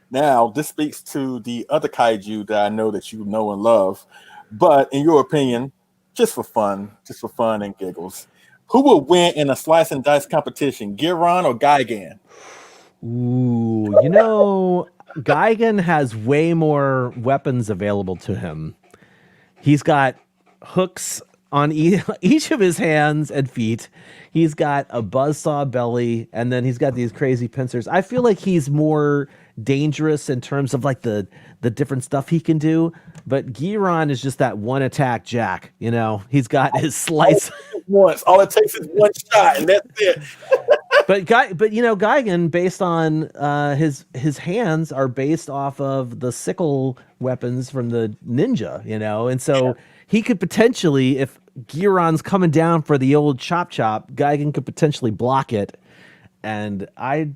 Now, this speaks to the other kaiju that I know that you know and love. But in your opinion, just for fun and giggles, who will win in a slice and dice competition, Giron or Gigan? Ooh, you know, Gigan has way more weapons available to him. He's got hooks on each of his hands and feet. He's got a buzzsaw belly, and then he's got these crazy pincers. I feel like he's more dangerous in terms of like the different stuff he can do. But Giron is just that one attack jack. You know, he's got his slice. Once, all it takes is one shot, and that's it. But you know, Gigan, based on his hands, are based off of the sickle weapons from the ninja. You know, and so he could potentially, if Giron's coming down for the old chop, Gigan could potentially block it. And I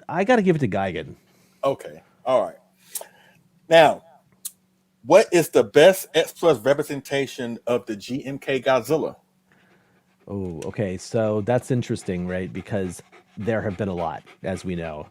got to give it to Gigan. Okay, all right. Now, what is the best X Plus representation of the GMK Godzilla? Oh, okay. So that's interesting, right? Because there have been a lot, as we know.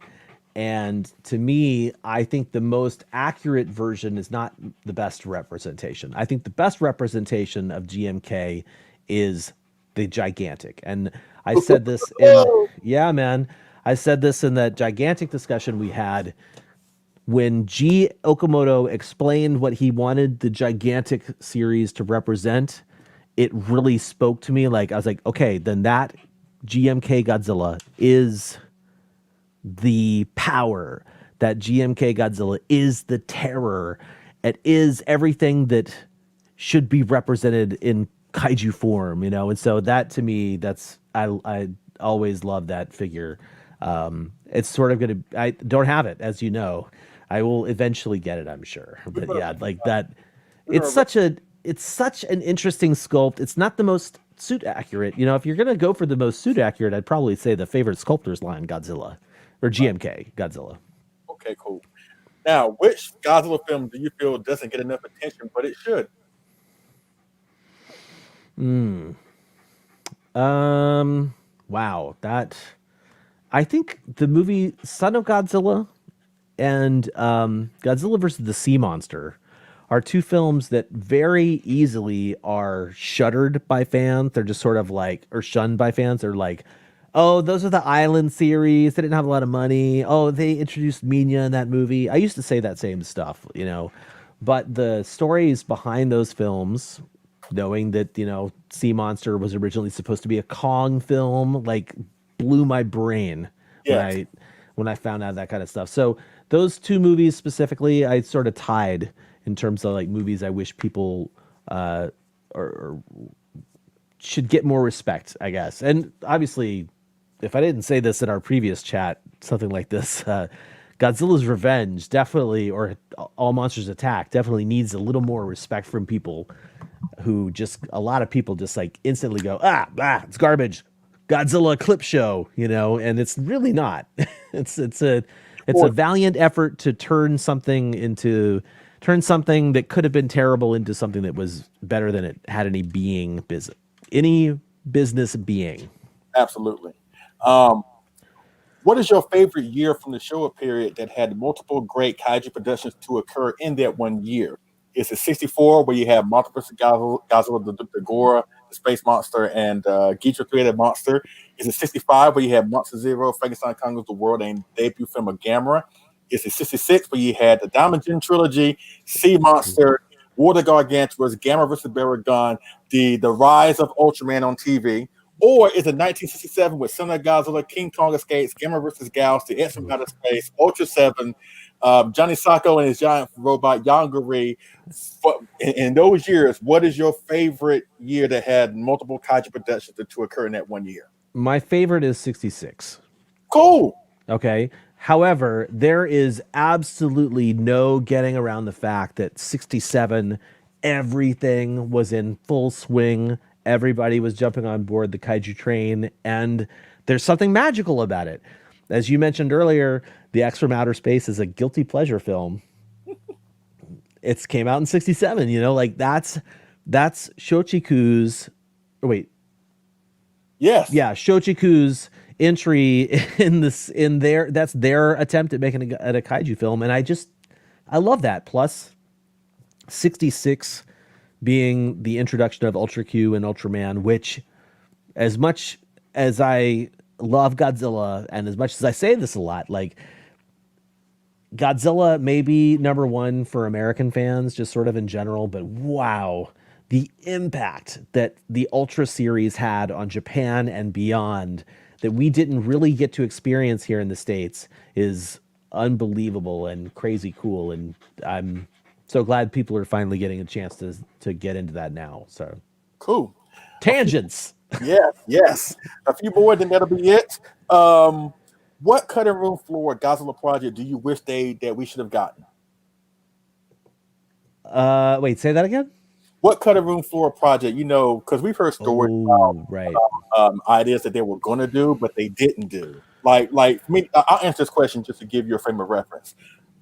And to me, I think the most accurate version is not the best representation. I think the best representation of GMK is the gigantic. And I said this in, yeah, man, I said this in that gigantic discussion we had when G. Okamoto explained what he wanted the gigantic series to represent. It really spoke to me. Like, I was like, okay, then that GMK Godzilla is the power. That GMK Godzilla is the terror. It is everything that should be represented in kaiju form, you know. And so that to me, that's I always love that figure. It's sort of gonna. I don't have it, as you know. I will eventually get it, I'm sure. But yeah, like that. It's such a. It's such an interesting sculpt. It's not the most suit accurate. You know, if you're gonna go for the most suit accurate, I'd probably say the favorite sculptor's line, Godzilla, or GMK Godzilla. Okay, cool. Now, which Godzilla film do you feel doesn't get enough attention, but it should? Wow, that I think the movie Son of Godzilla and Godzilla versus the Sea Monster are two films that very easily are shuttered by fans. They're just sort of like, or shunned by fans. They're like, oh, those are the Island series. They didn't have a lot of money. Oh, they introduced Minya in that movie. I used to say that same stuff, you know. But the stories behind those films, knowing that, you know, Sea Monster was originally supposed to be a Kong film, like blew my brain when Yes. I found out that kind of stuff. So those two movies specifically, I sort of tied in terms of like movies I wish people or should get more respect, I guess. And obviously, if I didn't say this in our previous chat, something like this, Godzilla's Revenge definitely, or All Monsters Attack, definitely needs a little more respect from people who just, a lot of people just like instantly go, it's garbage. Godzilla clip show, you know, and it's really not. it's a valiant effort to turn something that could have been terrible into something that was better than it had any business being. Absolutely. Um, what is your favorite year from the Showa period that had multiple great kaiju productions to occur in that one year? Is it 64, where you have multiple Godzilla, the Gora, the space monster, and Ghidorah created monster? Is it 65, where you have Monster Zero, Frankenstein Conquers the World, and debut film of Gamera? Is it 66, where you had the Diamond trilogy, Sea Monster, War of the Gargantuars, Gamma versus Baragon, the rise of Ultraman on TV? Or is it 1967 with Son of Godzilla, King Kong Escapes, Gamma versus Gauss, The X from Outer Space, Ultra 7, Johnny Sacco and his giant robot, Yongari? In those years, what is your favorite year that had multiple kaiju productions to occur in that one year? My favorite is 66. Cool. Okay. However, there is absolutely no getting around the fact that 67, everything was in full swing. Everybody was jumping on board the kaiju train, and there's something magical about it. As you mentioned earlier, The X from Outer Space is a guilty pleasure film. It's came out in 67, like that's Shochiku's, wait, Yes. yeah, Shochiku's entry in their that's their attempt at making a kaiju film, and I love that. Plus, 66 being the introduction of Ultra Q and Ultraman, which, as much as I love Godzilla, and as much as I say this a lot, like Godzilla may be number one for American fans, just sort of in general, but wow, the impact that the Ultra series had on Japan and beyond that we didn't really get to experience here in the States is unbelievable and crazy cool. And I'm so glad people are finally getting a chance to get into that now. So Cool. tangents. Yes. A few more, then that'll be it. What cutting room floor Godzilla project do you wish that we should have gotten? Wait, say that again. What cutting room floor project? Because we've heard stories Oh, right. ideas that they were going to do, but they didn't do. For me, I'll answer this question just to give you a frame of reference.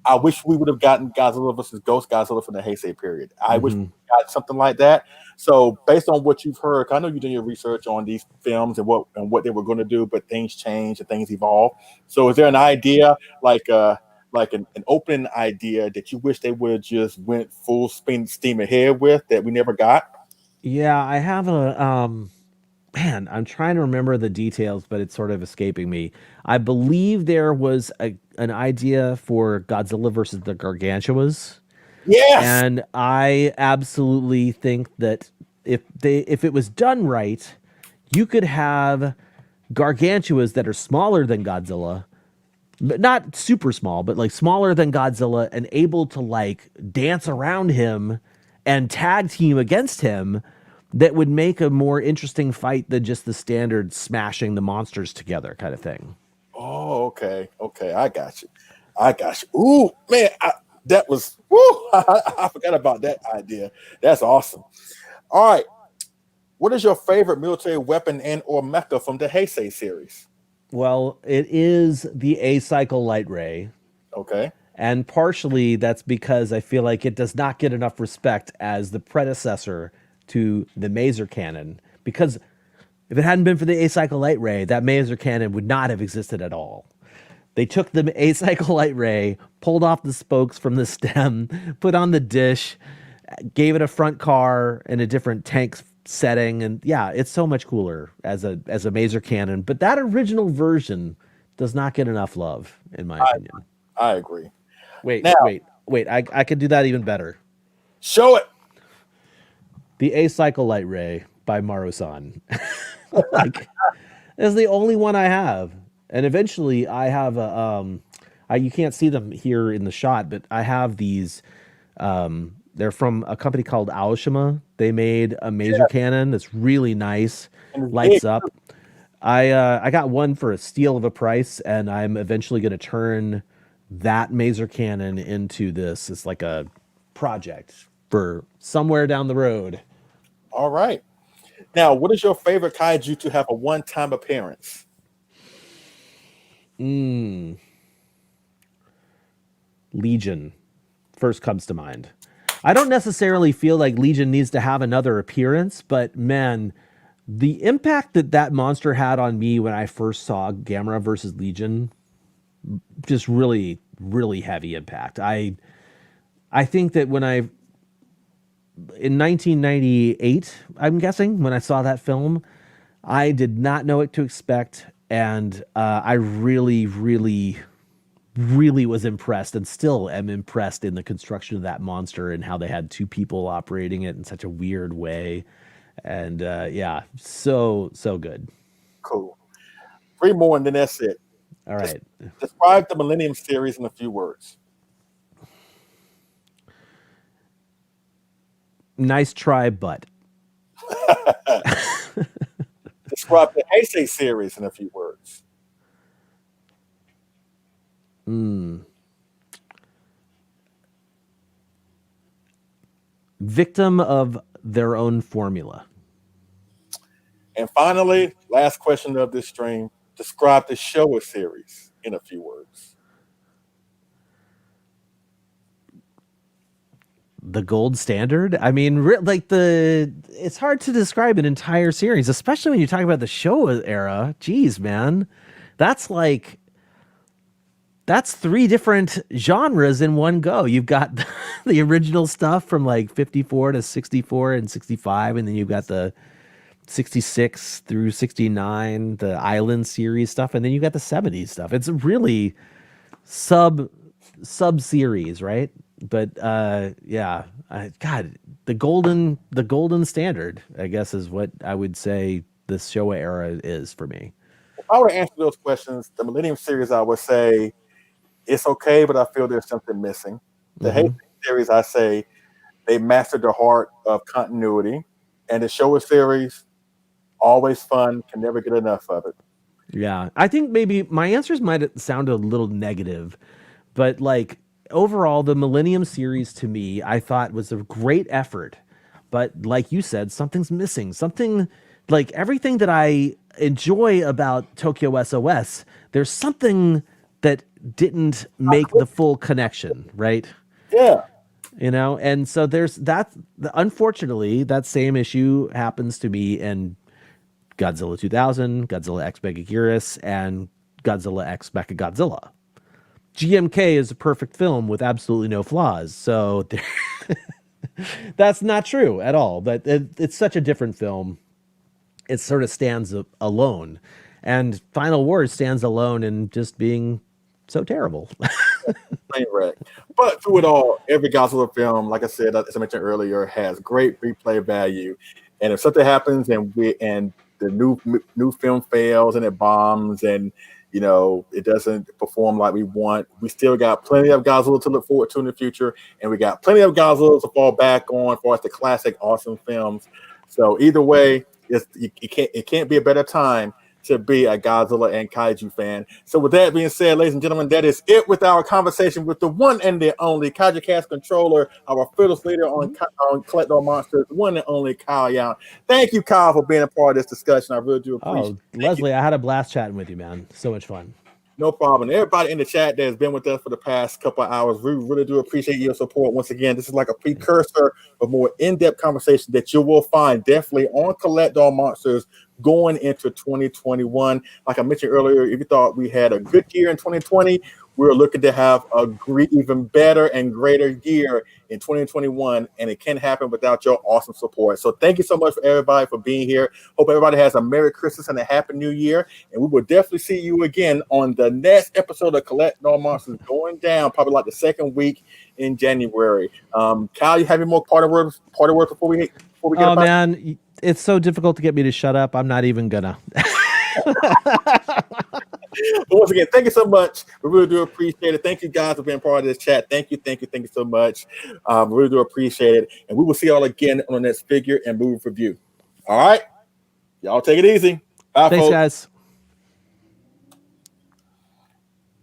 I wish we would have gotten Godzilla versus Ghost Godzilla from the Heisei period. I wish we got something like that. So based on what you've heard, I know you've done your research on these films and what they were going to do, but things change and things evolve. So is there an idea like an open idea that you wish they would have just went full steam ahead with that we never got? Yeah, I have man, I'm trying to remember the details, but it's sort of escaping me. I believe there was an idea for Godzilla versus the Gargantuas. Yes. And I absolutely think that if it was done right, you could have Gargantuas that are smaller than Godzilla, but not super small, but like smaller than Godzilla and able to like dance around him and tag team against him, that would make a more interesting fight than just the standard smashing the monsters together kind of thing. Oh, okay. I got you. Ooh, man, that was. Woo, I forgot about that idea. That's awesome. All right. What is your favorite military weapon and/or mecha from the Heisei series? Well, it is the A-cycle light ray. Okay. And partially that's because I feel like it does not get enough respect as the predecessor to the Maser Cannon. Because if it hadn't been for the A-cycle light ray, that Maser Cannon would not have existed at all. They took the A-cycle light ray, pulled off the spokes from the stem, put on the dish, gave it a front car in a different tank setting, and yeah, it's so much cooler as a Maser Cannon. But that original version does not get enough love, in my opinion. I agree. Wait, Now, wait. I could do that even better. show it. The A-cycle light ray by Marusan. Like, it's the only one I have. And eventually I have you can't see them here in the shot, but I have these they're from a company called Aoshima. They made a Maser Cannon that's really nice, lights up. I got one for a steal of a price, and I'm eventually going to turn that Maser Cannon into this. It's like a project for somewhere down the road. All right. Now, what is your favorite kaiju to have a one-time appearance? Legion first comes to mind. I don't necessarily feel like Legion needs to have another appearance, but man, the impact that monster had on me when I first saw Gamera versus Legion, just really, really heavy impact. I think that in 1998, I'm guessing, when I saw that film, I did not know what to expect, and I really, really, really was impressed, and still am impressed in the construction of that monster and how they had two people operating it in such a weird way. And yeah, so good. Cool. 3 more, and then that's it. All right. Describe the Millennium series in a few words. Nice try, but. Describe the Heisei series in a few words. Victim of their own formula. And finally, last question of this stream: describe the show or series in a few words. The gold standard. I mean, it's hard to describe an entire series, especially when you talk about the show era. Jeez, man, that's like that's three different genres in one go. You've got the original stuff from like 54 to 64 and 65, and then you've got the 66 through 69, the Island series stuff, and then you got the 70s stuff. It's really sub series, right? But yeah, God, the golden standard, I guess, is what I would say the Showa era is for me. If I were to answer those questions, the Millennium series, I would say it's okay, but I feel there's something missing. The Heisei series, I say they mastered the heart of continuity, and the Showa series, always fun, can never get enough of it. Yeah, I think maybe my answers might sound a little negative, but like overall, the Millennium series to me, I thought was a great effort. But like you said, something's missing. Something like everything that I enjoy about Tokyo SOS, there's something that didn't make the full connection, right? Yeah. You know, and so there's that. Unfortunately, that same issue happens to me in Godzilla 2000, Godzilla X Megaguirus, and Godzilla X Mechagodzilla. GMK is a perfect film with absolutely no flaws. So that's not true at all. But it's such a different film. It sort of stands alone. And Final Wars stands alone in just being so terrible. Train wreck. But through it all, every Godzilla film, like I said, as I mentioned earlier, has great replay value. And if something happens and the new film fails and it bombs and it doesn't perform like we want, we still got plenty of Godzilla to look forward to in the future, and we got plenty of Godzilla to fall back on for us the classic awesome films. So either way, it can't be a better time to be a Godzilla and Kaiju fan. So with that being said, ladies and gentlemen, that is it with our conversation with the one and the only Kaiju Cast controller, our fearless leader on Collect All Monsters, one and only Kyle Yount. Thank you, Kyle, for being a part of this discussion. I really do appreciate it. Leslie, I had a blast chatting with you, man. So much fun. No problem. Everybody in the chat that has been with us for the past couple of hours, we really do appreciate your support. Once again, this is like a precursor of more in-depth conversation that you will find definitely on Collect All Monsters going into 2021. Like I mentioned earlier, if you thought we had a good year in 2020, we're looking to have a even better and greater year in 2021, and it can't happen without your awesome support. So thank you so much for everybody for being here. Hope everybody has a Merry Christmas and a Happy New Year, and we will definitely see you again on the next episode of Collect All Monsters going down, probably like the second week in January. Kyle, you have any more party words before we get Oh man, it's so difficult to get me to shut up. I'm not even gonna. But once again, thank you so much. We really do appreciate it. Thank you guys for being part of this chat. Thank you so much. We really do appreciate it. And we will see y'all again on the next figure and movie review. All right. Y'all take it easy. Bye, Thanks, folks. guys.